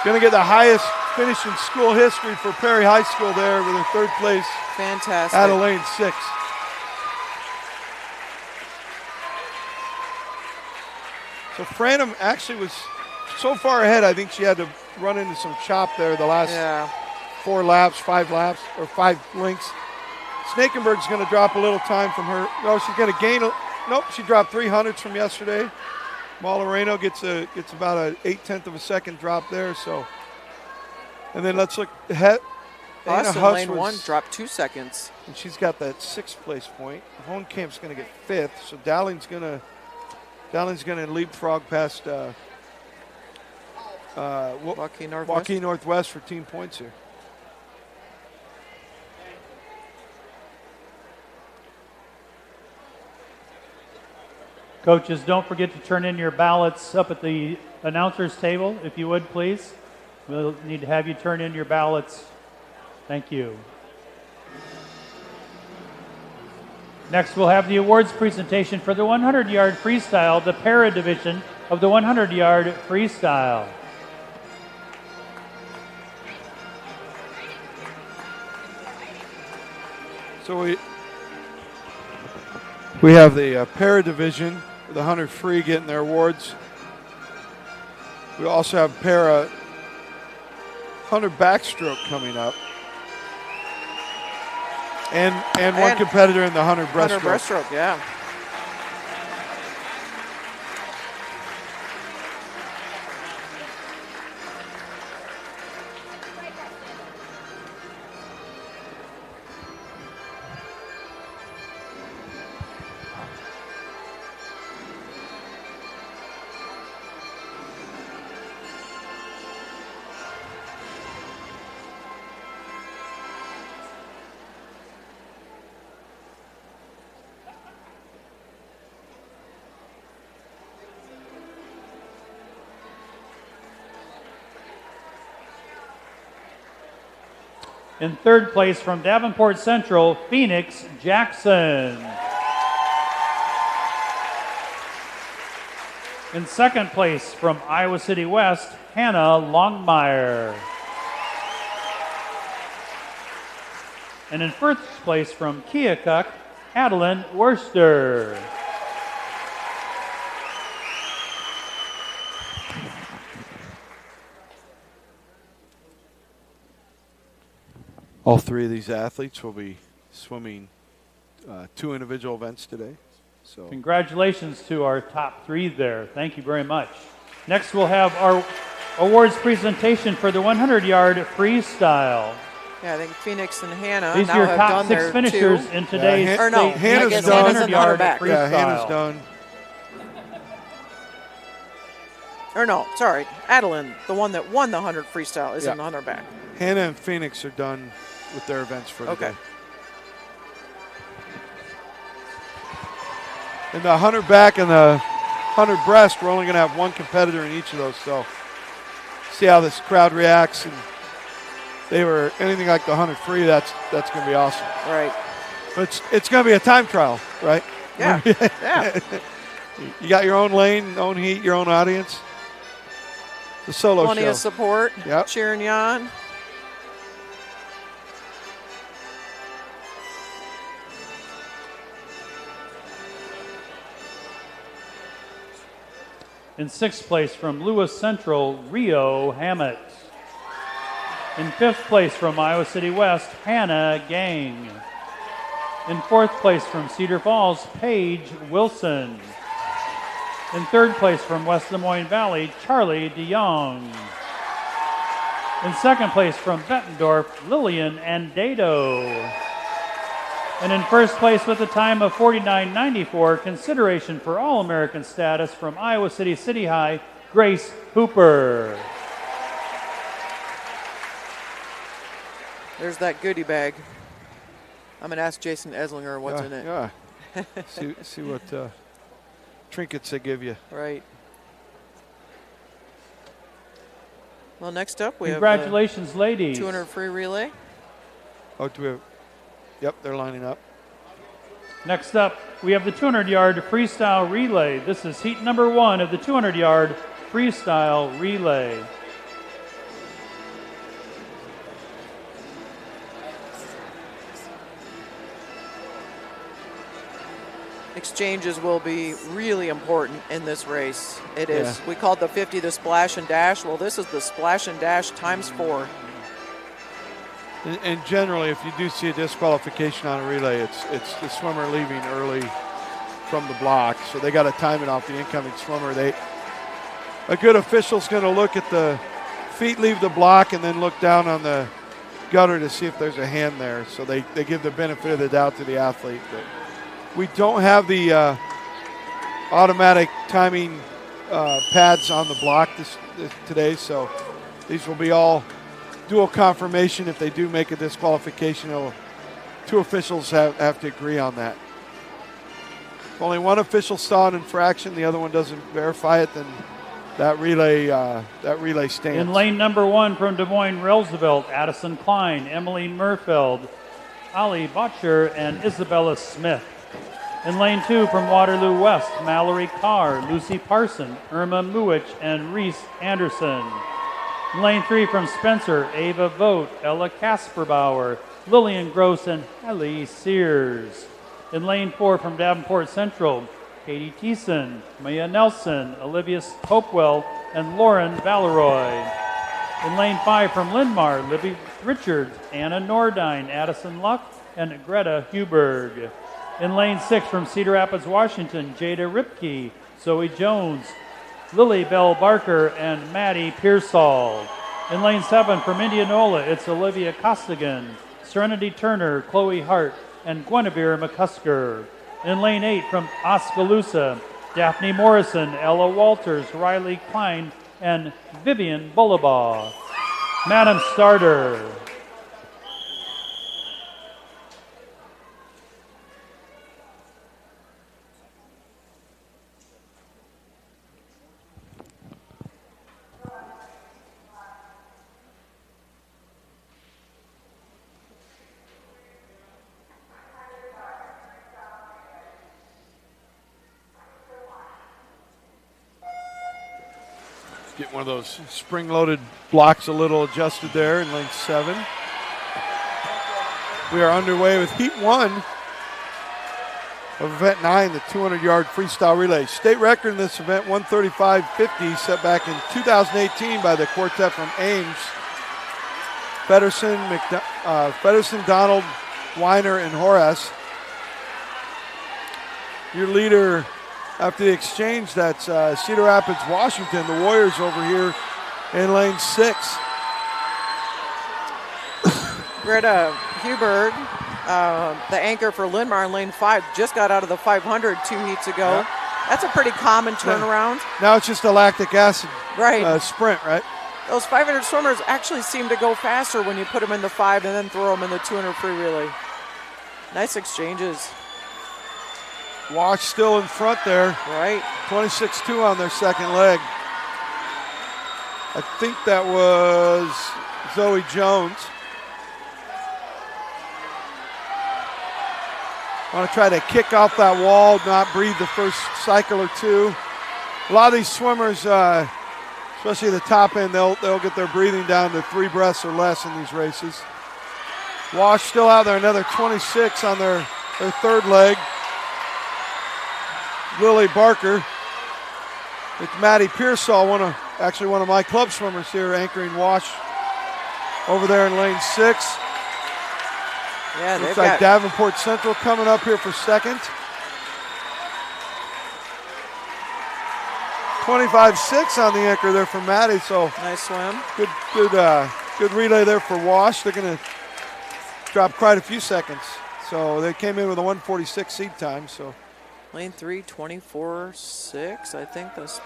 going to get the highest finish in school history for Perry High School there with her third place. Fantastic. Out of lane 6. So Franham actually was so far ahead, I think she had to run into some chop there the last 4 laps, 5 laps, or 5 links. Snakenberg's going to drop a little time from her. No, she's going to gain. Nope, she dropped 300s from yesterday. Mala Moreno gets about an 0.8 of a second drop there. So, and then let's look ahead. Huss in lane 1 dropped 2 seconds. And she's got that 6th place point. Hohenkamp's going to get 5th. So Dowling's going to leapfrog past Waukee Northwest for team points here. Coaches, don't forget to turn in your ballots up at the announcer's table, if you would, please. We'll need to have you turn in your ballots. Thank you. Next, we'll have the awards presentation for the 100-yard freestyle, the para division of the 100-yard freestyle. So we have the para division, the 100 free getting their awards. We also have para 100 backstroke coming up. And one competitor in the 100 breaststroke. 100 breaststroke, yeah. In third place from Davenport Central, Phoenix Jackson. In second place from Iowa City West, Hannah Longmire. And in first place from Keokuk, Adeline Worcester. All 3 of these athletes will be swimming 2 individual events today. So congratulations to our top 3 there. Thank you very much. Next, we'll have our awards presentation for the 100-yard freestyle. Yeah, I think Phoenix and Hannah These now are your have top done 6 their finishers 2. in today's Hannah's done. Hannah's in the 100 back. Yeah, Hannah's done. Or no, sorry, Adeline, the one that won the 100 freestyle, is in the 100 back. Hannah and Phoenix are done with their events for today. Okay. In the 100 back and the 100 breast, we're only going to have 1 competitor in each of those. So see how this crowd reacts. And they were anything like the 100 free, that's going to be awesome. Right. But it's going to be a time trial, right? Yeah. Yeah. You got your own lane, own heat, your own audience. the solo Plenty show. of support, Yep. cheering you on. In 6th place from Lewis Central, Rio Hammett. In 5th place from Iowa City West, Hannah Gang. In 4th place from Cedar Falls, Paige Wilson. In 3rd place from West Des Moines Valley, Charlie DeYoung. In 2nd place from Bettendorf, Lillian Andado. And in 1st place with a time of 49.94, consideration for All-American status from Iowa City City High, Grace Hooper. There's that goodie bag. I'm going to ask Jason Eslinger what's in it. Yeah. see what trinkets they give you. Right. Well, next up we Congratulations, have ladies. 200 free relay. Oh, do we have? Yep, they're lining up. Next up, we have the 200-yard freestyle relay. This is heat number 1 of the 200-yard freestyle relay. Exchanges will be really important in this race. It is. We called the 50 the splash and dash. Well, this is the splash and dash times 4. And generally, if you do see a disqualification on a relay, it's the swimmer leaving early from the block. So they got to time it off the incoming swimmer. A good official's going to look at the feet leave the block and then look down on the gutter to see if there's a hand there. So they give the benefit of the doubt to the athlete. But we don't have the automatic timing pads on the block today, so these will be all dual confirmation. If they do make a disqualification, 2 officials have to agree on that. If only one official saw an infraction, the other one doesn't verify it, then that relay stands. In lane number 1 from Des Moines Roosevelt, Addison Klein, Emily Murfeld, Ali Botcher, and Isabella Smith. In lane 2 from Waterloo West, Mallory Carr, Lucy Parson, Irma Muich, and Reese Anderson. In lane 3 from Spencer, Ava Vogt, Ella Kasperbauer, Lillian Gross, and Ellie Sears. In lane 4 from Davenport Central, Katie Thiessen, Maya Nelson, Olivia Hopewell, and Lauren Valeroy. In lane 5 from Lindmar, Libby Richards, Anna Nordine, Addison Luck, and Greta Huberg. In lane 6 from Cedar Rapids, Washington, Jada Ripke, Zoe Jones, Lily Bell Barker, and Maddie Pearsall. In lane 7 from Indianola, it's Olivia Costigan, Serenity Turner, Chloe Hart, and Guinevere McCusker. In lane 8 from Oskaloosa, Daphne Morrison, Ella Walters, Riley Klein, and Vivian Bullabaugh. Madam Starter. Get one of those spring-loaded blocks a little adjusted there in lane 7. We are underway with heat 1 of event 9, the 200-yard freestyle relay. State record in this event, 135.50, set back in 2018 by the quartet from Ames. Feddersen, Donald, Weiner, and Horace. Your leader after the exchange, that's Cedar Rapids, Washington. The Warriors over here in lane 6. Greta Huberg, the anchor for Lindmar in lane 5, just got out of the 500 2 heats ago. Yep. That's a pretty common turnaround. Now it's just a lactic acid sprint, right? Those 500 swimmers actually seem to go faster when you put them in the 5 and then throw them in the 200 free relay. Nice exchanges. Wash still in front there. Right. 26-2 on their second leg. I think that was Zoe Jones. Want to try to kick off that wall, not breathe the first cycle or two. A lot of these swimmers especially the top end, they'll get their breathing down to 3 breaths or less in these races. Wash still out there, another 26 on their third leg. Lily Barker. It's Maddie Pearsall, one of my club swimmers here, anchoring Wash over there in lane 6. Yeah, looks like Davenport Central coming up here for second. 25-6 on the anchor there for Maddie. So nice swim. Good relay there for Wash. They're going to drop quite a few seconds. So they came in with a 146 seed time. So lane 3, 24-6. I think that's.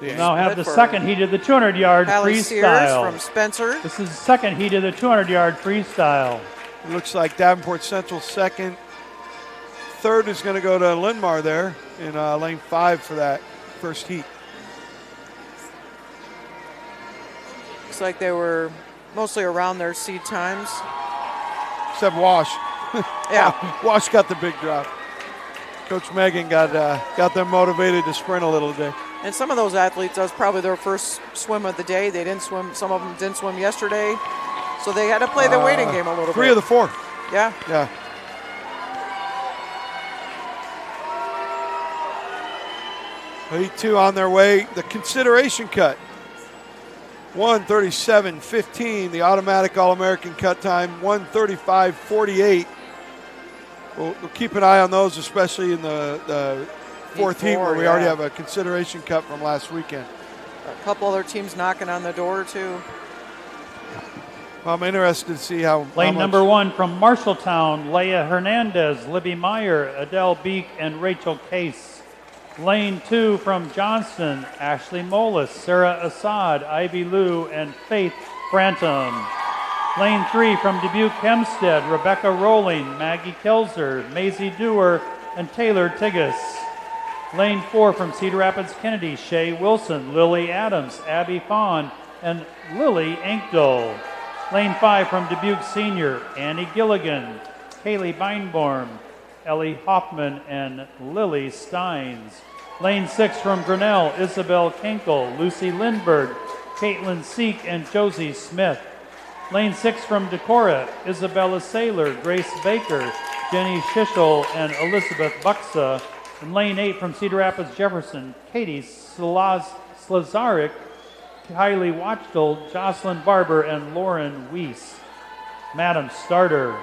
We'll now have the second heat of the 200-yard freestyle. Sears from Spencer. This is the second heat of the 200-yard freestyle. It looks like Davenport Central second. Third is going to go to Linmar there in lane 5 for that first heat. Looks like they were mostly around their seed times. Except Wash. Yeah. Wash got the big drop. Coach Megan got them motivated to sprint a little today. And some of those athletes, that was probably their first swim of the day. They didn't swim. Some of them didn't swim yesterday. So they had to play the waiting game a little bit. 3 of the 4. Yeah. Yeah. Heat 2 on their way. The consideration cut. 1:37.15. The automatic All-American cut time. 1:35.48. We'll keep an eye on those, especially in the fourth heat where we already have a consideration cut from last weekend. A couple other teams knocking on the door, too. Well, I'm interested to see how Lane number 1 from Marshalltown, Leia Hernandez, Libby Meyer, Adele Beek, and Rachel Case. Lane 2 from Johnston, Ashley Molis, Sarah Assad, Ivy Lou, and Faith Brantum. Lane 3 from Dubuque Hempstead, Rebecca Rowling, Maggie Kelzer, Maisie Dewar, and Taylor Tigges. Lane 4 from Cedar Rapids Kennedy, Shay Wilson, Lily Adams, Abby Fawn, and Lily Ankdal. Lane 5 from Dubuque Senior, Annie Gilligan, Kaylee Beinborn, Ellie Hoffman, and Lily Steins. Lane 6 from Grinnell, Isabel Kinkel, Lucy Lindberg, Caitlin Seek, and Josie Smith. Lane 6 from Decorah, Isabella Saylor, Grace Baker, Jenny Shishel, and Elizabeth Buxa. And lane 8 from Cedar Rapids Jefferson, Katie Slazarik, Kylie Watchdell, Jocelyn Barber, and Lauren Weiss. Madam Starter.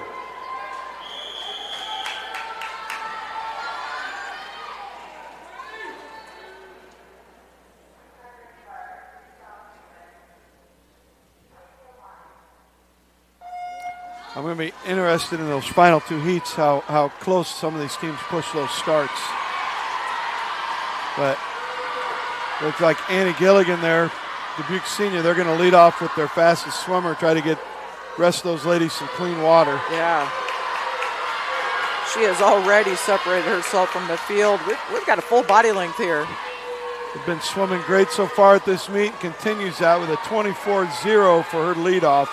I'm going to be interested in those final 2 heats, how close some of these teams push those starts. But looks like Annie Gilligan there, Dubuque Senior, they're going to lead off with their fastest swimmer, try to get the rest of those ladies some clean water. Yeah. She has already separated herself from the field. We've got a full body length here. They've been swimming great so far at this meet, continues that with a 24-0 for her leadoff.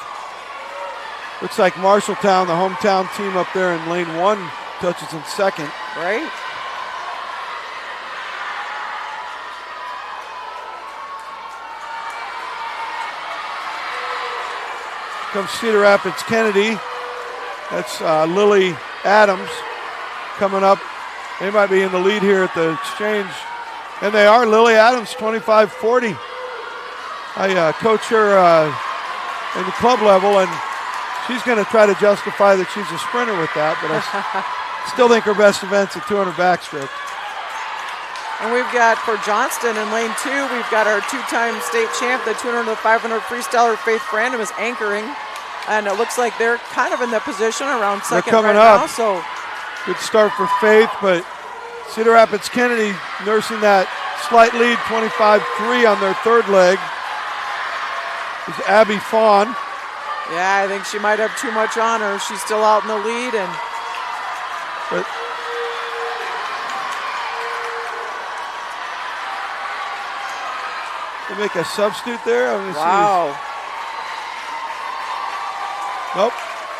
Looks like Marshalltown, the hometown team up there in lane 1, touches in second. Right. Comes Cedar Rapids Kennedy. That's Lily Adams coming up. They might be in the lead here at the exchange. And they are. Lily Adams, 25-40. I coach her in the club level, and she's going to try to justify that she's a sprinter with that, but I still think her best event's at 200 backstroke. And we've got, for Johnston in lane 2, we've got our 2-time state champ, the 200 to 500 freestyler Faith Brandon is anchoring. And it looks like they're kind of in that position around second right now. So good start for Faith, but Cedar Rapids Kennedy nursing that slight lead, 25-3 on their third leg. Is Abby Fawn. Yeah, I think she might have too much on her. She's still out in the lead, and but they make a substitute there. Wow. Nope.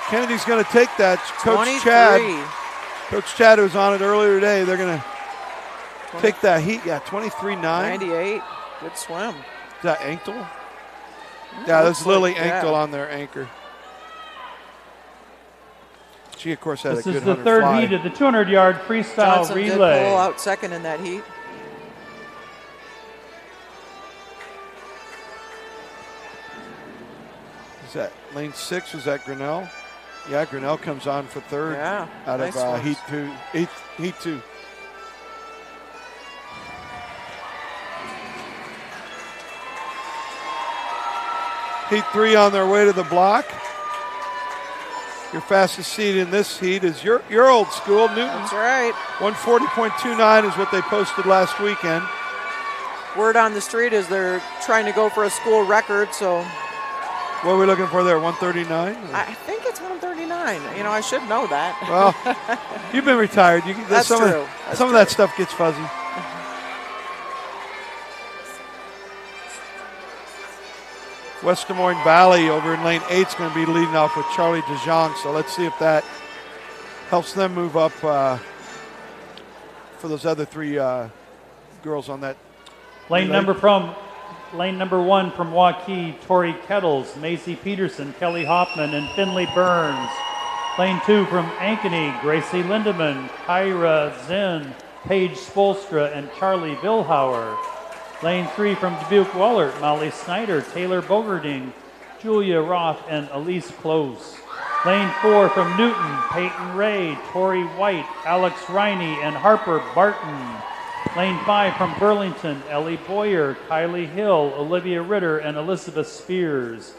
Kennedy's going to take that. Coach 23. Chad was on it earlier today. They're going to take that heat. Yeah, 23-9. 98. Good swim. Is that ankle? Yeah, that's Lily Ankle on their anchor. She, of course, had a good 100 This is the third fly. heat of the 200-yard freestyle Johnson relay. did pull out second in that heat. Is that lane 6? Was that Grinnell? Yeah, Grinnell comes on for third Yeah, out nice of ones. heat 2. Heat 3 on their way to the block. Your fastest seed in this heat is your old school, Newton. That's right. 140.29 is what they posted last weekend. Word on the street is they're trying to go for a school record, so What are we looking for there, 139? I think it's 139. You know, I should know that. Well, you've been retired. That's some true. Some of that stuff gets fuzzy. West Des Moines Valley over in lane 8 is going to be leading off with Charlie DeJong. So let's see if that helps them move up for those other three girls on that. Lane number 1 from Waukee, Tori Kettles, Macy Peterson, Kelly Hoffman, and Finley Burns. Lane 2 from Ankeny, Gracie Lindemann, Kyra Zinn, Paige Spolstra, and Charlie Vilhauer. Lane 3 from Dubuque Wallert, Molly Snyder, Taylor Bogerding, Julia Roth, and Elise Close. Lane 4 from Newton, Peyton Ray, Tori White, Alex Riney, and Harper Barton. Lane 5 from Burlington, Ellie Boyer, Kylie Hill, Olivia Ritter, and Elizabeth Spears.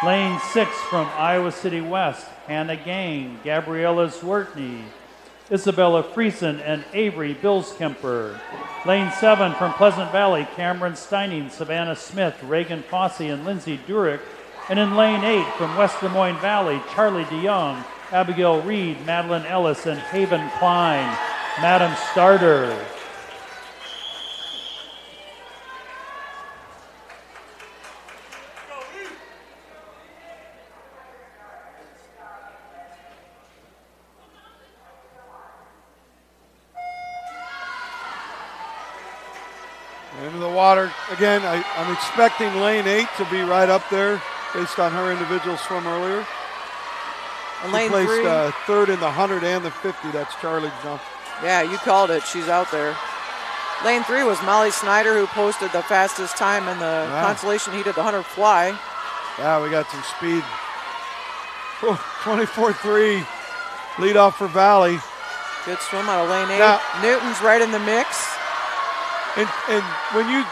Lane 6 from Iowa City West, Hannah Gang, Gabriella Zwertney, Isabella Friesen, and Avery Billskemper. Lane 7 from Pleasant Valley, Cameron Steining, Savannah Smith, Reagan Fossey, and Lindsay Durick. And in Lane 8 from West Des Moines Valley, Charlie DeYoung, Abigail Reed, Madeline Ellis, and Haven Klein. Madam Starter. Into the water. Again, I'm expecting lane 8 to be right up there based on her individual swim earlier. And She lane placed 3. third in the 100 and the 50. That's Charlie jump. Yeah, you called it. She's out there. Lane 3 was Molly Snyder, who posted the fastest time in the consolation heat of the 100 fly. Yeah, we got some speed. 24-3 lead off for Valley. Good swim out of lane 8. Now- Newton's right in the mix. And when you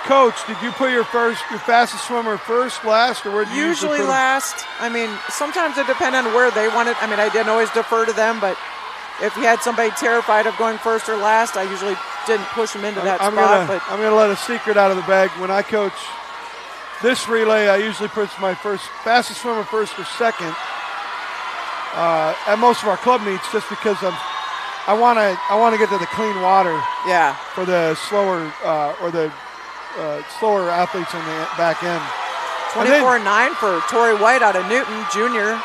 coach, did you put your fastest swimmer first, last, or where did you Usually put 'em? last. I mean, sometimes it depends on where they want it. I mean, I didn't always defer to them, but if you had somebody terrified of going first or last, I usually didn't push them into that I'm spot. But gonna let a secret out of the bag. When I coach this relay, I usually put my fastest swimmer first or second at most of our club meets, just because I want to get to the clean water yeah, for the slower slower athletes on the back end. And then 24-9 for Tori White out of Newton, junior.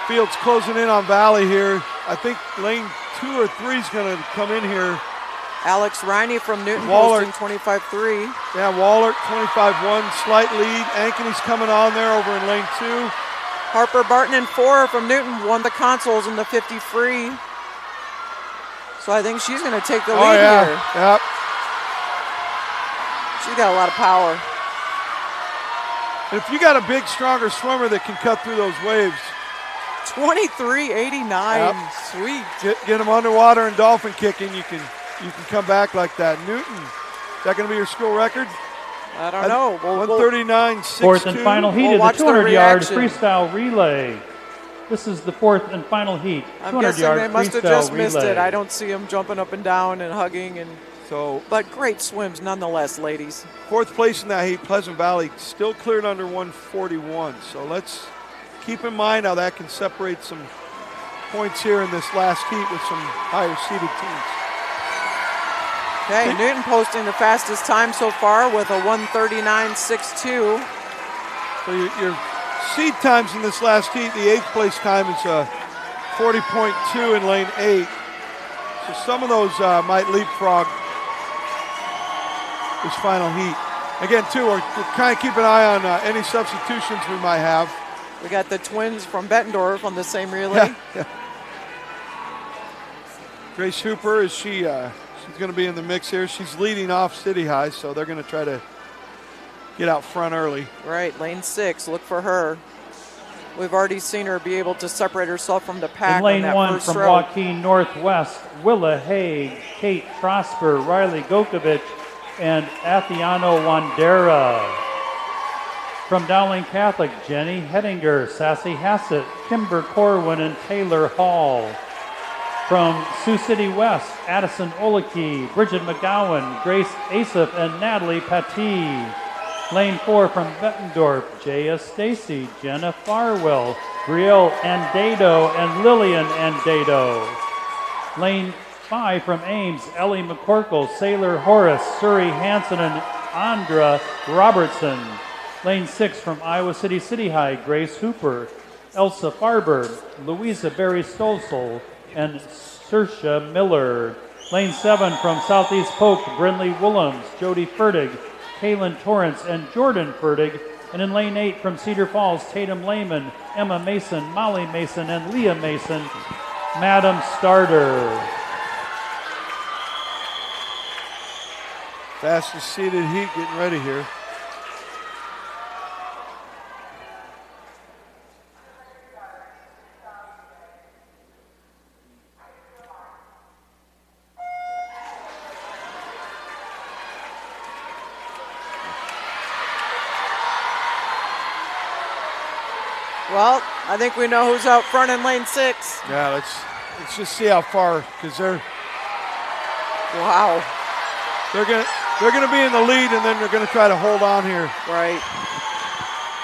Fields closing in on Valley here. I think lane 2 or 3 is going to come in here. Alex Riney from Newton Waller. posting 25-3. Yeah, Wallert 25-1, slight lead. Ankeny's coming on there over in lane 2. Harper Barton in 4 from Newton won the consoles in the 50 free. So I think she's going to take the lead here. Yep. She's got a lot of power. And if you got a big, stronger swimmer that can cut through those waves, 23-89. Yep. Sweet. get them underwater and dolphin kicking, you can come back like that. Newton, is that going to be your school record? I don't know. 139.62. Fourth and final heat We'll of watch the the 200-yard reaction. freestyle relay. This is the fourth and final heat. I'm guessing 200-yard they must have freestyle just missed relay. it. I don't see them jumping up and down and hugging. So But great swims nonetheless, ladies. fourth place in that heat, Pleasant Valley, still cleared under 141. So let's keep in mind how that can separate some points here in this last heat with some higher seeded teams. Okay, Newton posting the fastest time so far with a 139.62. So your seed times in this last heat, the 8th place time is 40.2 in lane 8. So some of those might leapfrog this final heat. Again, too, we're kind of keep an eye on any substitutions we might have. We got the twins from Bettendorf on the same relay. Yeah. Grace Hooper, is she's going to be in the mix here. She's leading off City High, so they're going to try to get out front early. Right, lane 6, look for her. We've already seen her be able to separate herself from the pack. In lane on that 1 first from row. Joaquin Northwest, Willa Haig, Kate Prosper, Riley Gokovich, and Athiano Wandera. From Dowling Catholic, Jenny Hettinger, Sassy Hassett, Kimber Corwin, and Taylor Hall. From Sioux City West, Addison Olaki, Bridget McGowan, Grace Asif, and Natalie Paty. Lane 4 from Bettendorf, Jaya Stacy, Jenna Farwell, Brielle Andado, and Lillian Andado. Lane 5 from Ames, Ellie McCorkle, Sailor Horace, Suri Hansen, and Andra Robertson. Lane 6 from Iowa City City High, Grace Hooper, Elsa Farber, Louisa Berry Stolzel, and Saoirse Miller. Lane 7 from Southeast Polk, Brinley Willems, Jody Fertig, Kaylin Torrance, and Jordan Fertig. And in lane 8 from Cedar Falls, Tatum Lehman, Emma Mason, Molly Mason, and Leah Mason, Madam Starter. Fastest seated heat getting ready here. Well, I think we know who's out front in lane 6. Yeah, let's just see how far, because Wow. they're gonna be in the lead, and then they're gonna try to hold on here. Right.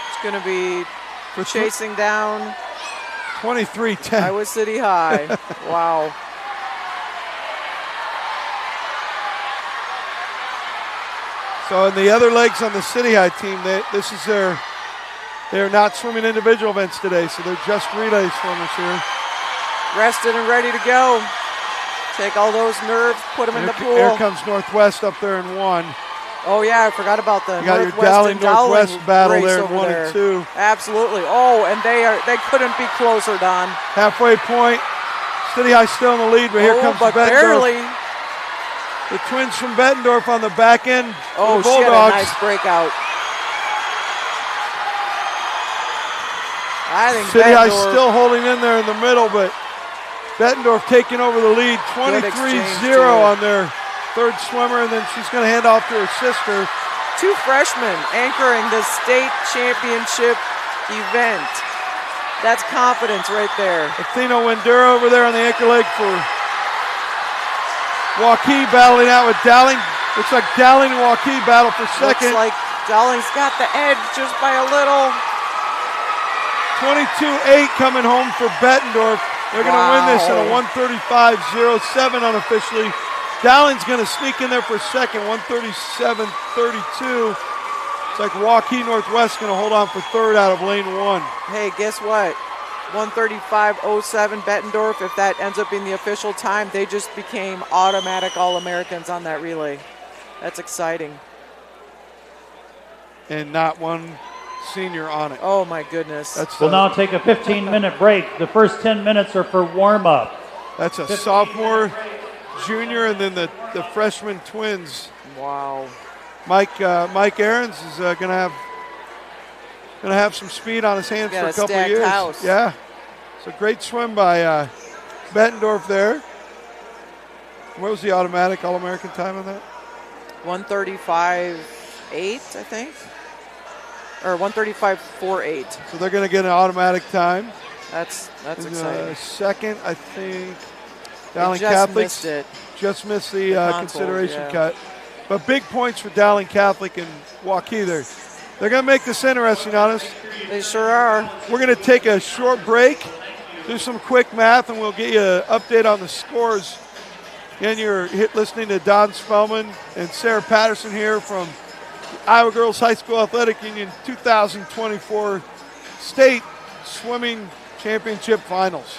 It's going to be chasing down 23-10. Iowa City High. Wow. So in the other legs on the City High team, this is they're not swimming individual events today, so they're just relay swimmers here. Rested and ready to go. Take all those nerves, put them in the pool. Here comes Northwest up there in 1. Oh, yeah, I forgot about the You got your Northwest Northwest battle race there in over 1 there. and 2. Absolutely. Oh, and they couldn't be closer, Don. Halfway point. City High still in the lead, but here comes but Bettendorf. barely. The twins from Bettendorf on the back end. Oh, the she had a Bulldogs. nice breakout. I think City High Bettendorf, still holding in there in the middle, but Bettendorf taking over the lead, 23-0 on their third swimmer, and then she's going to hand off to her sister. 2 freshmen anchoring the state championship event. That's confidence right there. Athena Wendera over there on the anchor leg for Waukee, battling out with Dowling. Looks like Dowling and Waukee battle for second. Looks like Dowling's got the edge just by a little. 22-8 coming home for Bettendorf. They're going to win this at a 135.07 unofficially. Dowling's going to sneak in there for second, 137.32. It's like Waukee Northwest going to hold on for third out of lane 1. Hey, guess what? 135.07 Bettendorf. If that ends up being the official time, they just became automatic All-Americans on that relay. That's exciting. And not one senior on it. Oh, my goodness. We'll now take a 15-minute break. The first 10 minutes are for warm-up. That's a sophomore, junior, and then the freshman twins. Wow. Mike Ahrens is going to have some speed on his hands for a couple of years. House. Yeah. It's a great swim by Bettendorf there. What was the automatic All-American time on that? 135.8, I think. Or 135.48. So they're going to get an automatic time. That's exciting. Second, I think, Dowling Just Catholic missed it. just missed the console, consideration yeah. cut. But big points for Dowling Catholic and Waukee there. They're going to make this interesting on us. They sure are. We're going to take a short break, do some quick math, and we'll get you an update on the scores. Again, you're listening to Don Spellman and Sarah Patterson here from Iowa Girls High School Athletic Union 2024 State Swimming Championship Finals.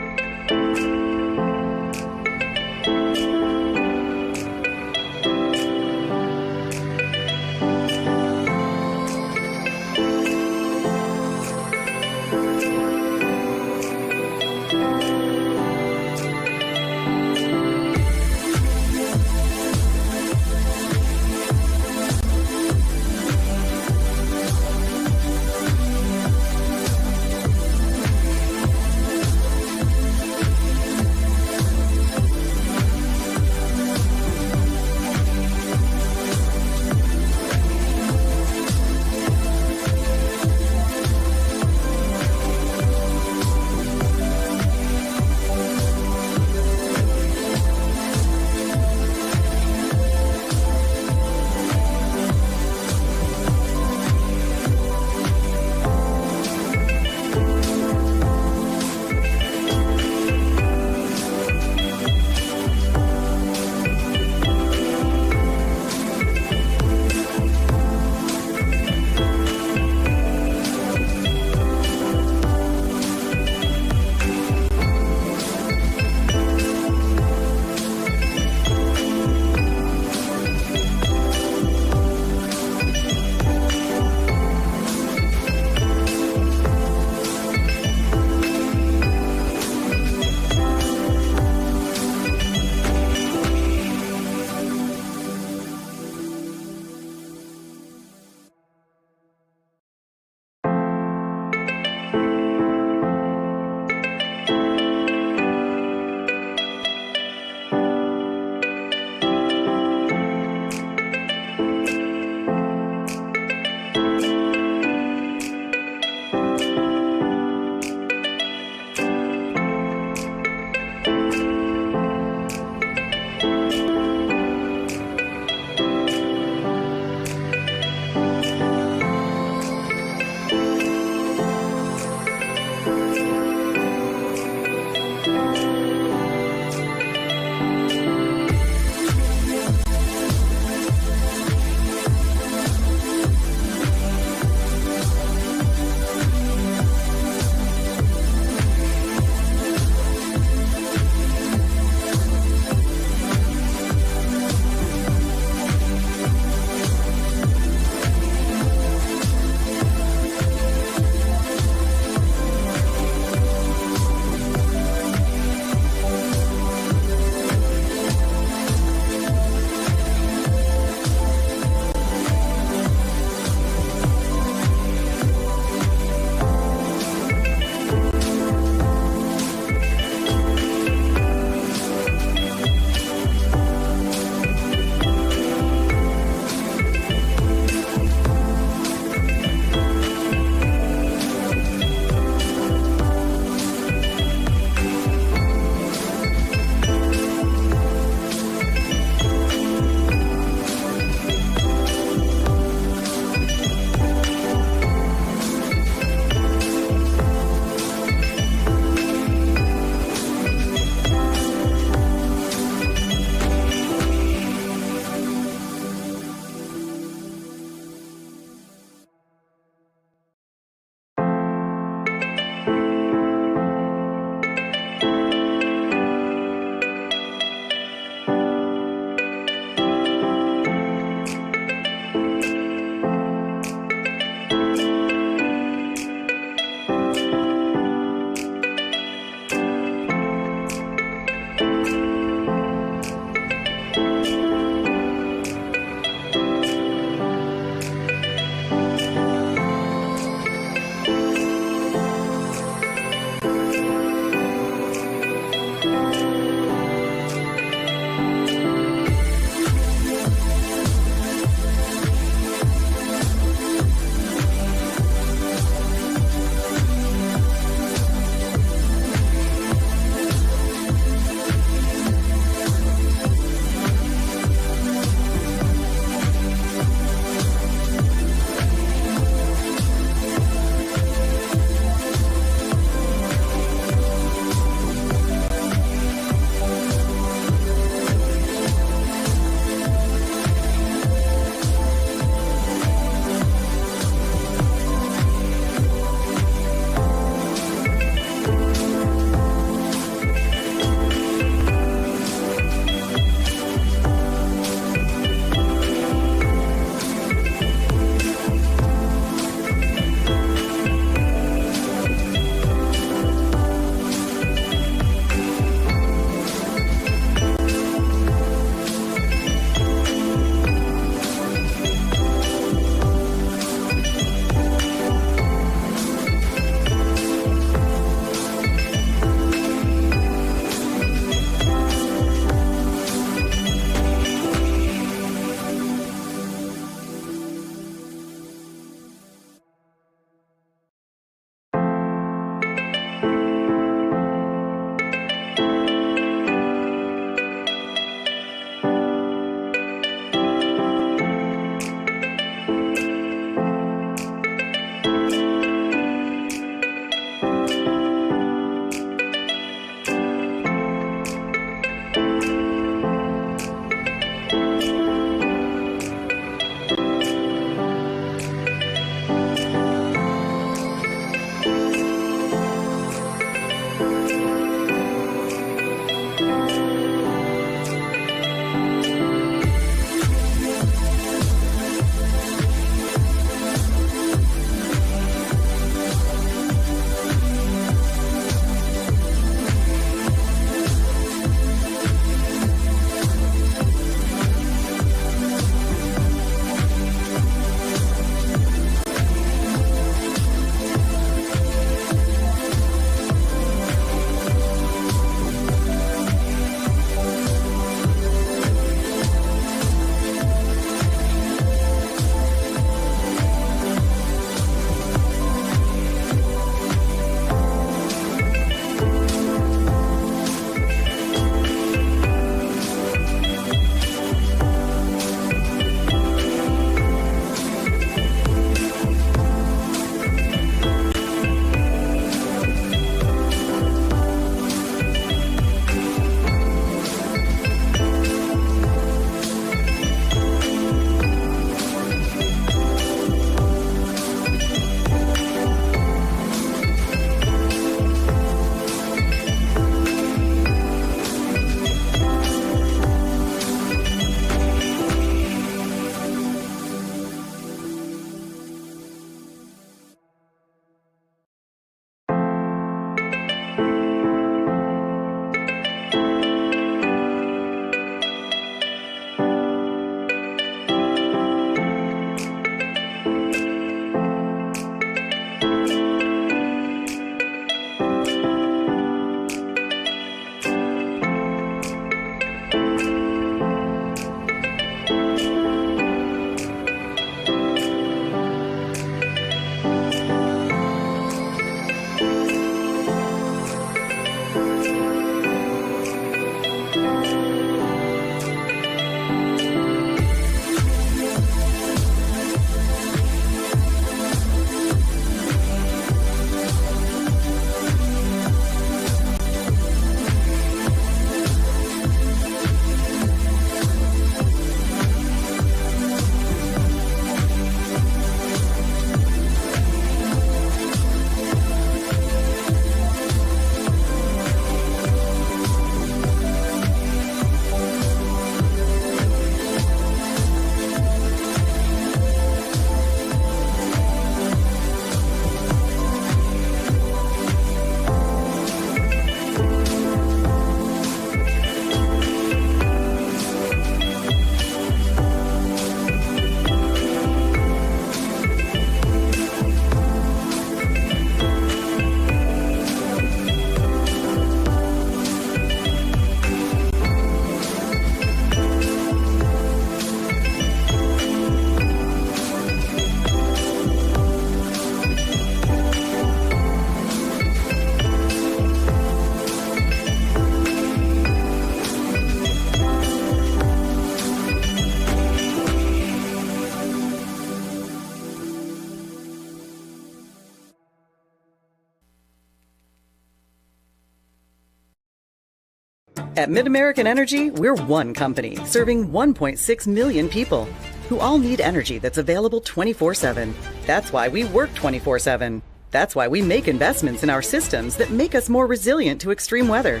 At MidAmerican Energy, we're one company serving 1.6 million people who all need energy that's available 24/7. That's why we work 24/7. That's why we make investments in our systems that make us more resilient to extreme weather.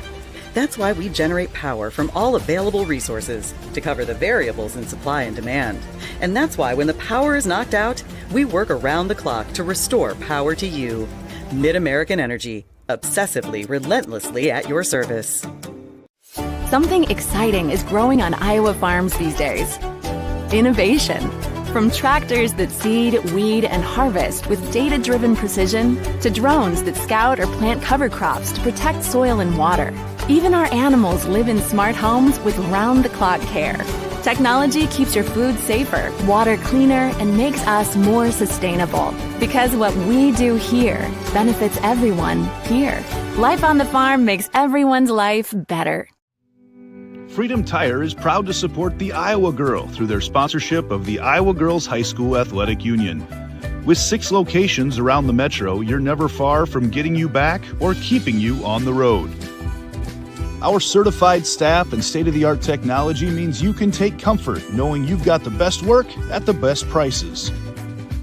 That's why we generate power from all available resources to cover the variables in supply and demand. And that's why when the power is knocked out, we work around the clock to restore power to you. MidAmerican Energy, obsessively, relentlessly at your service. Something exciting is growing on Iowa farms these days. Innovation. From tractors that seed, weed, and harvest with data-driven precision to drones that scout or plant cover crops to protect soil and water. Even our animals live in smart homes with round-the-clock care. Technology keeps your food safer, water cleaner, and makes us more sustainable. Because what we do here benefits everyone here. Life on the farm makes everyone's life better. Freedom Tire is proud to support the Iowa Girl through their sponsorship of the Iowa Girls High School Athletic Union. With 6 locations around the metro, you're never far from getting you back or keeping you on the road. Our certified staff and state-of-the-art technology means you can take comfort knowing you've got the best work at the best prices.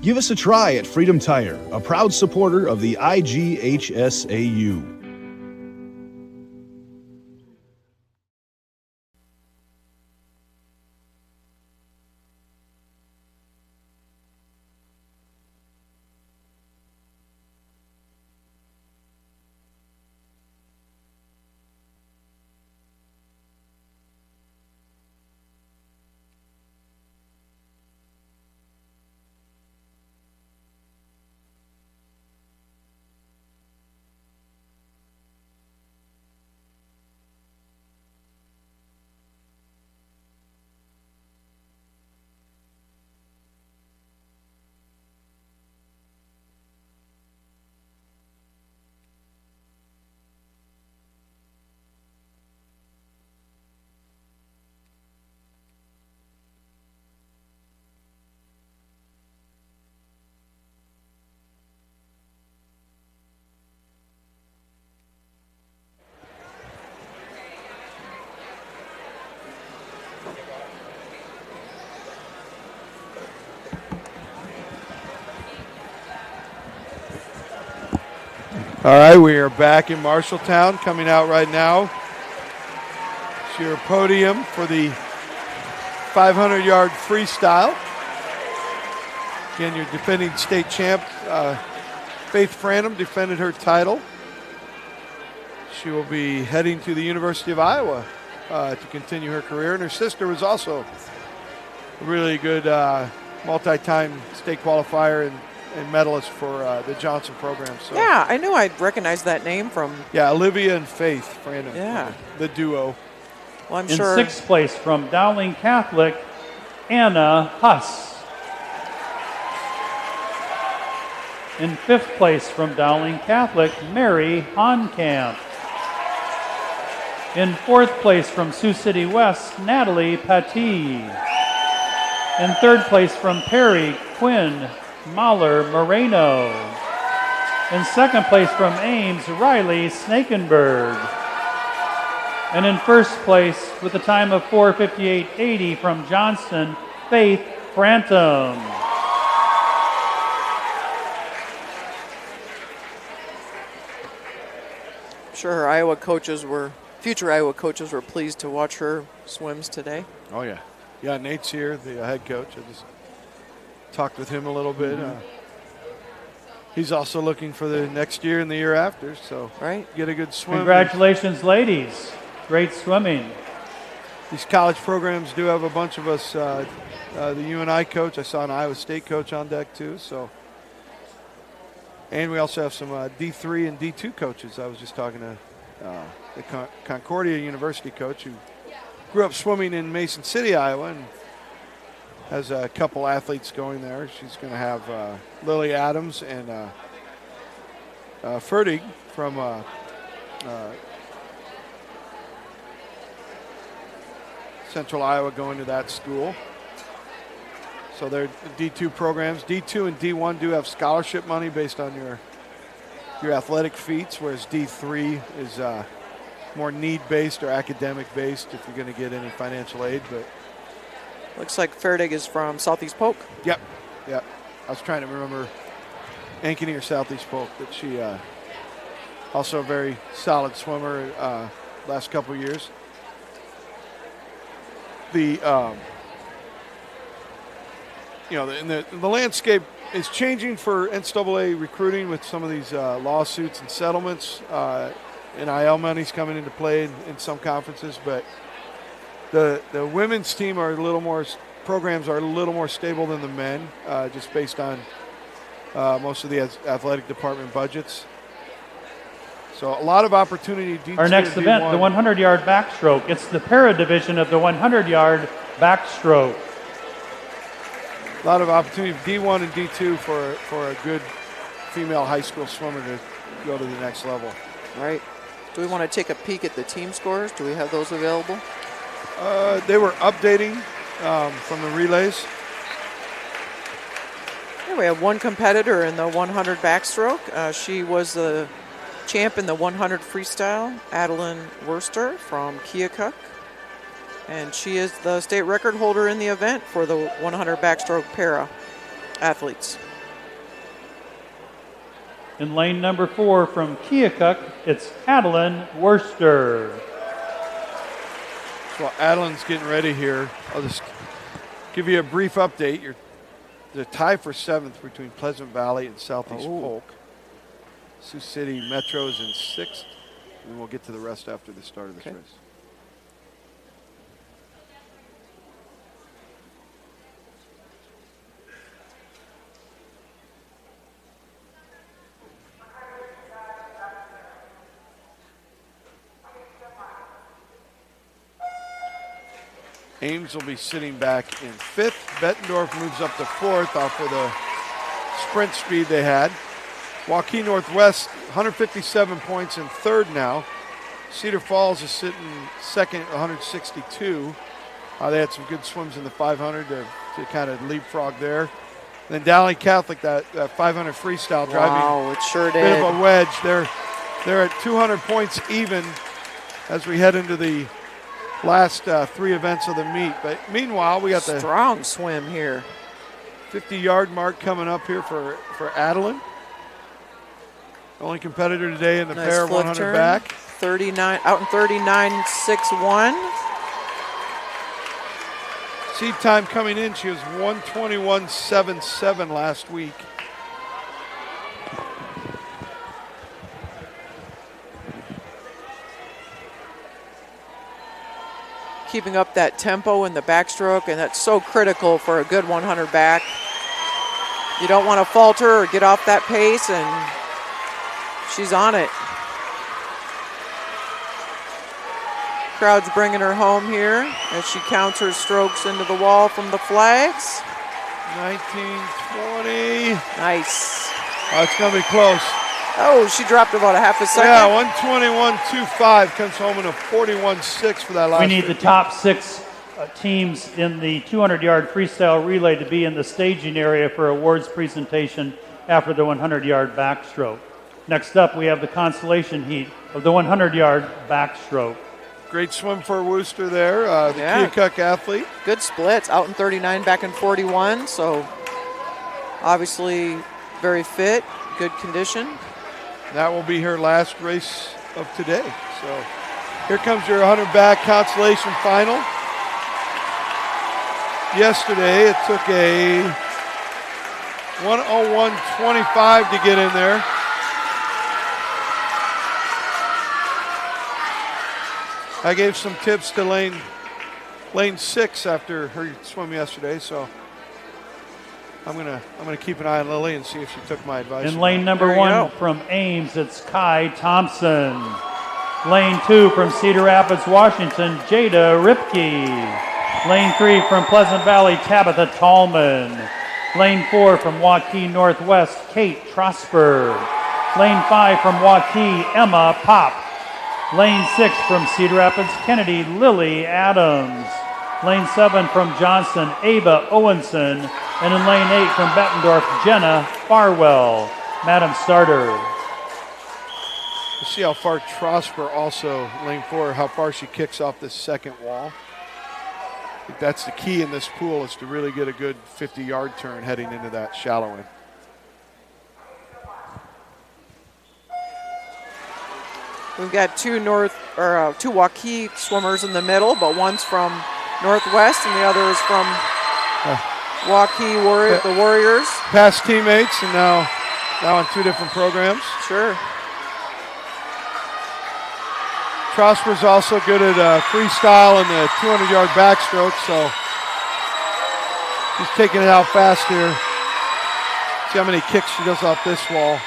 Give us a try at Freedom Tire, a proud supporter of the IGHSAU. All right, we are back in Marshalltown. Coming out right now is your podium for the 500-yard freestyle. Again, your defending state champ, Faith Franham, defended her title. She will be heading to the University of Iowa to continue her career. And her sister was also a really good multi-time state qualifier and medalist for the Johnson program. So Yeah, I knew I'd recognize that name from. yeah, Olivia and Faith Franham. Yeah. The duo. Well, I'm In sure. 6th place from Dowling Catholic, Anna Huss. In 5th place from Dowling Catholic, Mary Honkamp. In 4th place from Sioux City West, Natalie Pattee. In 3rd place from Perry, Quinn Mahler Moreno. In 2nd place from Ames, Riley Snakenberg. And in 1st place with a time of 4:58.80 from Johnston, Faith Frantham. I'm sure her future Iowa coaches were pleased to watch her swims today. Oh, yeah. Yeah, Nate's here, the head coach. I just talked with him a little bit. He's also looking for the next year and the year after, so Right. get a good swim. Congratulations, ladies. Great swimming. These college programs do have a bunch of us. The UNI coach, I saw an Iowa State coach on deck too. So, and we also have some D3 and D2 coaches. I was just talking to the Concordia University coach who grew up swimming in Mason City, Iowa, and has a couple athletes going there. She's going to have Lily Adams and Ferdig from Central Iowa going to that school. So they're D2 programs. D2 and D1 do have scholarship money based on your athletic feats, whereas D3 is more need-based or academic-based if you're going to get any financial aid. But Looks like Ferdig is from Southeast Polk. Yep. I was trying to remember Ankeny or Southeast Polk, but she also a very solid swimmer last couple of years. The the landscape is changing for NCAA recruiting with some of these lawsuits and settlements. NIL money's coming into play in some conferences, but the women's team programs are a little more stable than the men, just based on most of the athletic department budgets. So a lot of opportunity. Our next event, the 100-yard backstroke. It's the para division of the 100-yard backstroke. A lot of opportunity, D1 and D2 for a good female high school swimmer to go to the next level. Right. Do we want to take a peek at the team scores? Do we have those available? They were updating from the relays. Here we have one competitor in the 100 backstroke. She was the champ in the 100 freestyle, Adeline Worster from Keokuk. And she is the state record holder in the event for the 100 backstroke para athletes. In lane number 4 from Keokuk, it's Adeline Worster. So Adeline's getting ready here. I'll just give you a brief update. You're the tie for 7th between Pleasant Valley and Southeast Polk. Sioux City Metro is in 6th, and we'll get to the rest after the start of this race. Ames will be sitting back in 5th. Bettendorf moves up to 4th off of the sprint speed they had. Joaquin Northwest, 157 points in 3rd now. Cedar Falls is sitting 2nd at 162. They had some good swims in the 500 to kind of leapfrog there. Then Dowling Catholic, that 500 freestyle driving. Wow, it sure did. Bit of a wedge. They're at 200 points even as we head into the last 3 events of the meet. But meanwhile, we got the strong swim here. 50-yard mark coming up here for Adeline. Only competitor today in the pair 100 turn. back. 39 out in 39.61. Seed time coming in, she was 121.77 last week. Keeping up that tempo in the backstroke, and that's so critical for a good 100 back. You don't want to falter or get off that pace, and she's on it. Crowd's bringing her home here as she counts her strokes into the wall from the flags. 19:20. Nice. Oh, it's going to be close. Oh, she dropped about a half a second. Yeah, 121.25 comes home in a 41.6 for that last. We need the top 6 teams in the 200-yard freestyle relay to be in the staging area for awards presentation after the 100-yard backstroke. Next up, we have the consolation heat of the 100-yard backstroke. Great swim for Wooster there, the Keokuk athlete. Good splits, out in 39, back in 41, so obviously very fit, good condition. That will be her last race of today. So here comes your 100 back consolation final. Yesterday it took a 101.25 to get in there. I gave some tips to lane 6 after her swim yesterday, so I'm gonna keep an eye on Lily and see if she took my advice. In lane number 1 from Ames, it's Kai Thompson. Lane 2 from Cedar Rapids, Washington, Jada Ripke. Lane 3 from Pleasant Valley, Tabitha Tallman. Lane 4 from Waukee Northwest, Kate Trosper. Lane 5 from Waukee, Emma Pop. Lane 6 from Cedar Rapids, Kennedy Lily Adams. Lane 7 from Johnson, Ava Owenson. And in lane 8 from Bettendorf, Jenna Farwell. Madam Starter. We'll see how far Trosper also, lane 4, how far she kicks off this second wall. I think that's the key in this pool, is to really get a good 50-yard turn heading into that shallow end. We've got two Waukee swimmers in the middle, but one's from Northwest and the other is from Waukee the Warriors. Past teammates and now on 2 different programs. Sure. Trosper's also good at freestyle and the 200-yard backstroke, so she's taking it out fast here. See how many kicks she does off this wall.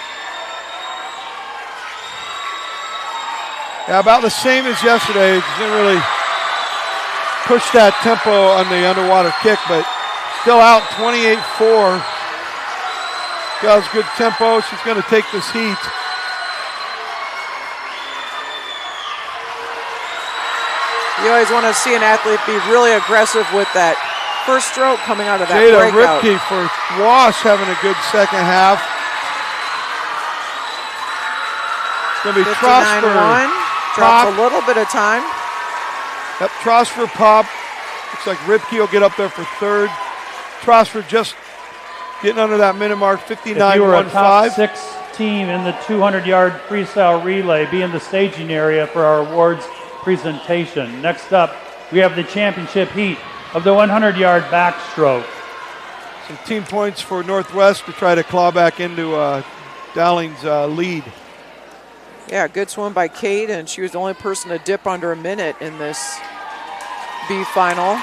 Yeah, about the same as yesterday. She didn't really push that tempo on the underwater kick, but still out 28-4. She has good tempo. She's going to take this heat. You always want to see an athlete be really aggressive with that first stroke coming out of that Jada breakout. Ripke for Wash having a good second half. It's going to be Trosper. Drops a little bit of time. Yep, Trosper pop. Looks like Ripke will get up there for third. Trosper just getting under that minute mark, 59.15. If you were a top 6 team in the 200-yard freestyle relay, be in the staging area for our awards presentation. Next up, we have the championship heat of the 100-yard backstroke. Some team points for Northwest to try to claw back into Dowling's lead. Yeah, good swim by Kate, and she was the only person to dip under a minute in this B final.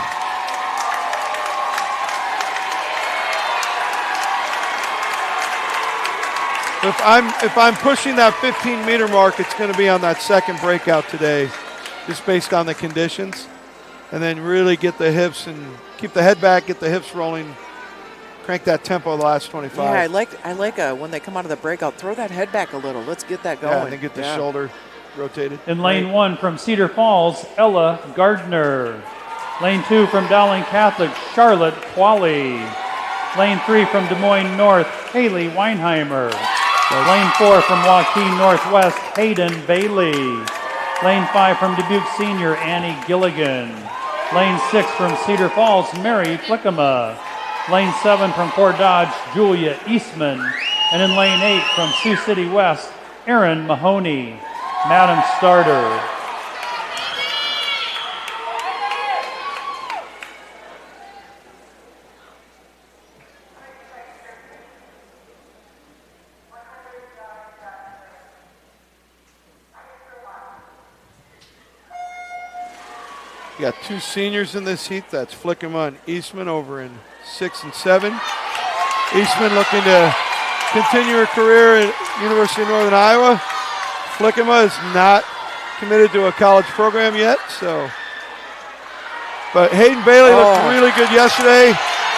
If I'm pushing that 15-meter mark, it's going to be on that second breakout today, just based on the conditions, and then really get the hips and keep the head back, get the hips rolling. Crank that tempo the last 25. Yeah, I like when they come out of the breakout, throw that head back a little. Let's get that going. Yeah, and then get the shoulder rotated. In lane 1 from Cedar Falls, Ella Gardner. Lane 2 from Dowling Catholic, Charlotte Qualley. Lane 3 from Des Moines North, Haley Weinheimer. Lane 4 from Waukee Northwest, Hayden Bailey. Lane 5 from Dubuque Senior, Annie Gilligan. Lane 6 from Cedar Falls, Mary Flickema. Lane 7 from Fort Dodge, Julia Eastman. And in lane 8 from Sioux City West, Erin Mahoney. Madam Starter. You got 2 seniors in this heat. That's Flickema and Eastman over in 6 and 7. Eastman looking to continue her career at University of Northern Iowa. Flickema is not committed to a college program yet, so. But Hayden Bailey looked really good yesterday.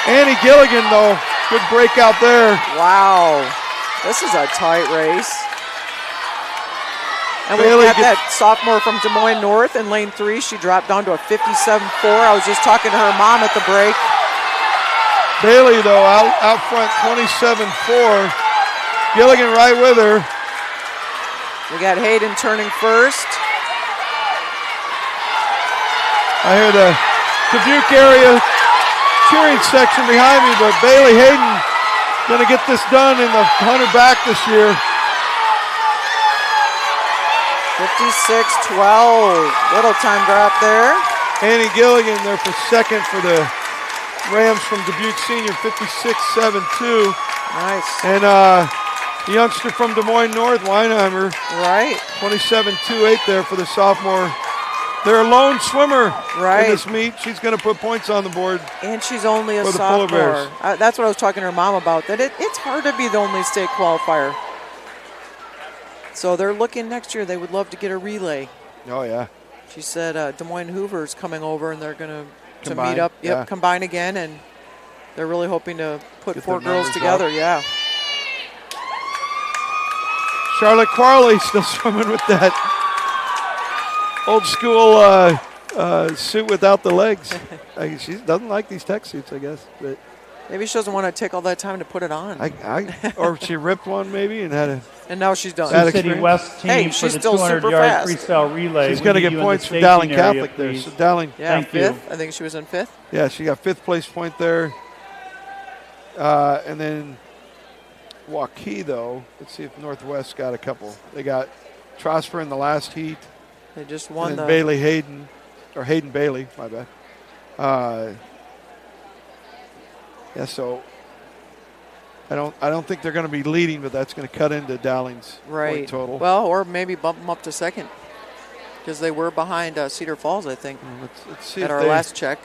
Annie Gilligan, though, good breakout there. Wow, this is a tight race. And Bailey we've got that sophomore from Des Moines North in lane 3. She dropped down to a 57.4. I was just talking to her mom at the break. Bailey, though, out front, 27.4. Gilligan right with her. We got Hayden turning first. I hear the Dubuque area cheering section behind me, but Bailey Hayden going to get this done in the 100 back this year. 56.12. Little time drop there. Annie Gilligan there for second for the Rams from Dubuque Senior, 56.72. Nice. And the youngster from Des Moines North, Weinheimer. Right. 27.28 there for the sophomore. They're a lone swimmer in this meet. She's going to put points on the board. And she's only a for the Polar sophomore. Bears. That's what I was talking to her mom about, that it's hard to be the only state qualifier. So they're looking next year. They would love to get a relay. Oh, yeah. She said Des Moines Hoover's coming over, and they're going to Combine, meet up. Yep, yeah. Combine again, and they're really hoping to put Get 4 their girls numbers together. up. Yeah. Charlotte Quarley still swimming with that old school suit without the legs. She doesn't like these tech suits, I guess. But maybe she doesn't want to take all that time to put it on. or she ripped one maybe and had to And now she's done. Sioux City West team Hey, for she's the still super 200-yard fast. freestyle relay. She's We going to need get you in the points for staging Dowling area, Catholic there. please. So Dowling, Yeah, Thank you. fifth. I think she was in fifth. yeah, she got 5th place point there. And then Waukee, though, let's see if Northwest got a couple. They got Trosper in the last heat. They just won And then the Hayden Bailey, my bad. Yeah, so I don't think they're going to be leading, but that's going to cut into Dowling's point total. Well, or maybe bump them up to second because they were behind Cedar Falls, I think, Let's see at if our last check.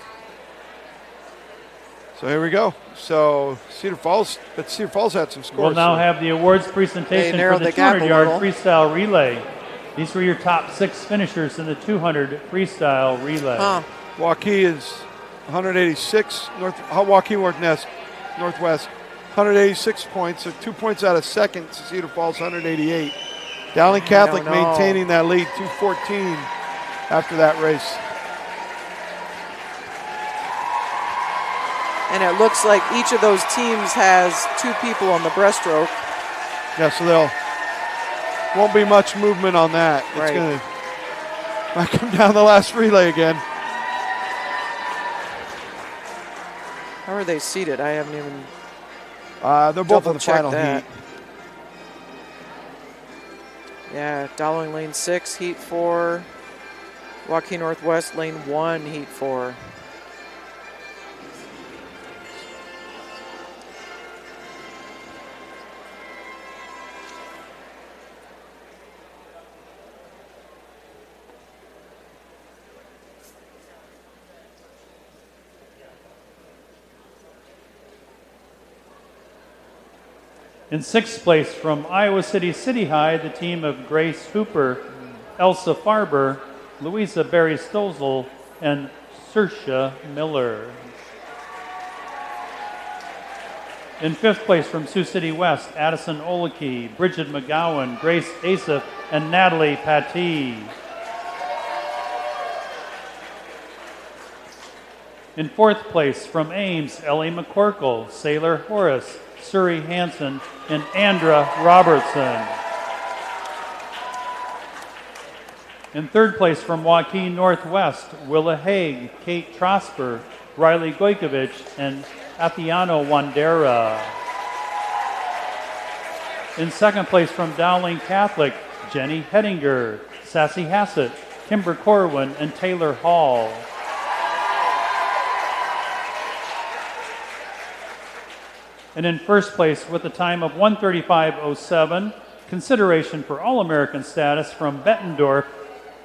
So here we go. So Cedar Falls had some scores. We'll now so have the awards presentation for narrowed the the gap a 200-yard little. freestyle relay. These were your top 6 finishers in the 200 freestyle relay. Waukee is 186. Waukee Northwest 186 points, so 2 points out of second. Cedar Falls 188. Dowling Catholic maintaining that lead, 214 after that race. And it looks like each of those teams has 2 people on the breaststroke. Yeah, so won't be much movement on that. It's Right. going to might come down the last relay again. How are they seated? I haven't even. They're both in the double-checked final that. heat. Yeah, Dowling lane 6, heat 4. Waukee Northwest lane 1, heat 4. In 6th place from Iowa City City High, the team of Grace Hooper, Elsa Farber, Louisa Barry Stozel, and Saoirse Miller. In 5th place from Sioux City West, Addison Olakey, Bridget McGowan, Grace Asif, and Natalie Pattee. In 4th place from Ames, Ellie McCorkle, Sailor Horace, Suri Hansen, and Andra Robertson. In 3rd place from Waukee Northwest, Willa Haig, Kate Trosper, Riley Gojkovic, and Athiano Wandera. In 2nd place from Dowling Catholic, Jenny Hedinger, Sassy Hassett, Kimber Corwin, and Taylor Hall. And in 1st place with a time of 1:35.07, consideration for All-American status from Bettendorf,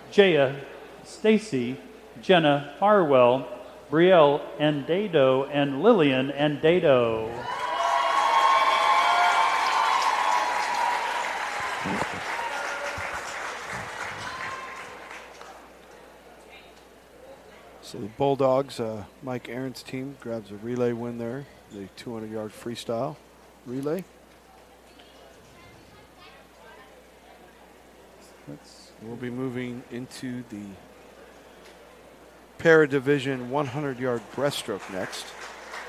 Jaya Stacy, Jenna Harwell, Brielle Andado, and Lillian Andado. So the Bulldogs, Mike Aaron's team grabs a relay win there, the 200-yard freestyle relay. We'll be moving into the para-division 100-yard breaststroke next.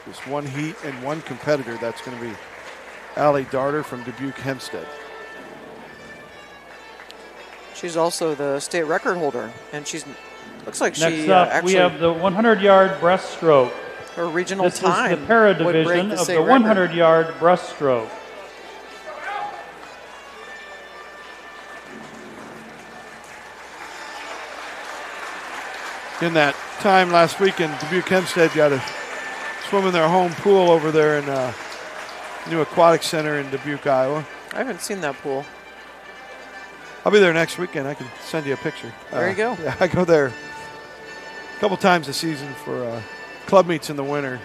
Just one heat and one competitor. That's going to be Allie Darter from Dubuque Hempstead. She's also the state record holder, and she's looks like Next she up, actually we have the 100-yard breaststroke. her regional This time is the para would break division the of state the record. 100-yard breaststroke. In that time last weekend, Dubuque Hempstead got to swim in their home pool over there in new aquatic center in Dubuque, Iowa. I haven't seen that pool. I'll be there next weekend. I can send you a picture. There you go. Yeah, I go there a couple times a season for club meets in the winter.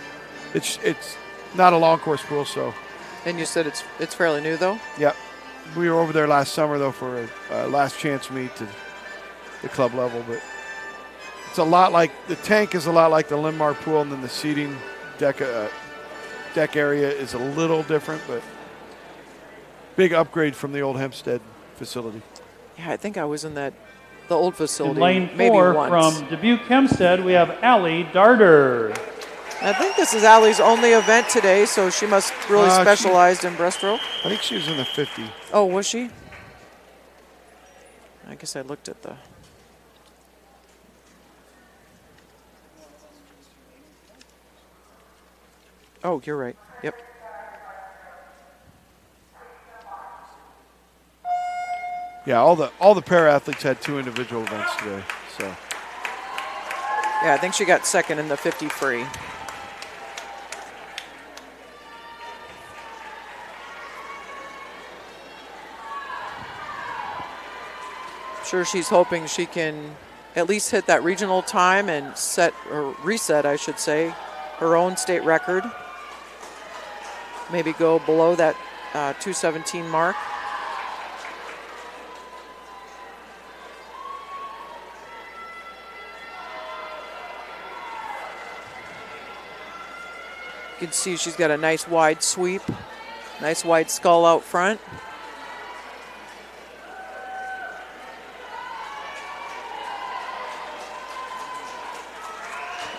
It's not a long course pool, so. And you said it's fairly new though? Yep. We were over there last summer though for a last chance meet to the club level, but it's a lot like the tank is a lot like the Linmar pool, and then the seating deck area is a little different, but big upgrade from the old Hempstead facility. Yeah, I think I was in the old facility. In lane maybe 4 once. from Dubuque Hempstead, we have Allie Darter. I think this is Allie's only event today, so she must really specialized in breaststroke. I think she was in the 50. Oh, was she? I guess I looked at the... Oh, you're right. Yep. Yeah, all the para athletes had 2 individual events today. So. Yeah, I think she got second in the 50 free. Sure, she's hoping she can at least hit that regional time and set or reset, I should say, her own state record. Maybe go below that 217 mark. You can see she's got a nice wide sweep, nice wide skull out front.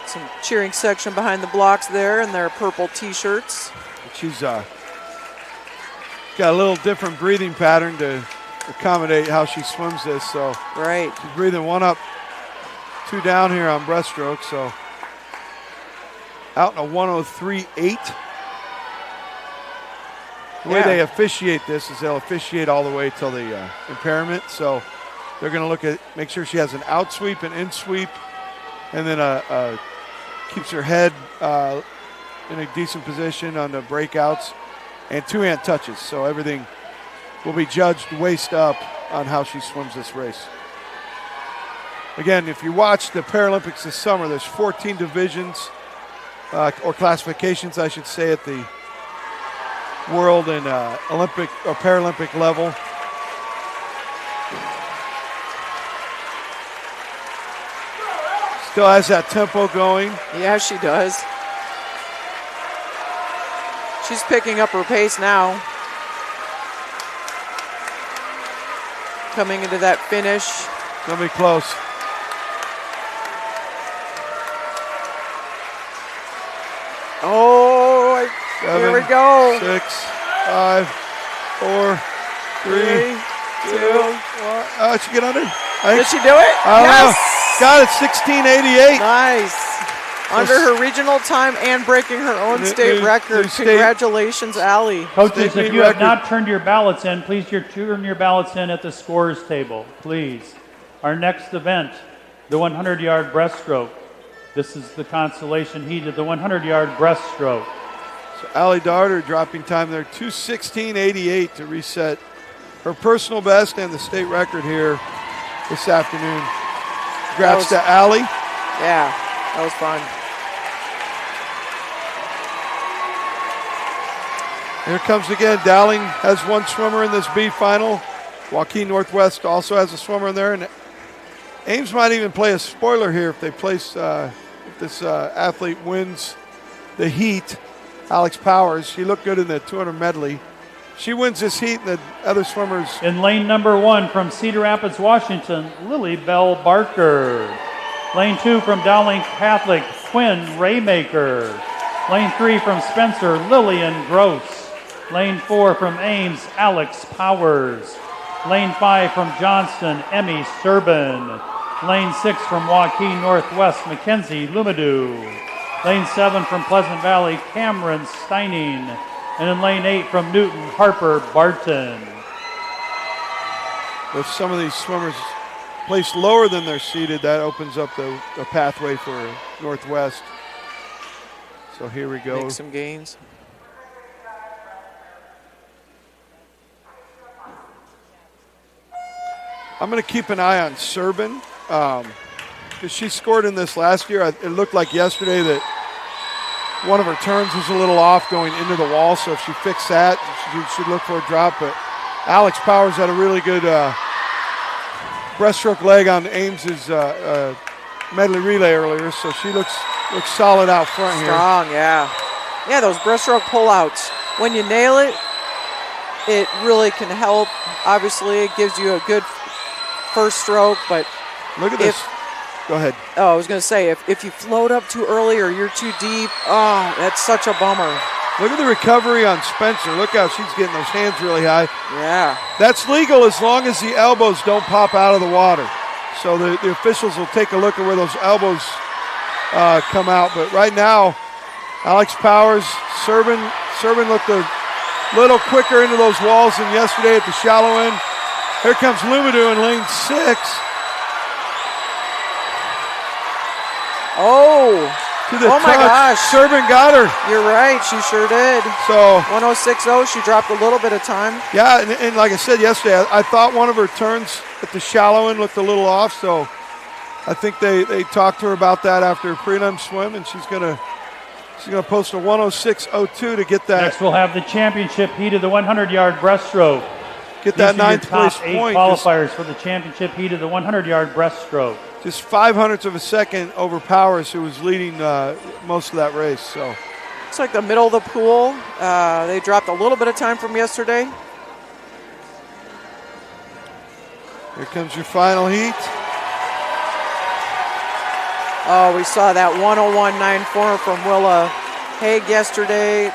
Some cheering section behind the blocks there in their purple t-shirts. She's got a little different breathing pattern to accommodate how she swims this. So right, she's breathing 1 up, 2 down here on breaststroke. So out in a 103.8. The way they officiate this is they'll officiate all the way till the impairment. So they're going to look at, make sure she has an out sweep, an in sweep, and then keeps her head in a decent position on the breakouts, and 2-hand touches. So everything will be judged waist up on how she swims this race. Again, if you watch the Paralympics this summer, there's 14 divisions or classifications, I should say, at the world and Olympic or Paralympic level. Still has that tempo going. Yeah, she does. She's picking up her pace now. Coming into that finish. Gonna be close. Oh, 7, here we go. 6, 5, 4, 3, 2, 1. Oh, she get under? Did she do it? Yes. Got it, 16:88. Nice. Under her regional time and breaking her own state record. Congratulations, Allie. Coaches, if you have not turned your ballots in, please turn your ballots in at the scorers table, please. Our next event, the 100-yard breaststroke. This is the consolation heat of the 100-yard breaststroke. So Allie Darter dropping time there, 2:16.88 to reset her personal best and the state record here this afternoon. Congrats to Allie. Yeah, that was fun. Here comes again. Dowling has 1 swimmer in this B final. Joaquin Northwest also has a swimmer in there. And Ames might even play a spoiler here if they place, if this athlete wins the heat. Alex Powers, she looked good in the 200 medley. She wins this heat, and the other swimmers. In lane number 1 from Cedar Rapids, Washington, Lily Bell Barker. Lane 2 from Dowling Catholic, Quinn Raymaker. Lane 3 from Spencer, Lillian Gross. Lane 4 from Ames, Alex Powers. Lane 5 from Johnston, Emmy Serban. Lane 6 from Joaquin Northwest, Mackenzie Lumadou. Lane 7 from Pleasant Valley, Cameron Steining. And in lane 8 from Newton, Harper Barton. If some of these swimmers place lower than they're seated, that opens up the pathway for Northwest. So here we go. Make some gains. I'm going to keep an eye on Serban because she scored in this last year. It looked like yesterday that one of her turns was a little off going into the wall, so if she fixed that, she should look for a drop. But Alex Powers had a really good breaststroke leg on Ames's medley relay earlier, so she looks solid out front here. Strong, yeah. Yeah, those breaststroke pullouts. When you nail it, it really can help. Obviously, it gives you a good first stroke, but look at this. Go ahead. Oh, I was going to say, if you float up too early or you're too deep, oh, that's such a bummer. Look at the recovery on Spencer. Look how she's getting those hands really high. Yeah. That's legal as long as the elbows don't pop out of the water. So the officials will take a look at where those elbows come out. But right now, Alex Powers, serving looked a little quicker into those walls than yesterday at the shallow end. Here comes Lumadou in lane 6. To the touch. My gosh. Servin got her. You're right, she sure did. So 106.0, she dropped a little bit of time. Yeah, and like I said yesterday, I thought one of her turns at the shallow end looked a little off, so I think they talked to her about that after a prelim swim, and she's gonna post a 106.02 to get that. Next we'll have the championship heat of the 100-yard breaststroke. Get that These are your 9th place top 8 point. qualifiers for the championship heat of the 100-yard breaststroke. Just 0.05 of a second over Powers, who was leading most of that race. So it's like the middle of the pool. They dropped a little bit of time from yesterday. Here comes your final heat. Oh, we saw that 101.94 from Willa Haig yesterday.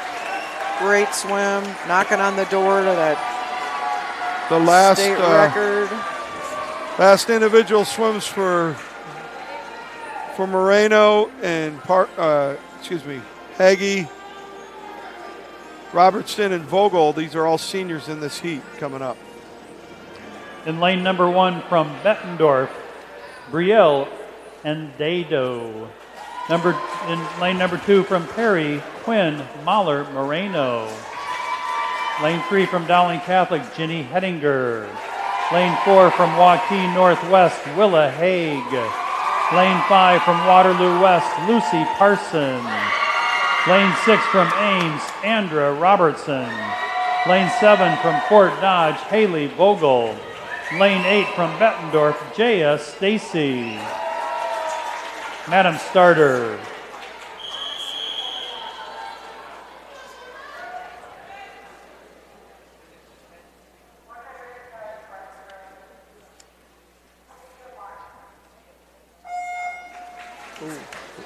Great swim, knocking on the door to that state record. Last individual swims for Moreno and Hagee, Robertson, and Vogel. These are all seniors in this heat coming up. In lane number 1 from Bettendorf, Brielle and Dado. In lane number 2 from Perry, Quinn, Mahler, Moreno. Lane 3 from Dowling Catholic, Jenny Hettinger. Lane 4 from Waukee Northwest, Willa Haig. Lane 5 from Waterloo West, Lucy Parson. Lane 6 from Ames, Andra Robertson. Lane 7 from Fort Dodge, Haley Vogel. Lane 8 from Bettendorf, J.S. Stacy. Madam Starter.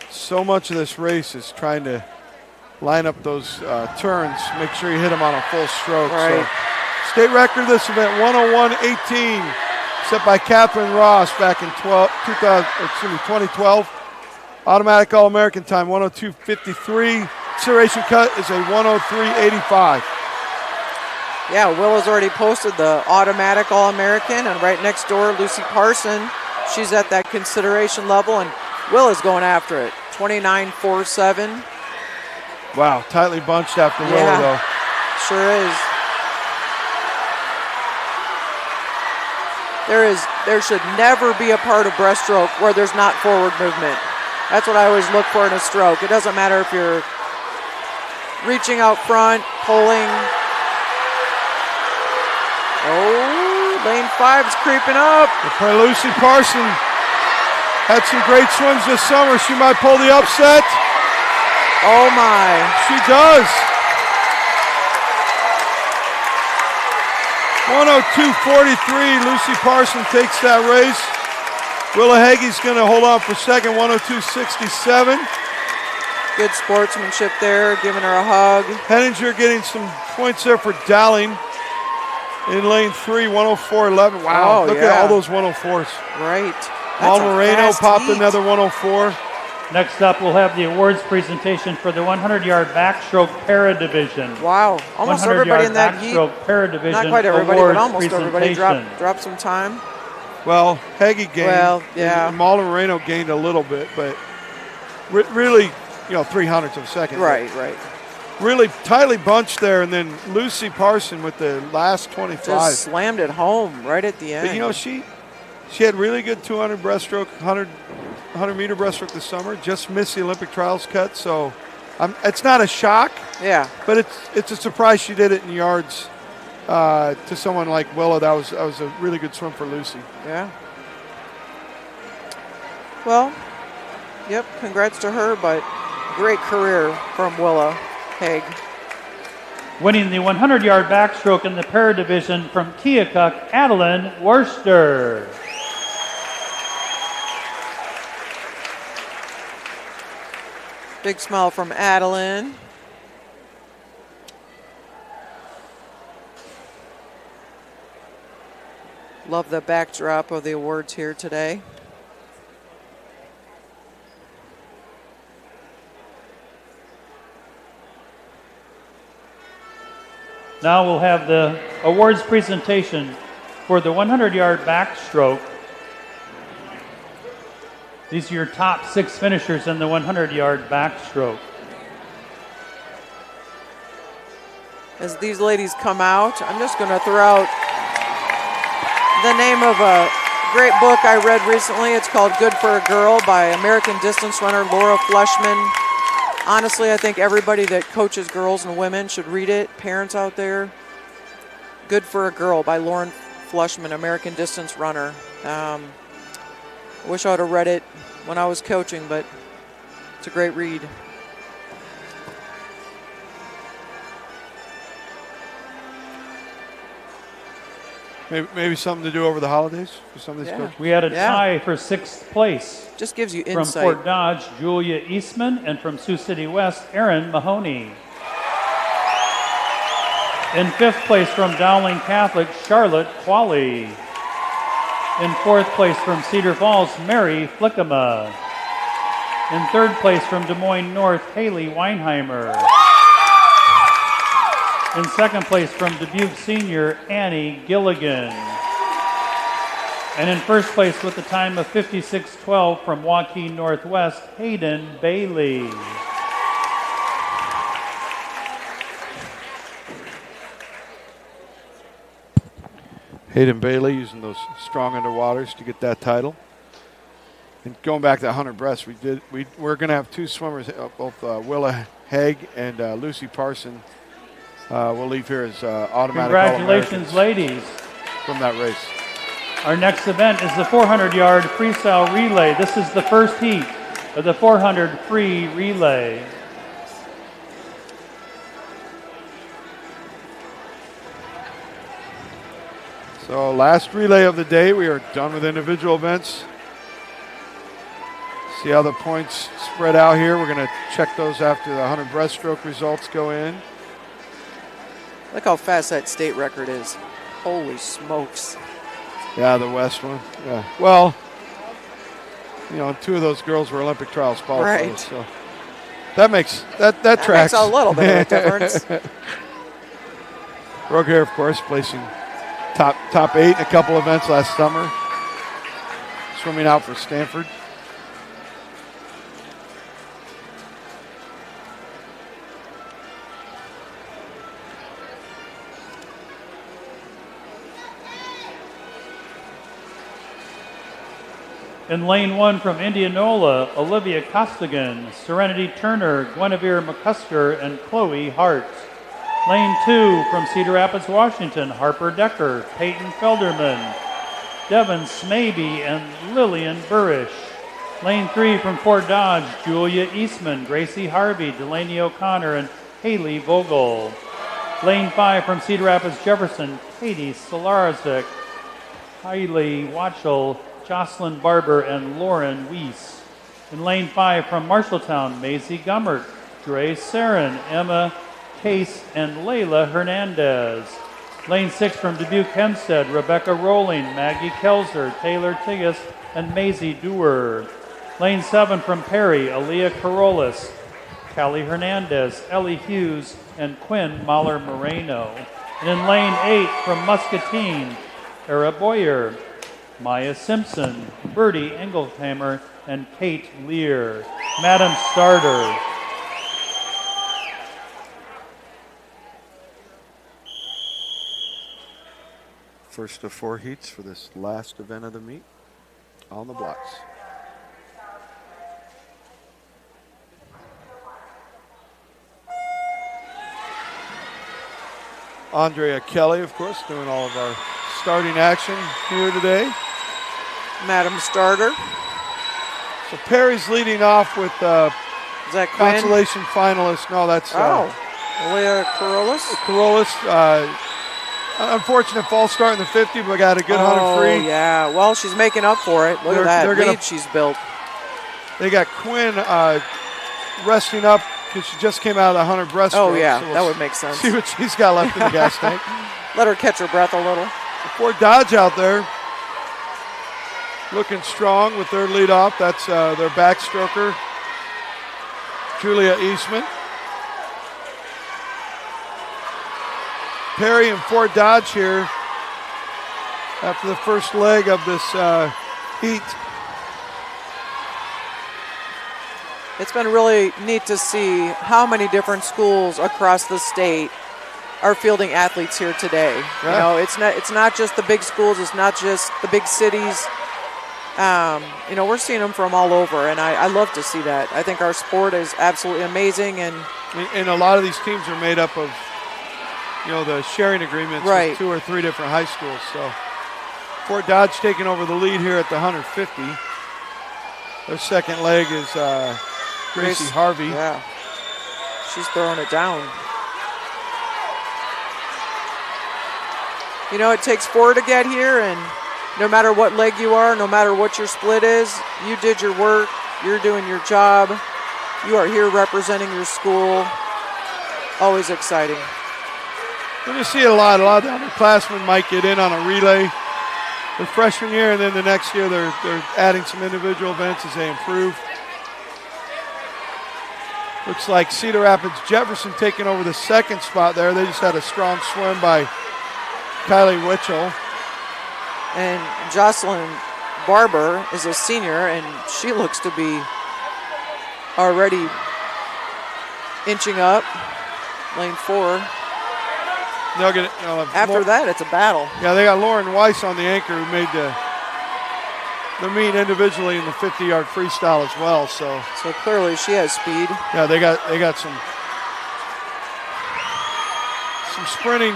So much of this race is trying to line up those turns, make sure you hit them on a full stroke. Right. So, state record of this event, 101.18, set by Catherine Ross back in 2012. Automatic All-American time, 102.53. Consideration cut is a 103.85. Yeah, Will has already posted the automatic All-American, and right next door, Lucy Parson. She's at that consideration level, and Will is going after it. 29.47. Wow, tightly bunched after Willa, though. Sure is. There should never be a part of breaststroke where there's not forward movement. That's what I always look for in a stroke. It doesn't matter if you're reaching out front, pulling. Oh, lane 5 is creeping up. Lucy Parson had some great swims this summer. She might pull the upset. Oh my. She does. 102.43. Lucy Parson takes that race. Willa Hagee's going to hold on for second, 102.67. Good sportsmanship there, giving her a hug. Henninger getting some points there for Dowling in lane 3, 104.11. Wow, look at all those 104s. Right. Paul Moreno popped another 104. Next up, we'll have the awards presentation for the 100-yard backstroke para division. Wow, almost everybody in that heat. Para division. Not quite everybody, but almost everybody dropped some time. Well, Hagee gained. Well, yeah. And Mahler Moreno gained a little bit, but really, 0.03 of a second. Right. Really tightly bunched there, and then Lucy Parson with the last 25. Just slammed it home right at the end. But she had really good 200 breaststroke, 100-meter breaststroke this summer. Just missed the Olympic trials cut, so it's not a shock. Yeah. But it's a surprise she did it in yards to someone like Willa. That was a really good swim for Lucy. Yeah. Well, yep, congrats to her, but great career from Willa Haig. Winning the 100-yard backstroke in the para division from Keokuk, Adeline Worcester. Big smile from Adeline. Love the backdrop of the awards here today. Now we'll have the awards presentation for the 100-yard backstroke. These are your top 6 finishers in the 100-yard backstroke. As these ladies come out, I'm just going to throw out the name of a great book I read recently. It's called Good for a Girl by American distance runner Laura Fleshman. Honestly, I think everybody that coaches girls and women should read it. Parents out there, Good for a Girl by Lauren Fleshman, American distance runner. I wish I would have read it when I was coaching, but it's a great read. Maybe something to do over the holidays for some of these coaches. We had a tie for 6th place. Just gives you from insight. Fort Dodge, Julia Eastman, and from Sioux City West, Erin Mahoney. In 5th place from Dowling Catholic, Charlotte Qualley. In 4th place from Cedar Falls, Mary Flickema. In 3rd place from Des Moines North, Haley Weinheimer. In 2nd place from Dubuque Senior, Annie Gilligan. And in 1st place with a time of 56:12 from Joaquin Northwest, Hayden Bailey. Hayden Bailey using those strong underwaters to get that title. And going back to 100 breast, we're going to have 2 swimmers, both Willa Haig and Lucy Parson. We'll leave here as automatic Congratulations, ladies. From that race. Our next event is the 400-yard Freestyle Relay. This is the first heat of the 400 free relay. So last relay of the day. We are done with individual events. See how the points spread out here. We're going to check those after the 100 breaststroke results go in. Look how fast that state record is. Holy smokes. Yeah, the West one. Yeah. Well, 2 of those girls were Olympic trials qualifiers. Right. So that makes that tracks. Makes a little bit of a difference. Brooke here, of course, placing top 8 in a couple events last summer. Swimming out for Stanford. In lane 1 from Indianola, Olivia Costigan, Serenity Turner, Guinevere McCusker, and Chloe Hart. Lane 2 from Cedar Rapids, Washington, Harper Decker, Peyton Felderman, Devin Smaby, and Lillian Burrish. Lane 3 from Fort Dodge, Julia Eastman, Gracie Harvey, Delaney O'Connor, and Haley Vogel. Lane 5 from Cedar Rapids, Jefferson, Katie Solarczyk, Hailey Watchell, Jocelyn Barber, and Lauren Weiss. In lane 5 from Marshalltown, Maisie Gummert, Dre Sarin, Emma Case, and Layla Hernandez. Lane 6 from Dubuque Hempstead, Rebecca Rowling, Maggie Kelzer, Taylor Tigas, and Maisie Dewar. Lane 7 from Perry, Aaliyah Carolis, Callie Hernandez, Ellie Hughes, and Quinn Mahler Moreno. And in lane 8 from Muscatine, Era Boyer, Maya Simpson, Bertie Engelhammer, and Kate Lear. Madam Starter. First of 4 heats for this last event of the meet on the blocks. Andrea Kelly, of course, doing all of our starting action here today. Madam Starter. So Perry's leading off with Is that Quinn? consolation finalist. No, that's Leah Carolis. Carolis. Unfortunate false start in the 50, but got a good 100 free. Oh, yeah. Well, she's making up for it. Look at that lead she's built. They got Quinn resting up because she just came out of the 100 breaststroke. Oh, yeah, so that we'll would make sense. See what she's got left in the gas tank. Let her catch her breath a little. Fort Dodge out there looking strong with their lead off. That's their backstroker, Julia Eastman. Perry and Fort Dodge here after the first leg of this heat. It's been really neat to see how many different schools across the state are fielding athletes here today. Yeah. You know, it's not just the big schools, it's not just the big cities. You know, we're seeing them from all over, and I love to see that. I think our sport is absolutely amazing, and a lot of these teams are made up of, you know, the sharing agreements right. with 2 or 3 different high schools. So Fort Dodge taking over the lead here at the 150. Their second leg is Gracie Harvey. Yeah, she's throwing it down. You know, it takes 4 to get here, and no matter what leg you are, no matter what your split is, you did your work, you're doing your job, you are here representing your school. Always exciting. We're going to see it a lot. A lot of the underclassmen might get in on a relay their freshman year, and then the next year they're adding some individual events as they improve. Looks like Cedar Rapids Jefferson taking over the second spot there. They just had a strong swim by Kylie Witchell. And Jocelyn Barber is a senior, and she looks to be already inching up. Lane 4. They'll get it. After that, it's a battle. Yeah, they got Lauren Weiss on the anchor who made the meet individually in the 50-yard freestyle as well. So clearly she has speed. Yeah, they got some sprinting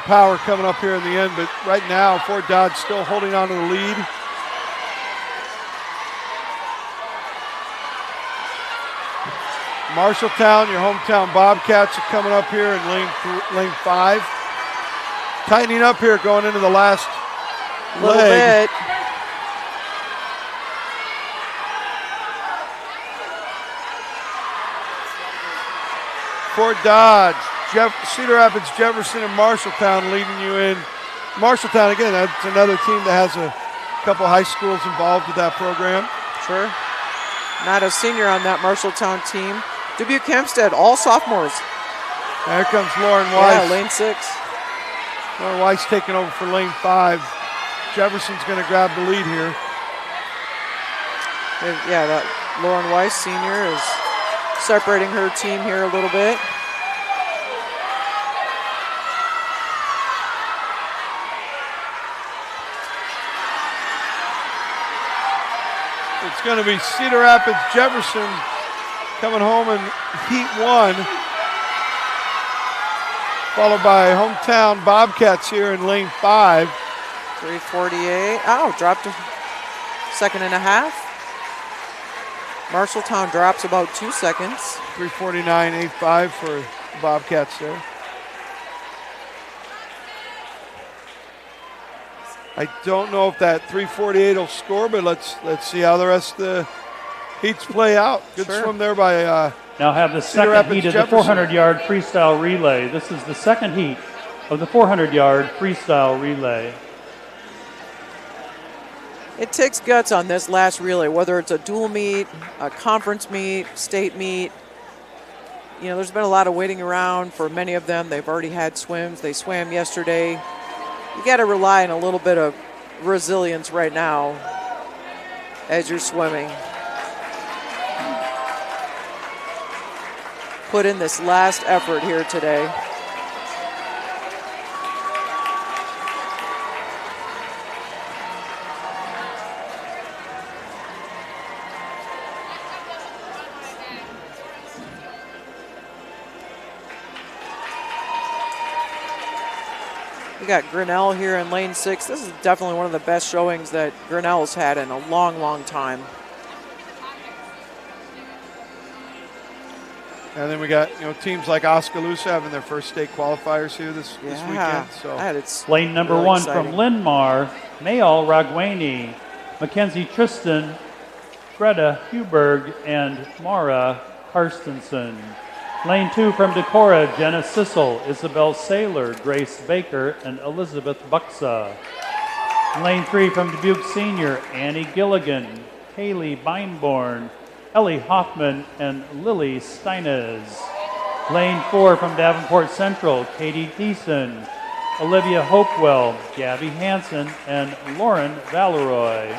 power coming up here in the end, but right now Fort Dodge still holding on to the lead. Marshalltown, your hometown Bobcats are coming up here in lane 5. Tightening up here going into the last little leg. bit. Fort Dodge, Cedar Rapids, Jefferson, and Marshalltown leading you in. Marshalltown, again, that's another team that has a couple high schools involved with that program. Sure. Not a senior on that Marshalltown team. Dubuque Hempstead, all sophomores. There comes Lauren Weiss. Yeah, lane 6. Lauren Weiss taking over for lane 5. Jefferson's going to grab the lead here. Yeah, that Lauren Weiss, senior, is separating her team here a little bit. It's going to be Cedar Rapids Jefferson coming home in heat 1, followed by hometown Bobcats here in lane 5. 3:48. Oh, dropped a second and a half. Marshalltown drops about 2 seconds. 3:49.85 for the Bobcats there. I don't know if that 3:48 will score, but let's see how the rest of the heats play out. Good swim there by now have the Cedar second Rapids heat of the Jefferson. 400-yard freestyle relay. This is the second heat of the 400-yard freestyle relay. It takes guts on this last relay, whether it's a dual meet, a conference meet, state meet. You know, there's been a lot of waiting around for many of them. They've already had swims. They swam yesterday. You got to rely on a little bit of resilience right now as you're swimming. Put in this last effort here today. We got Grinnell here in lane 6. This is definitely one of the best showings that Grinnell's had in a long, long time. And then we got teams like Oskaloosa having their first state qualifiers here this weekend. So lane number really 1 exciting. from Linmar, Mayal Ragwani, Mackenzie Tristan, Greta Huberg, and Mara Karstensen. Lane 2 from Decorah, Jenna Sissel, Isabel Saylor, Grace Baker, and Elizabeth Buxa. Lane 3 from Dubuque Senior, Annie Gilligan, Kaylee Beinborn, Ellie Hoffman, and Lily Steinez. Lane 4 from Davenport Central, Katie Thiessen, Olivia Hopewell, Gabby Hansen, and Lauren Valeroy.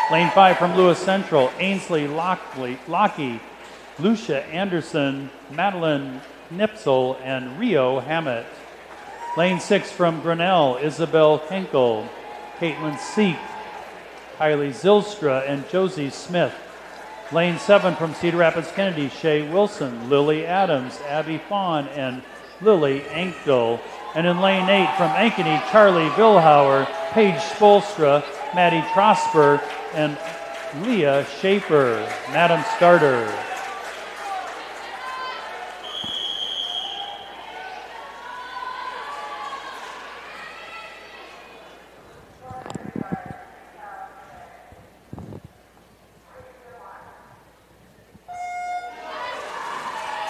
Lane 5 from Lewis Central, Ainsley Lockey, Lucia Anderson, Madeline Nipsel, and Rio Hammett. Lane 6 from Grinnell, Isabel Henkel, Caitlin Seek, Kylie Zilstra, and Josie Smith. Lane 7 from Cedar Rapids Kennedy, Shay Wilson, Lily Adams, Abby Fawn, and Lily Ankdal. And in lane 8 from Ankeny, Charlie Vilhauer, Paige Spolstra, Maddie Trosper, and Leah Schaefer. Madam Starter.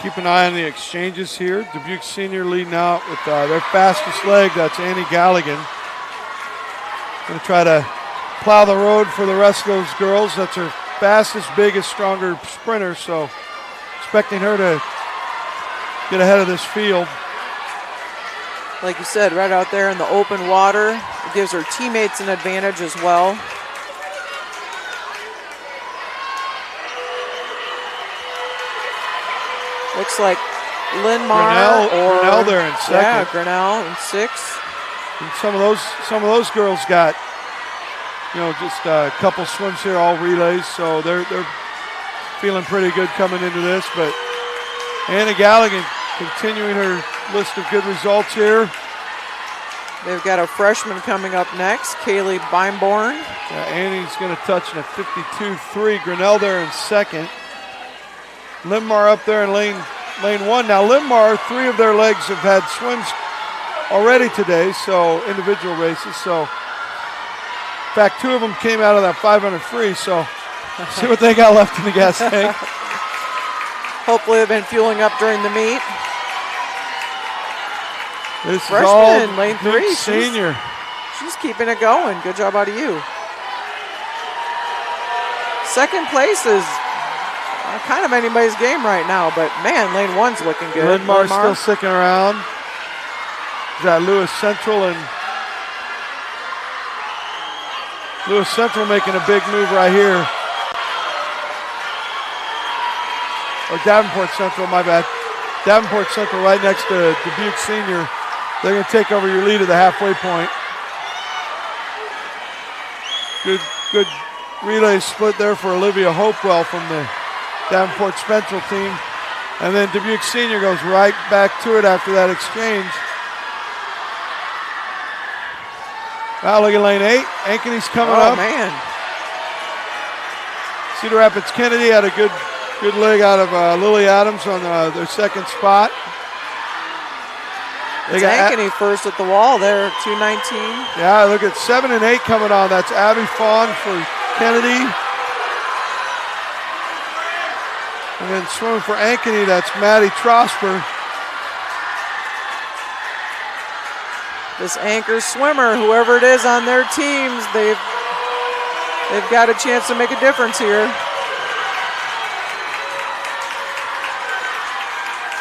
Keep an eye on the exchanges here. Dubuque Senior leading out with their fastest leg. That's Annie Galligan. Going to try to plow the road for the rest of those girls. That's her fastest, biggest, stronger sprinter. So expecting her to get ahead of this field. Like you said, right out there in the open water. It gives her teammates an advantage as well. Looks like Linmar Grinnell there in second. Yeah, Grinnell in 6. And some of those girls got, just a couple swims here, all relays. So they're feeling pretty good coming into this. But Anna Galligan continuing her list of good results here. They've got a freshman coming up next, Kaylee Beinborn. Yeah, Annie's going to touch in a 52.3. Grinnell there in second. Linmar up there in lane 1. Now Linmar, 3 of their legs have had swims already today, so individual races. So in fact, 2 of them came out of that 500 free. So see what they got left in the gas tank. Hopefully they've been fueling up during the meet. This freshman, is all lane 3. Senior. She's keeping it going. Good job out of you. Second place is kind of anybody's game right now, but man, lane 1's looking good. Linmar's still sticking around. Is that Lewis Central, and Lewis Central making a big move right here. Or Davenport Central, my bad. Davenport Central right next to Dubuque Senior. They're going to take over your lead at the halfway point. Good relay split there for Olivia Hopewell from the Davenport Central team. And then Dubuque Senior goes right back to it after that exchange. Wow, look at lane 8. Ankeny's coming up. Oh, man. Cedar Rapids Kennedy had a good leg out of Lily Adams on their second spot. It's Ankeny first at the wall there, 2:19. Yeah, look at 7 and 8 coming on. That's Abby Fawn for Kennedy. And then swimming for Ankeny, that's Maddie Trosper. This anchor swimmer, whoever it is on their teams, they've got a chance to make a difference here.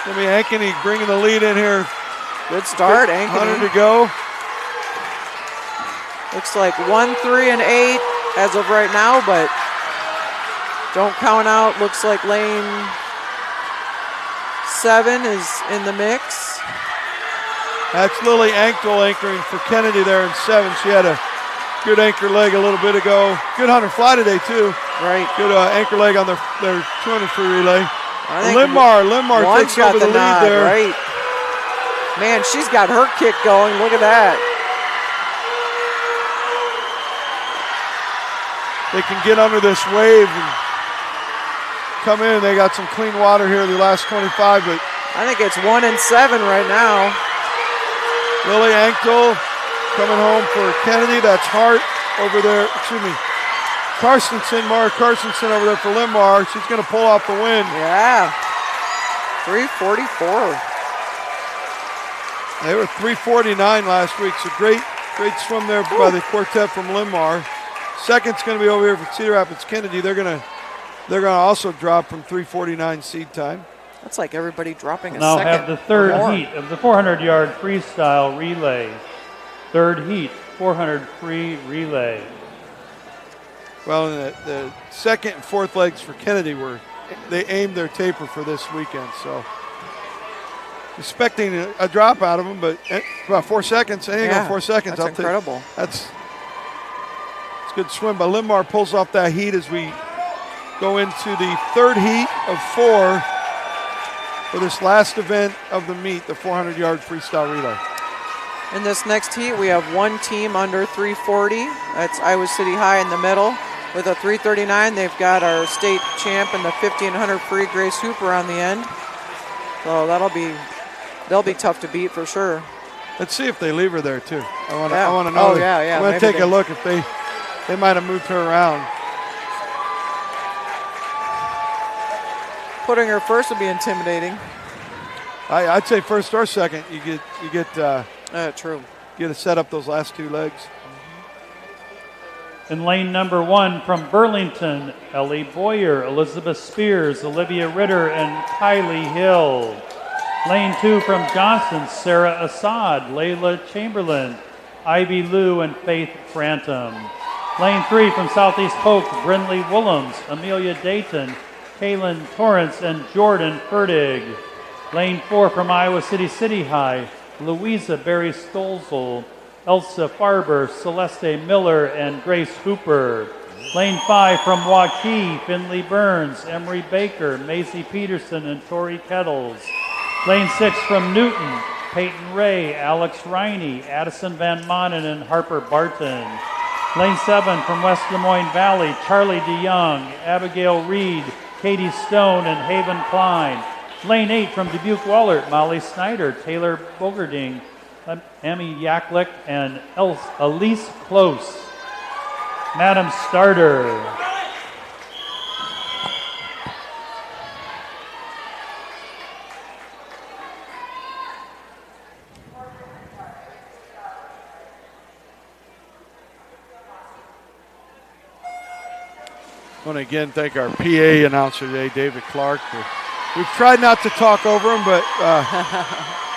Gonna be Ankeny bringing the lead in here. Good start, Ankeny. 100 to go. Looks like 1, 3, and 8 as of right now, but don't count out. Looks like lane 7 is in the mix. That's Lily Ankdal anchoring for Kennedy there in 7. She had a good anchor leg a little bit ago. Good 100 fly today too. Right. Good anchor leg on their 200 free relay. Linmar takes over the lead there. Right. Man, she's got her kick going. Look at that. They can get under this wave and come in. They got some clean water here the last 25, but I think it's 1 and 7 right now. Lily Ankdal coming home for Kennedy. That's Hart over there. Excuse me. Mara Carstensen over there for Linmar. She's going to pull off the win. Yeah. 3:44. They were 3:49 last week, so great swim there by the quartet from Linmar. Second's going to be over here for Cedar Rapids Kennedy. They're going to also drop from 3:49 seed time. That's like everybody dropping a now second. Now have the third heat of the 400-yard freestyle relay. Third heat, 400 free relay. Well, the second and fourth legs for Kennedy they aimed their taper for this weekend, so expecting a drop out of them, but about 4 seconds. Anything on 4 seconds. That's incredible. It's a good swim, but Linmar pulls off that heat as we go into the third heat of 4 for this last event of the meet, the 400-yard freestyle relay. In this next heat, we have one team under 340. That's Iowa City High in the middle. With a 339, they've got our state champ in the 1500 free, Grace Hooper, on the end. So they'll be tough to beat for sure. Let's see if they leave her there too. I want to know. Oh, yeah. I want to take a look if they might have moved her around. Putting her first would be intimidating. I'd say first or second. You get true. You got to set up those last 2 legs. In lane number 1 from Burlington, Ellie Boyer, Elizabeth Spears, Olivia Ritter, and Kylie Hill. Lane 2 from Johnson, Sarah Assad, Layla Chamberlain, Ivy Liu, and Faith Frantum. Lane 3 from Southeast Polk, Brindley Willems, Amelia Dayton, Kaylin Torrance, and Jordan Fertig. Lane 4 from Iowa City High, Louisa Berry Stolzel, Elsa Farber, Celeste Miller, and Grace Hooper. Lane 5 from Waukee, Finley Burns, Emery Baker, Macy Peterson, and Tori Kettles. Lane 6 from Newton, Peyton Ray, Alex Riney, Addison Van Manen, and Harper Barton. Lane 7 from West Des Moines Valley, Charlie DeYoung, Abigail Reed, Katie Stone, and Haven Klein. Lane 8 from Dubuque Wahlert, Molly Snyder, Taylor Bogerding, Emmy Yaklick, and Elise Close. Madam Starter. I want to again thank our PA announcer today, David Clark. We've tried not to talk over him, but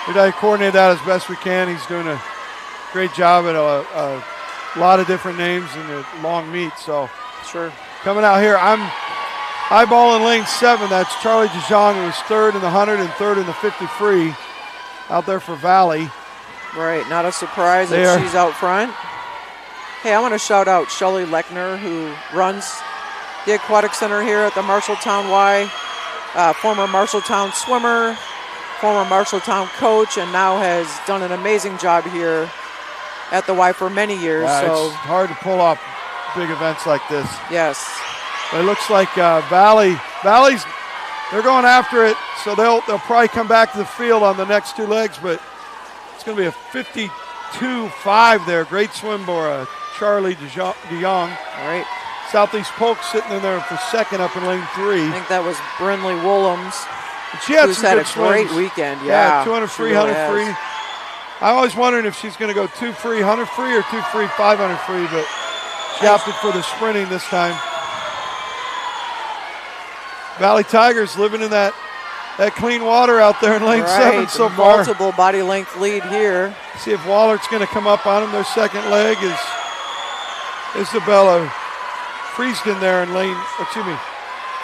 we got to coordinate that as best we can. He's doing a great job at a lot of different names in the long meet. So sure. Coming out here, I'm eyeballing lane 7. That's Charlie DeJong, who was 3rd in the 100 and 3rd in the 50 free out there for Valley. Right, not a surprise that she's out front. Hey, I want to shout out Shelley Lechner, who runs the Aquatic Center here at the Marshalltown Y. Former Marshalltown swimmer, former Marshalltown coach, and now has done an amazing job here at the Y for many years. So it's hard to pull off big events like this. Yes. But it looks like Valley's they're going after it, so they'll probably come back to the field on the next 2 legs, but it's going to be a 52.5 there. Great swim for Charlie DeYoung. All right. Southeast Polk sitting in there for 2nd up in lane 3. I think that was Brindley Willems. She had who's some had good a great swims. weekend. Yeah, 200 free, 100 free. I always wondering if she's going to go 2 free, 100 free, or 2 free, 500 free, but she opted for the sprinting this time. Valley Tigers living in that clean water out there in lane 7 so far. Multiple body length lead here. See if Wallert's going to come up on them. Their second leg is Isabella Friesden there in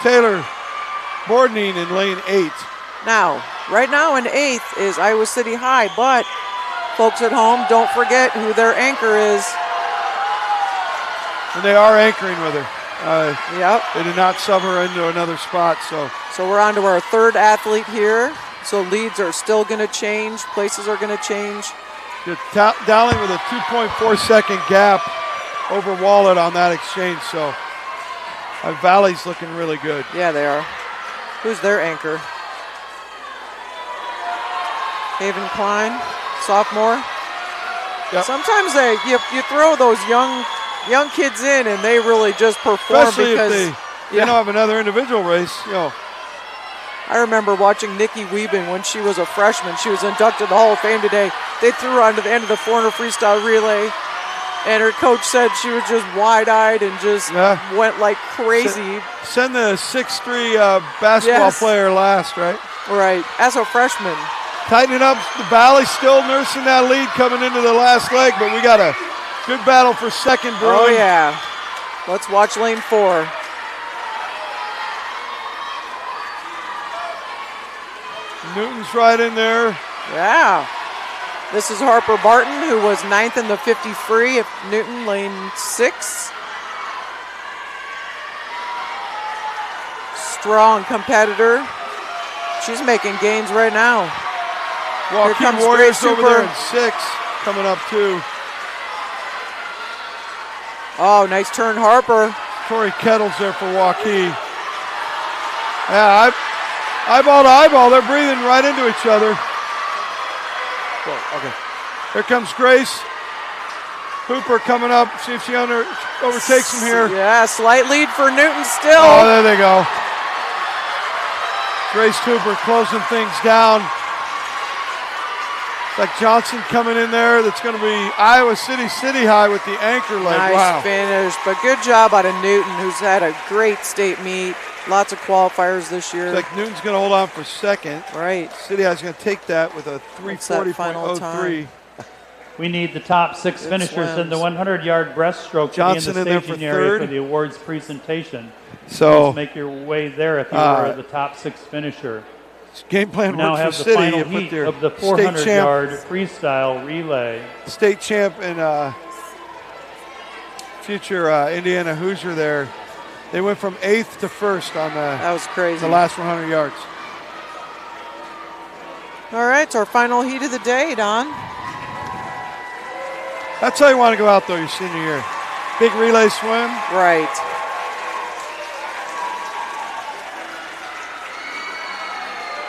Taylor Bordning in lane 8. Now, right now in 8th is Iowa City High, but folks at home, don't forget who their anchor is. And they are anchoring with her. Yep. They did not sub her into another spot. So we're on to our 3rd athlete here. So leads are still going to change. Places are going to change. Dowling with a 2.4 second gap over Wallet on that exchange. So Valley's looking really good. Yeah, they are. Who's their anchor? Haven Klein, sophomore. Yep. Sometimes you throw those young young kids in, and they really just perform. Especially because if they don't have another individual race, you know. I remember watching Nikki Wieben when she was a freshman. She was inducted to the Hall of Fame today. They threw her onto the end of the 400 freestyle relay, and her coach said she was just wide-eyed and just went like crazy. Send the 6'3" basketball player last, right? Right, as a freshman. Tightening up, the Valley still nursing that lead coming into the last leg, but we got a good battle for second brewing. Oh, yeah. Let's watch lane 4. Newton's right in there. Yeah. This is Harper Barton, who was 9th in the 50 free. If Newton, lane 6. Strong competitor. She's making gains right now. Joaquin Warriors over there in 6, coming up too. Oh, nice turn, Harper. Tori Kettles there for Joaquin. Yeah, eyeball to eyeball, they're breathing right into each other. Okay. Here comes Grace. Hooper coming up. See if she overtakes him here. Yeah, slight lead for Newton still. Oh, there they go. Grace Hooper closing things down. It's like Johnson coming in there. That's going to be Iowa City high with the anchor leg. Nice finish, but good job out of Newton, who's had a great state meet. Lots of qualifiers this year. It's like Newton's going to hold on for second. Right. City High's going to take that with a 340.03. We need the top 6 finishers in the 100-yard breaststroke Johnson to be in the staging area for the awards presentation. So make your way there if you are the top 6 finisher. Game plan now works have for the City final heat of the 400-yard freestyle relay. State champ and future Indiana Hoosier there. They went from 8th to 1st on that was crazy. The last 100 yards. All right, it's our final heat of the day, Don. That's how you want to go out, though, your senior year. Big relay swim. Right.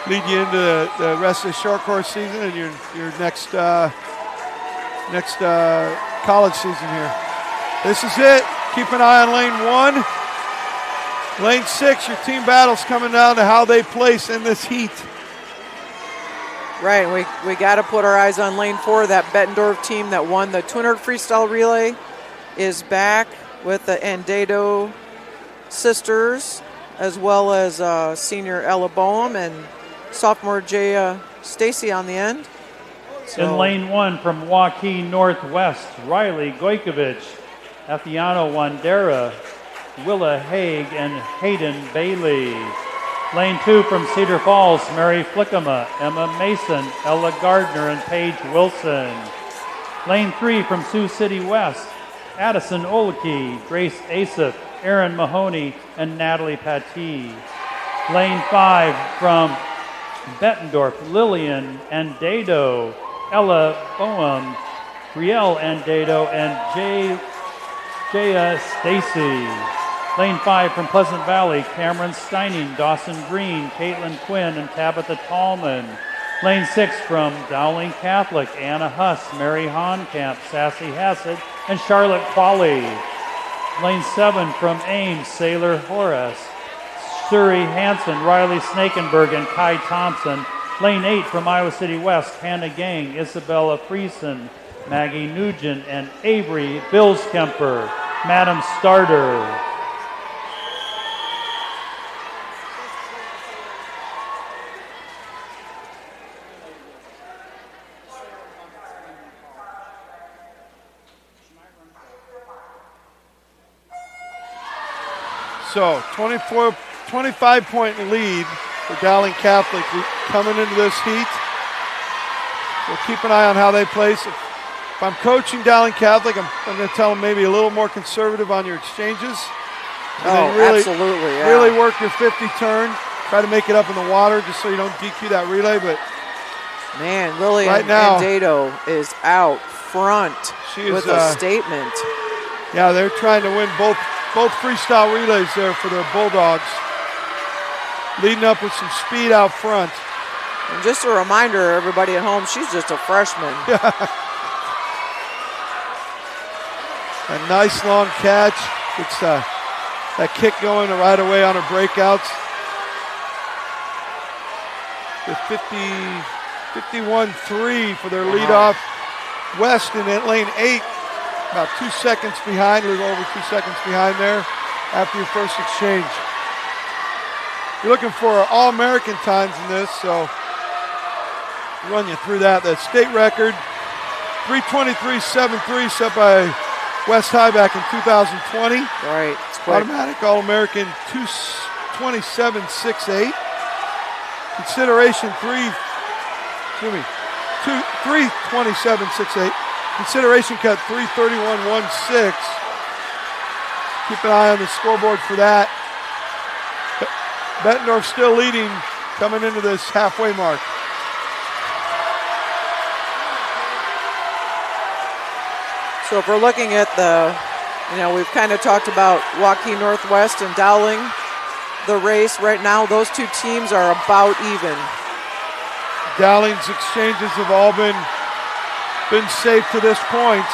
Lead you into the rest of the short course season and your next college season here. This is it. Keep an eye on lane 1. Lane 6, your team battle's coming down to how they place in this heat. Right, we got to put our eyes on lane 4. That Bettendorf team that won the 200 freestyle relay is back with the Andado sisters, as well as senior Ella Boehm and sophomore Jaya Stacy on the end. So. In lane 1 from Joaquin Northwest, Riley Gojkovic, Athiano Wandera, Willa Haig, and Hayden Bailey. Lane 2 from Cedar Falls, Mary Flickema, Emma Mason, Ella Gardner, and Paige Wilson. Lane 3 from Sioux City West, Addison Olke, Grace Asif, Erin Mahoney, and Natalie Pattee. Lane 5 from Bettendorf, Lillian Andado, Ella Boehm, Brielle Andado, and Jaya Stacy. Lane 5 from Pleasant Valley, Cameron Steining, Dawson Green, Caitlin Quinn, and Tabitha Tallman. Lane 6 from Dowling Catholic, Anna Huss, Mary Honkamp, Sassy Hassett, and Charlotte Qualley. Lane 7 from Ames, Sailor Horace, Suri Hansen, Riley Snakenberg, and Kai Thompson. Lane 8 from Iowa City West, Hannah Gang, Isabella Friesen, Maggie Nugent, and Avery Billskemper, Madam Starter. So 25-point lead for Dowling Catholic coming into this heat. We'll keep an eye on how they place. If I'm coaching Dowling Catholic, I'm going to tell them maybe a little more conservative on your exchanges. And absolutely. Yeah. Really work your 50 turn. Try to make it up in the water just so you don't DQ that relay. But man, Lily right now, Andado is out front with a statement. Yeah, they're trying to win both freestyle relays there for the Bulldogs. Leading up with some speed out front. And just a reminder, everybody at home, she's just a freshman. A nice long catch. It's that kick going right away on her breakouts. The 51-3 for their leadoff. West in lane 8, about 2 seconds behind, a little over 2 seconds behind there after your first exchange. You're looking for All-American times in this, so run you through that. The state record, 3:23.73, set by West High back in 2020. Right. Automatic All-American 2:27.68. Consideration 3:27.68. Consideration cut 3:31.16. Keep an eye on the scoreboard for that. Bettendorf still leading coming into this halfway mark. So if we're looking at we've kind of talked about Waukee Northwest and Dowling, the race right now, those two teams are about even. Dowling's exchanges have all been safe to this point.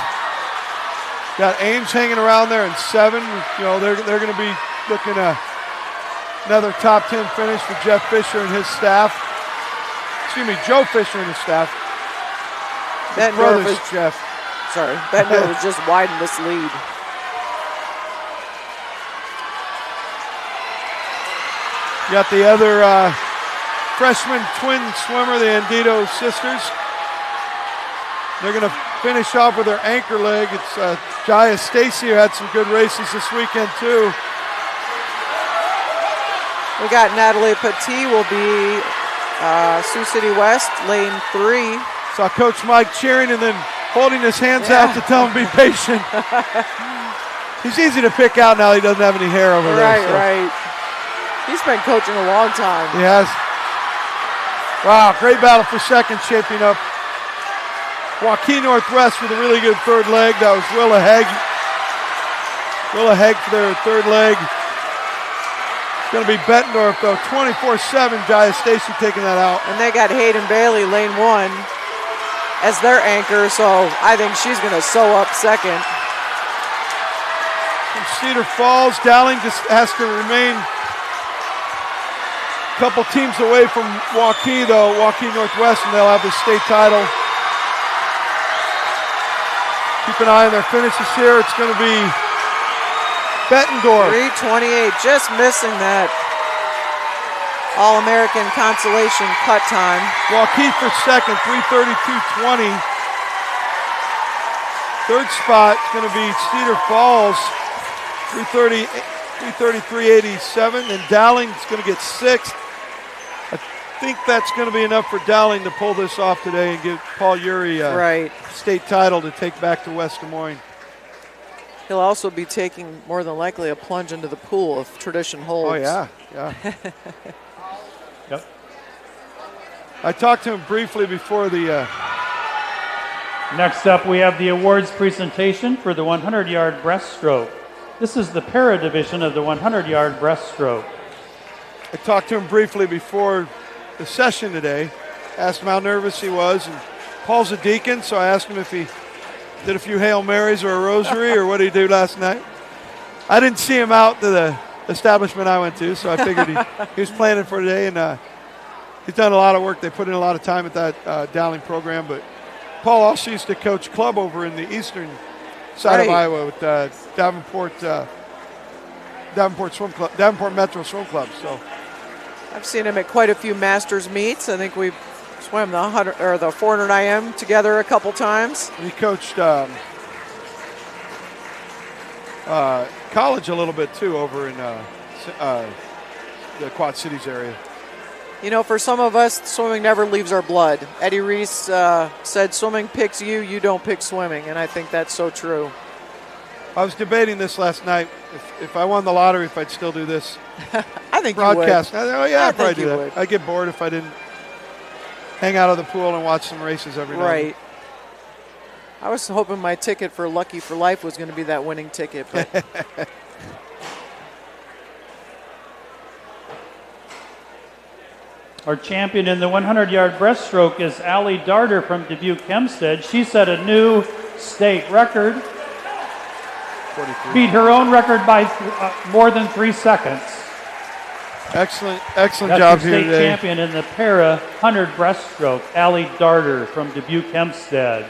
Got Ames hanging around there in 7. They're going to be looking at another top 10 finish for Jeff Fisher and his staff. Excuse me, Joe Fisher and his staff. His brother's Jeff. Sorry, Bettendorf has just widened this lead. You got the other freshman twin swimmer, the Andito sisters. They're going to finish off with their anchor leg. It's Jaya Stacy, who had some good races this weekend too. We got Natalie Petit will be Sioux City West, lane 3. Saw Coach Mike cheering and then holding his hands out to tell him to be patient. He's easy to pick out now he doesn't have any hair over there. Right. He's been coaching a long time. He has. Wow, great battle for second shaping up. Waukee Northwest with a really good third leg. That was Willa Haig. Willa Haig for their third leg. It's going to be Bettendorf, though, 24-7. Jaya Stacy taking that out. And they got Hayden Bailey, lane 1, as their anchor, so I think she's going to sew up second. From Cedar Falls, Dowling just has to remain a couple teams away from Waukee, though. Waukee Northwest, and they'll have the state title. Keep an eye on their finishes here. It's going to be Bettendorf. 3:28, just missing that All-American consolation cut time. Waukee for second, 3:32.20. Third spot is going to be Cedar Falls, 3:33.87. And Dowling's going to get sixth. I think that's going to be enough for Dowling to pull this off today and give Paul Urey a state title to take back to West Des Moines. He'll also be taking, more than likely, a plunge into the pool if tradition holds. Oh, yeah. Yep. I talked to him briefly before the... Next up, we have the awards presentation for the 100-yard breaststroke. This is the para division of the 100-yard breaststroke. I talked to him briefly before the session today, asked him how nervous he was, and Paul's a deacon, so I asked him if he did a few Hail Marys or a rosary or what did he do last night. I didn't see him out to the establishment I went to, so I figured he was planning for today, and he's done a lot of work. They put in a lot of time at that Dowling program, but Paul also used to coach club over in the eastern side of Iowa with Davenport Swim Club, Davenport Metro Swim Club. So I've seen him at quite a few Masters meets. I think we've swam the 100 or the 400 IM together a couple times. He coached college a little bit too over in the Quad Cities area. You know, for some of us, swimming never leaves our blood. Eddie Reese said, "Swimming picks you, you don't pick swimming," and I think that's so true. I was debating this last night. If I won the lottery, if I'd still do this I think broadcast. you would. I'd probably do that. I'd get bored if I didn't hang out of the pool and watch some races every night. Right. I was hoping my ticket for Lucky for Life was going to be that winning ticket, but Our champion in the 100-yard breaststroke is Allie Darter from Dubuque Hempstead. She set a new state record. 3:43. Beat her own record by more than 3 seconds. Excellent That's job your here state today. champion in the para 100 breaststroke, Allie Darter from Dubuque Hempstead.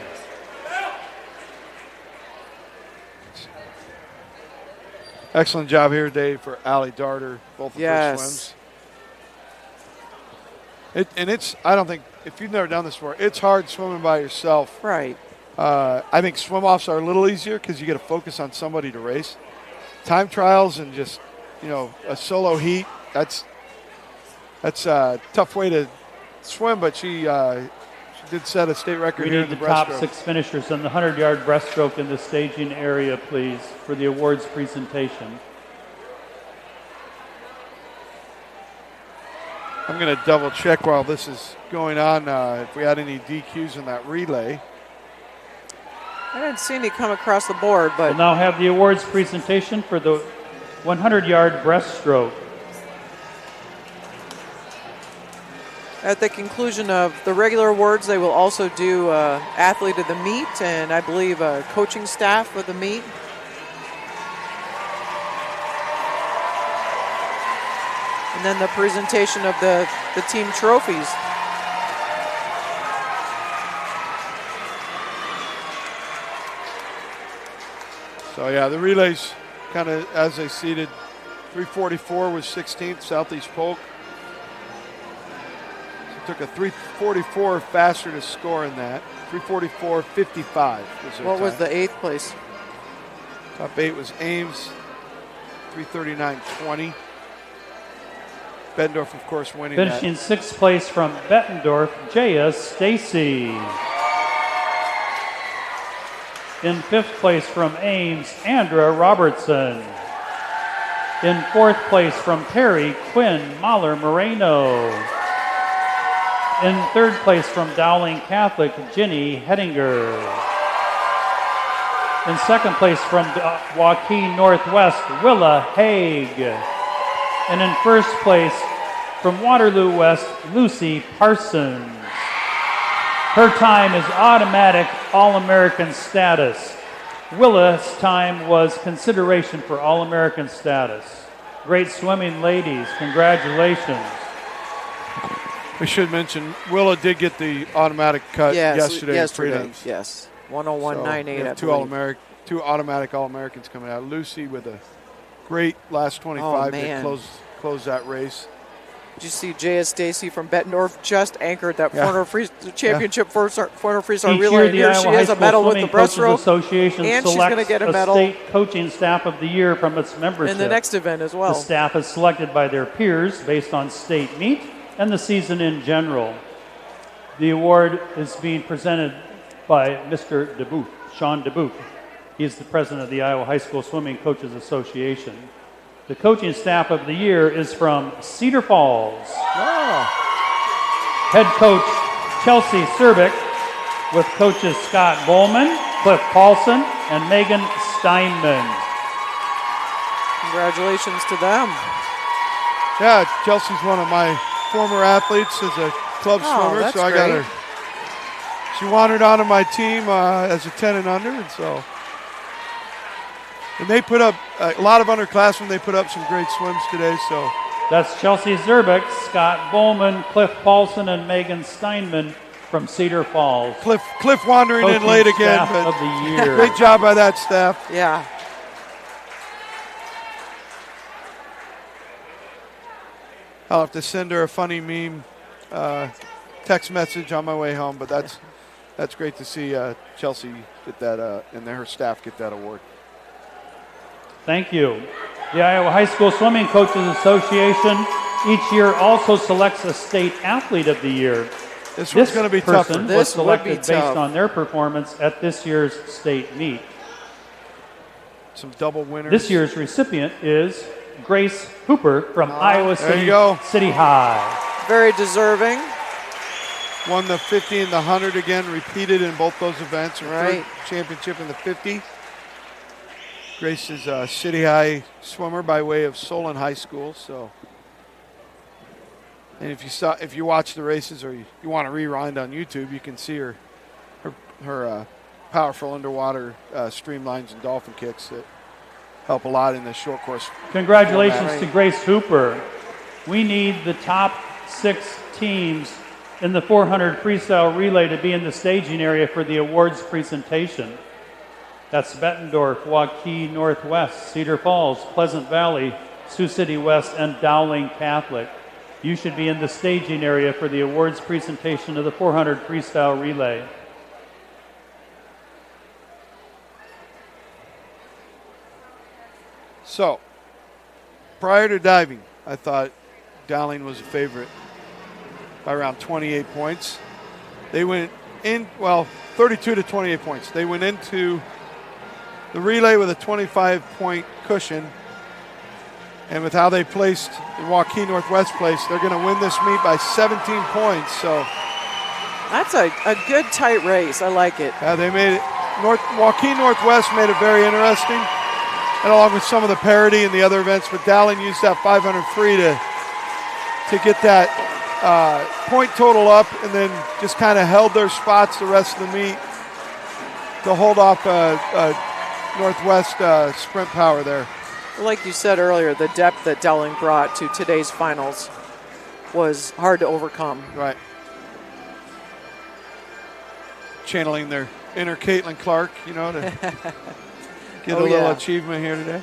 Excellent job here today for Allie Darter, both of her swims. I don't think, if you've never done this before, it's hard swimming by yourself. Right. I think swim-offs are a little easier because you get to focus on somebody to race. Time trials and just, a solo heat, that's a tough way to swim, but she did set a state record We here need in the the top breaststroke. 6 finishers in the 100-yard breaststroke in the staging area, please, for the awards presentation. I'm going to double check while this is going on if we had any DQs in that relay. I didn't see any come across the board, but We'll now have the awards presentation for the 100-yard breaststroke. at the conclusion of the regular awards, they will also do athlete of the meet and I believe coaching staff of the meet. And then the presentation of the team trophies. So yeah, the relays kind of as they seeded. 344 was 16th, Southeast Polk. So took a 344 faster to score in that. 344.55 was their What was time. the 8th place? Top 8 was Ames, 339.20. Bettendorf, of course, winning Finishing 6th place from Bettendorf, Jaya Stacy. In 5th place from Ames, Andra Robertson. In 4th place from Perry, Quinn Mahler Moreno. In 3rd place from Dowling Catholic, Jenny Hettinger. In 2nd place from Joaquin Northwest, Willa Haig. And in 1st place from Waterloo West, Lucy Parsons. Her time is automatic All-American status. Willa's time was consideration for All-American status. Great swimming, ladies. Congratulations. We should mention, Willa did get the automatic cut yesterday. Yes. 101.98. So two automatic All-Americans coming out. Lucy with a great last 25 to close that race. Did you see Jaya Stacy from Bettendorf just anchored that championship for freestyle Each relay? year, the Here Iowa she High has a School medal with the Swimming Coaches breaststroke, Association and she's selects going to get a a medal state coaching staff of the year from its membership. in the next event as well. The staff is selected by their peers based on state meet and the season in general. The award is being presented by Mr. DeBook, Sean DeBook. He is the president of the Iowa High School Swimming Coaches Association. The coaching staff of the year is from Cedar Falls. Head coach Chelsea Serbic with coaches Scott Bowman, Cliff Paulson, and Megan Steinman. Congratulations to them. Yeah, Chelsea's one of my former athletes as a club swimmer, that's so I got great. her. She wandered onto my team as a 10 and under, and they put up a lot of underclassmen. They put up some great swims today. So That's Chelsea Zerbeck, Scott Bowman, Cliff Paulson, and Megan Steinman from Cedar Falls. Cliff wandering in Coaching late again, staff but of the year. great job by that staff. Yeah. I'll have to send her a funny meme text message on my way home, but that's great to see Chelsea get that and her staff get that award. Thank you. The Iowa High School Swimming Coaches Association each year also selects a state athlete of the year. This one's going to be tougher. person was This would selected be based tough. on their performance at this year's state meet. Some double winners. This year's recipient is Grace Hooper from Iowa there you City, go. City High. Very deserving. Won the 50 and the 100 again, repeated in both those events. Her Right. third championship in the 50. Grace is a City High swimmer by way of Solon High School. So, and if you watch the races or you want to rewind on YouTube, you can see her powerful underwater streamlines and dolphin kicks that help a lot in the short course. Congratulations to Grace Hooper. We need the top 6 teams in the 400 freestyle relay to be in the staging area for the awards presentation. That's Bettendorf, Waukee Northwest, Cedar Falls, Pleasant Valley, Sioux City West, and Dowling Catholic. You should be in the staging area for the awards presentation of the 400 freestyle relay. So, prior to diving, I thought Dowling was a favorite by around 28 points. They went in, 32 to 28 points. They went into the relay with a 25-point cushion. And with how they placed in Waukee Northwest place, they're going to win this meet by 17 points. So that's a good tight race. I like it. They made it. Waukee Northwest made it very interesting, and along with some of the parity in the other events. But Dowling used that 500 free to get that point total up, and then just kind of held their spots the rest of the meet to hold off Northwest sprint power there. Like you said earlier, the depth that Dowling brought to today's finals was hard to overcome. Right. Channeling their inner Caitlin Clark, to get a little achievement here today.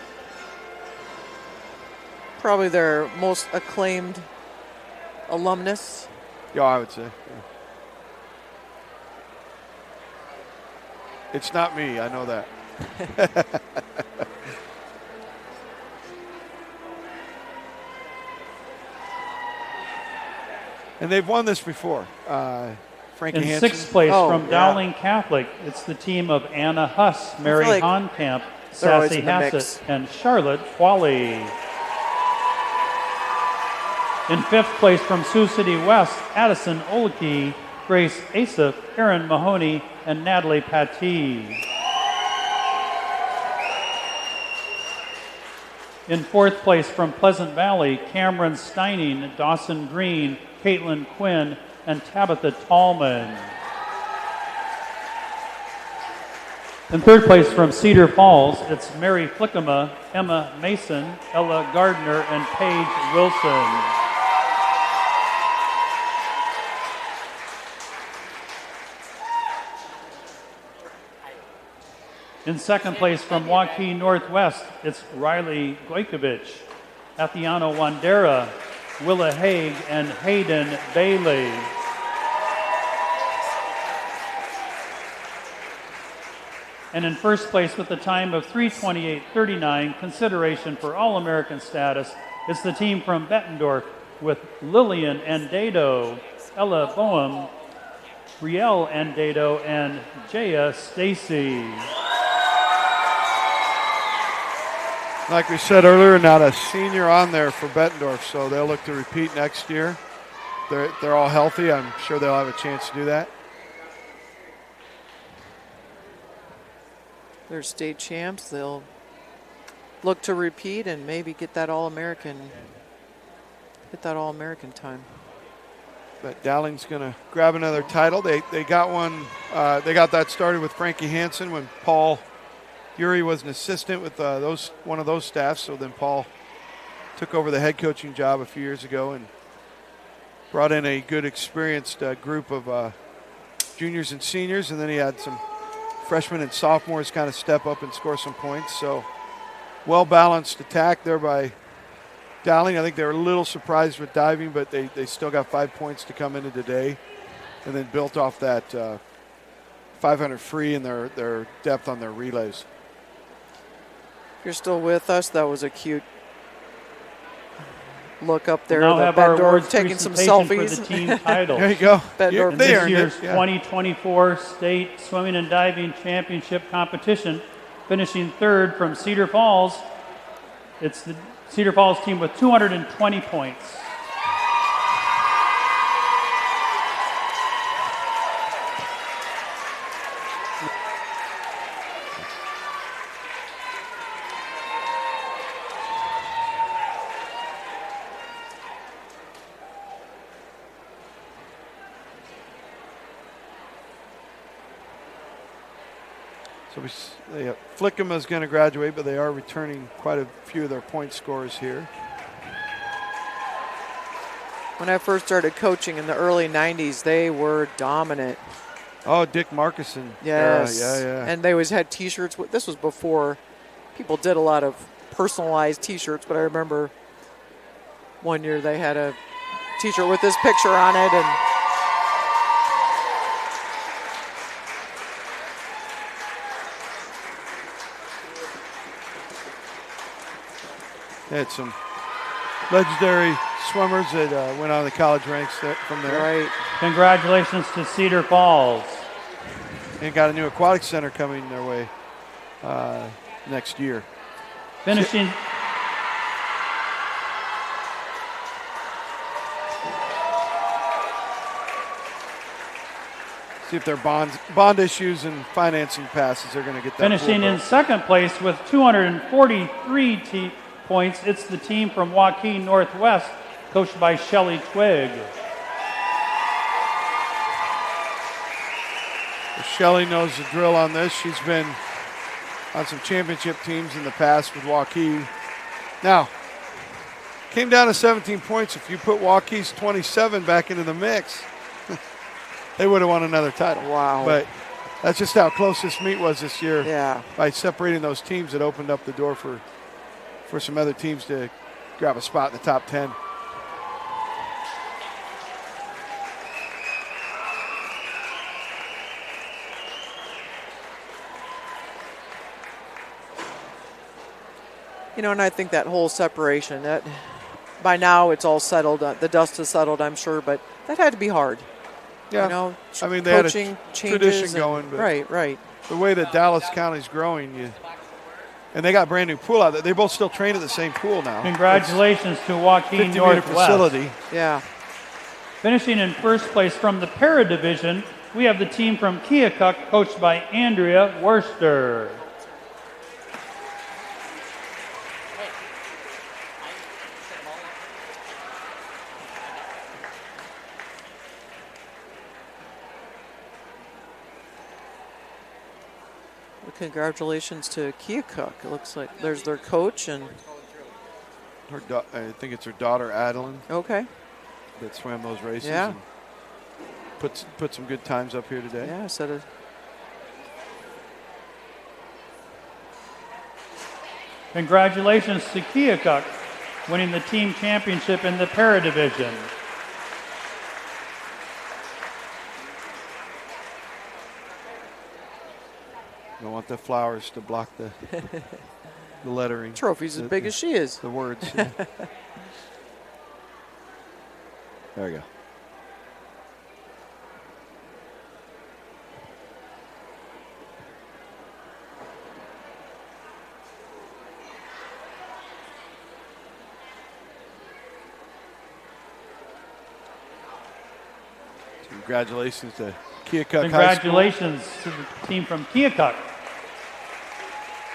Probably their most acclaimed alumnus. Yeah, I would say. Yeah. It's not me, I know that. And they've won this before. Frankie In Hansen. 6th place from Dowling Catholic, it's the team of Anna Huss, Mary Honkamp, Sassy Hassett, and Charlotte Wally. In 5th place from Sioux City West, Addison Olke, Grace Asif, Erin Mahoney, and Natalie Pattee. In 4th place from Pleasant Valley, Cameron Steining, Dawson Green, Caitlin Quinn, and Tabitha Tallman. In 3rd place from Cedar Falls, it's Mary Flickema, Emma Mason, Ella Gardner, and Paige Wilson. In 2nd place from Waukee Northwest, it's Riley Goikovich, Athiano Wandera, Willa Haig, and Hayden Bailey. And in 1st place with a time of 3:28.39, consideration for All-American status, is the team from Bettendorf with Lillian Andado, Ella Boehm, Riel Andado, and Jaya Stacy. Like we said earlier, not a senior on there for Bettendorf, so they'll look to repeat next year. They're all healthy. I'm sure they'll have a chance to do that. They're state champs. They'll look to repeat and maybe get that All-American time. But Dowling's going to grab another title. They got one. They got that started with Frankie Hansen when Paul Yuri was an assistant with one of those staffs, so then Paul took over the head coaching job a few years ago and brought in a good, experienced group of juniors and seniors, and then he had some freshmen and sophomores kind of step up and score some points. So well-balanced attack there by Dowling. I think they were a little surprised with diving, but they still got 5 points to come into today, and then built off that 500 free and their depth on their relays. If you're still with us, that was a cute look up there. Now have our awards taking some presentation selfies. For the team titles. There you go. In this year's 2024 State Swimming and Diving Championship competition, finishing 3rd from Cedar Falls, it's the Cedar Falls team with 220 points. So Flickham is going to graduate, but they are returning quite a few of their point scorers here. When I first started coaching in the early 90s, they were dominant. Oh, Dick Markison. Yes. Yeah. And they always had T-shirts. This was before people did a lot of personalized T-shirts, but I remember one year they had a T-shirt with this picture on it. And they had some legendary swimmers that went on the college ranks from there. Right. Congratulations to Cedar Falls. And got a new aquatic center coming their way next year. Finishing. See if their bond issues and financing passes are going to get that. Finishing in second place with 243 points, it's the team from Joaquin Northwest, coached by Shelley Twigg. Shelley knows the drill on this. She's been on some championship teams in the past with Joaquin. Now, came down to 17 points. If you put Joaquin's 27 back into the mix, they would have won another title. Wow. But that's just how close this meet was this year. Yeah. By separating those teams, it opened up the door for some other teams to grab a spot in the top 10. You know, and I think that whole separation, that by now it's all settled. The dust has settled, I'm sure, but that had to be hard. Yeah. You know, I mean, they had a coaching tradition going. But right. The way that Dallas County's growing, and they got a brand new pool out there. They both still train at the same pool now. Congratulations to Joaquin 50-meter Northwest. facility. Yeah. Finishing in first place from the para division, we have the team from Keokuk, coached by Andrea Worster. Congratulations to Keokuk. It looks like there's their coach and I think it's her daughter Adeline. Okay. That swam those races. Yeah. And put some good times up here today. Yeah, said it. Congratulations to Keokuk, winning the team championship in the para division. Don't want the flowers to block the lettering. Trophy's as big as she is. The words. Yeah. There we go. Congratulations to Keokuk Congratulations to the team from Keokuk.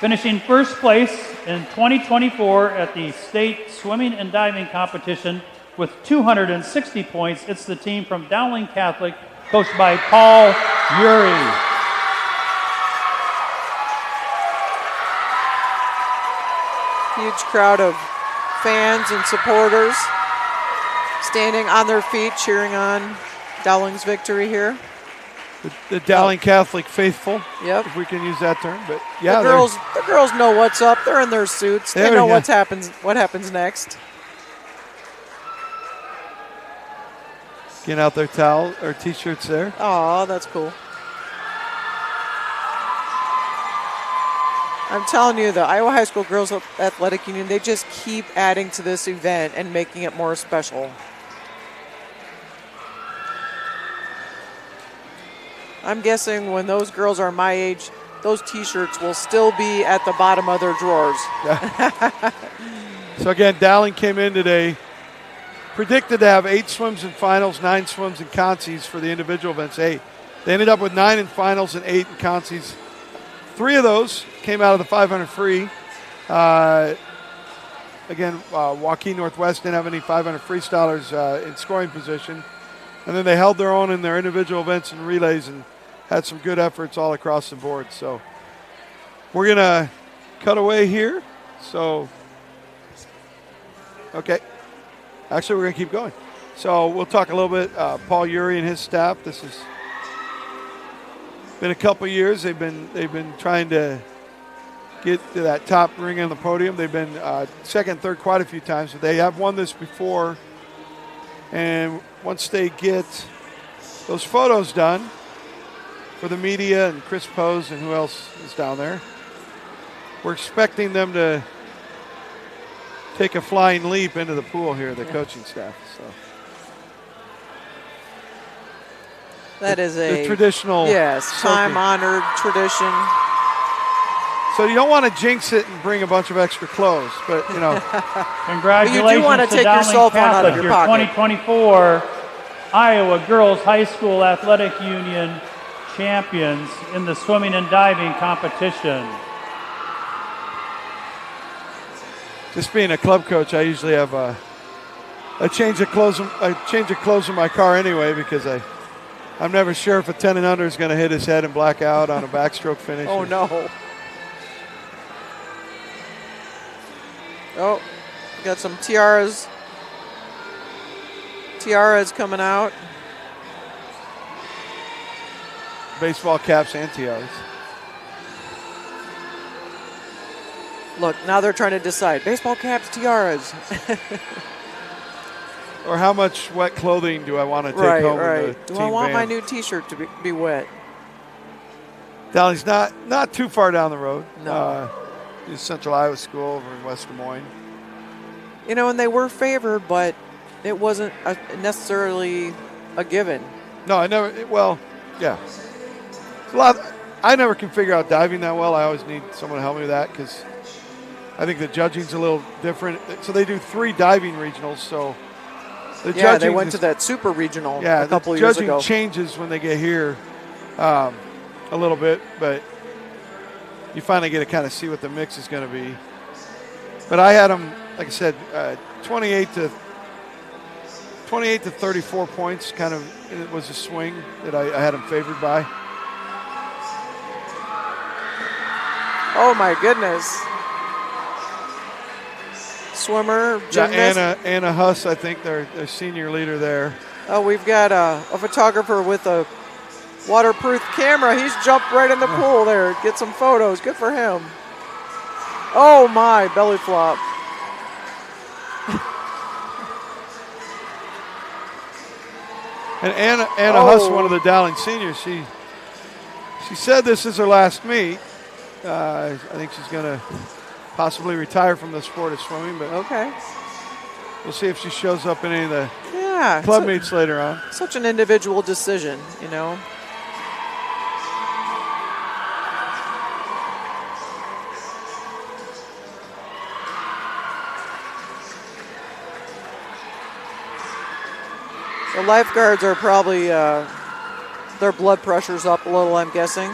Finishing first place in 2024 at the state swimming and diving competition with 260 points, it's the team from Dowling Catholic, coached by Paul Urey. Huge crowd of fans and supporters standing on their feet cheering on Dowling's victory here. The Dowling Catholic faithful, Yep. if we can use that term. But yeah, the girls know what's up. They're in their suits. They know what happens next. Getting out their towel or t-shirts there. Oh, that's cool. I'm telling you, the Iowa High School Girls Athletic Union, they just keep adding to this event and making it more special. I'm guessing when those girls are my age, those T-shirts will still be at the bottom of their drawers. So again, Dowling came in today, predicted to have 8 swims in finals, 9 swims in consies for the individual events. They ended up with 9 in finals and 8 in consies. 3 of those came out of the 500 free. Joaquin Northwest didn't have any 500 freestylers in scoring position. And then they held their own in their individual events and relays and had some good efforts all across the board. So We're going to cut away here. So, okay. Actually, we're going to keep going. So we'll talk a little bit. Paul Urey and his staff. This has been a couple years. They've been trying to get to that top ring on the podium. They've been second, third quite a few times, but they have won this before. And once they get those photos done for the media and Chris Pose and who else is down there, we're expecting them to take a flying leap into the pool here, the coaching staff. So that is a traditional, time-honored tradition. So you don't want to jinx it and bring a bunch of extra clothes, but you know. Congratulations but you do want to take your cell phone out of your pocket. 2024 Iowa Girls High School Athletic Union champions in the swimming and diving competition. Just being a club coach, I usually have a change of clothes in my car anyway, because I'm never sure if a 10 and under is going to hit his head and black out on a backstroke finish. Oh no. Oh, we got some tiaras. Tiaras coming out. Baseball caps and tiaras. Look, now they're trying to decide. Baseball caps, tiaras. Or how much wet clothing do I want to take home? Right. Do I want van? my new T-shirt to be wet? Downey's not too far down the road. No. He's Central Iowa School over in West Des Moines. You know, and they were favored, but it wasn't necessarily a given. No, I never. Yeah. It's a lot. I never can figure out diving that well. I always need someone to help me with that, because I think the judging's a little different. So they do 3 diving regionals. So the judging they went to that super regional a couple years ago. The judging changes when they get here a little bit, but you finally get to kind of see what the mix is going to be. But I had them, like I said, 28 to 34 points. Kind of, it was a swing that I had them favored by. Oh my goodness! Swimmer, gymnast. Anna Huss, I think their senior leader there. Oh, we've got a photographer with a waterproof camera. He's jumped right in the pool there. Get some photos. Good for him. Oh my, belly flop. And Anna Huss, one of the Dowling seniors, she said this is her last meet. I think she's going to possibly retire from the sport of swimming, but okay. We'll see if she shows up in any of the Yeah. Club meets later on. Such an individual decision, you know. The lifeguards are probably, their blood pressure's up a little, I'm guessing.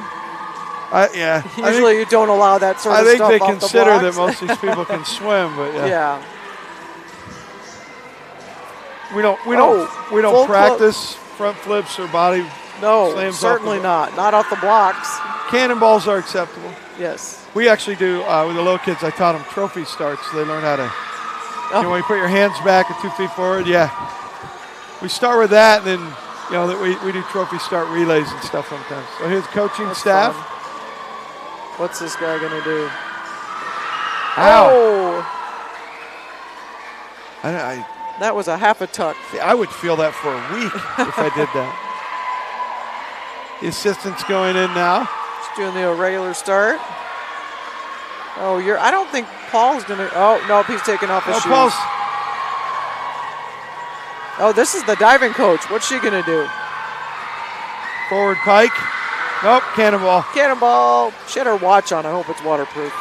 Yeah. Usually you don't allow that sort of stuff I think they off the consider that blocks. most of these people can swim, but yeah. Yeah. We don't practice front flips or body slams. Certainly not. Not off the blocks. Cannonballs are acceptable. Yes. We actually do, with the little kids, I taught them trophy starts, so they learn how to, you know, when you put your hands back and 2 feet forward, yeah. We start with that, and then, you know, we do trophy start relays and stuff sometimes. So here's coaching staff. Fun. What's this guy going to do? Ow. Oh! That was a half a tuck. See, I would feel that for a week if I did that. The assistant's going in now. Just doing the irregular start. Oh, I don't think Paul's going to. Oh, nope, he's taking off his shoes. Oh, this is the diving coach. What's she going to do? Forward pike. Nope, cannonball. Cannonball. She had her watch on. I hope it's waterproof.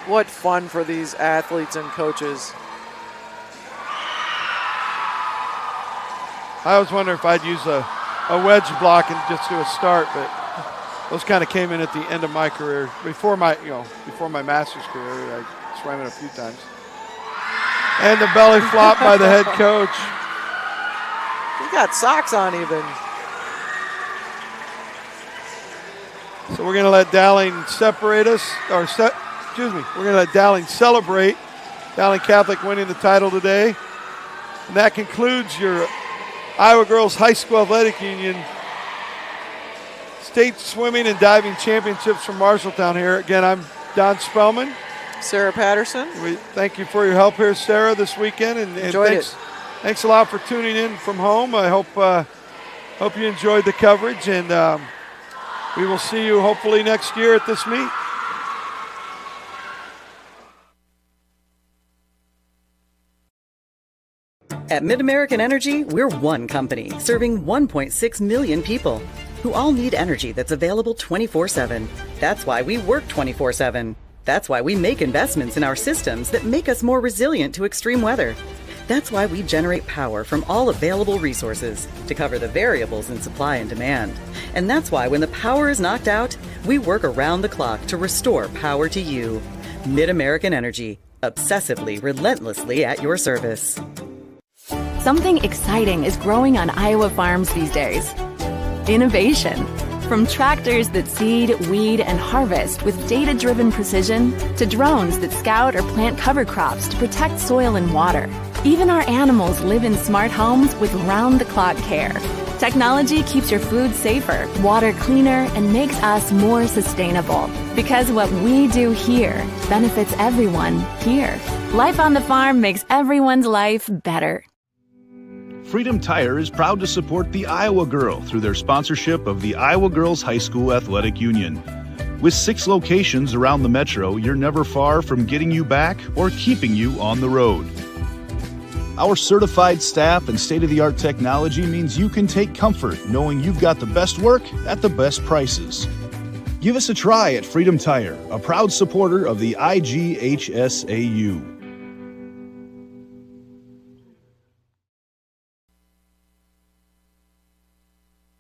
What fun for these athletes and coaches. I always wonder if I'd use a wedge block and just do a start, but those kind of came in at the end of my career. Before my master's career, I swam it a few times. And the belly flop by the head coach. got socks on even. So we're going to let Dowling separate us, we're going to let Dowling celebrate. Dowling Catholic winning the title today. And that concludes your Iowa Girls High School Athletic Union State Swimming and Diving Championships from Marshalltown here. Again, I'm Don Spellman. Sarah Patterson. We thank you for your help here, Sarah, this weekend. And Enjoyed it. Thanks a lot for tuning in from home. I hope you enjoyed the coverage, and we will see you hopefully next year at this meet. At MidAmerican Energy, we're one company serving 1.6 million people who all need energy that's available 24/7. That's why we work 24/7. That's why we make investments in our systems that make us more resilient to extreme weather. That's why we generate power from all available resources to cover the variables in supply and demand. And that's why when the power is knocked out, we work around the clock to restore power to you. MidAmerican Energy, obsessively, relentlessly at your service. Something exciting is growing on Iowa farms these days. Innovation. From tractors that seed, weed, and harvest with data-driven precision to drones that scout or plant cover crops to protect soil and water. Even our animals live in smart homes with round-the-clock care. Technology keeps your food safer, water cleaner, and makes us more sustainable. Because what we do here benefits everyone here. Life on the farm makes everyone's life better. Freedom Tire is proud to support the Iowa Girl through their sponsorship of the Iowa Girls High School Athletic Union. With 6 locations around the metro, you're never far from getting you back or keeping you on the road. Our certified staff and state-of-the-art technology means you can take comfort knowing you've got the best work at the best prices. Give us a try at Freedom Tire, a proud supporter of the IGHSAU.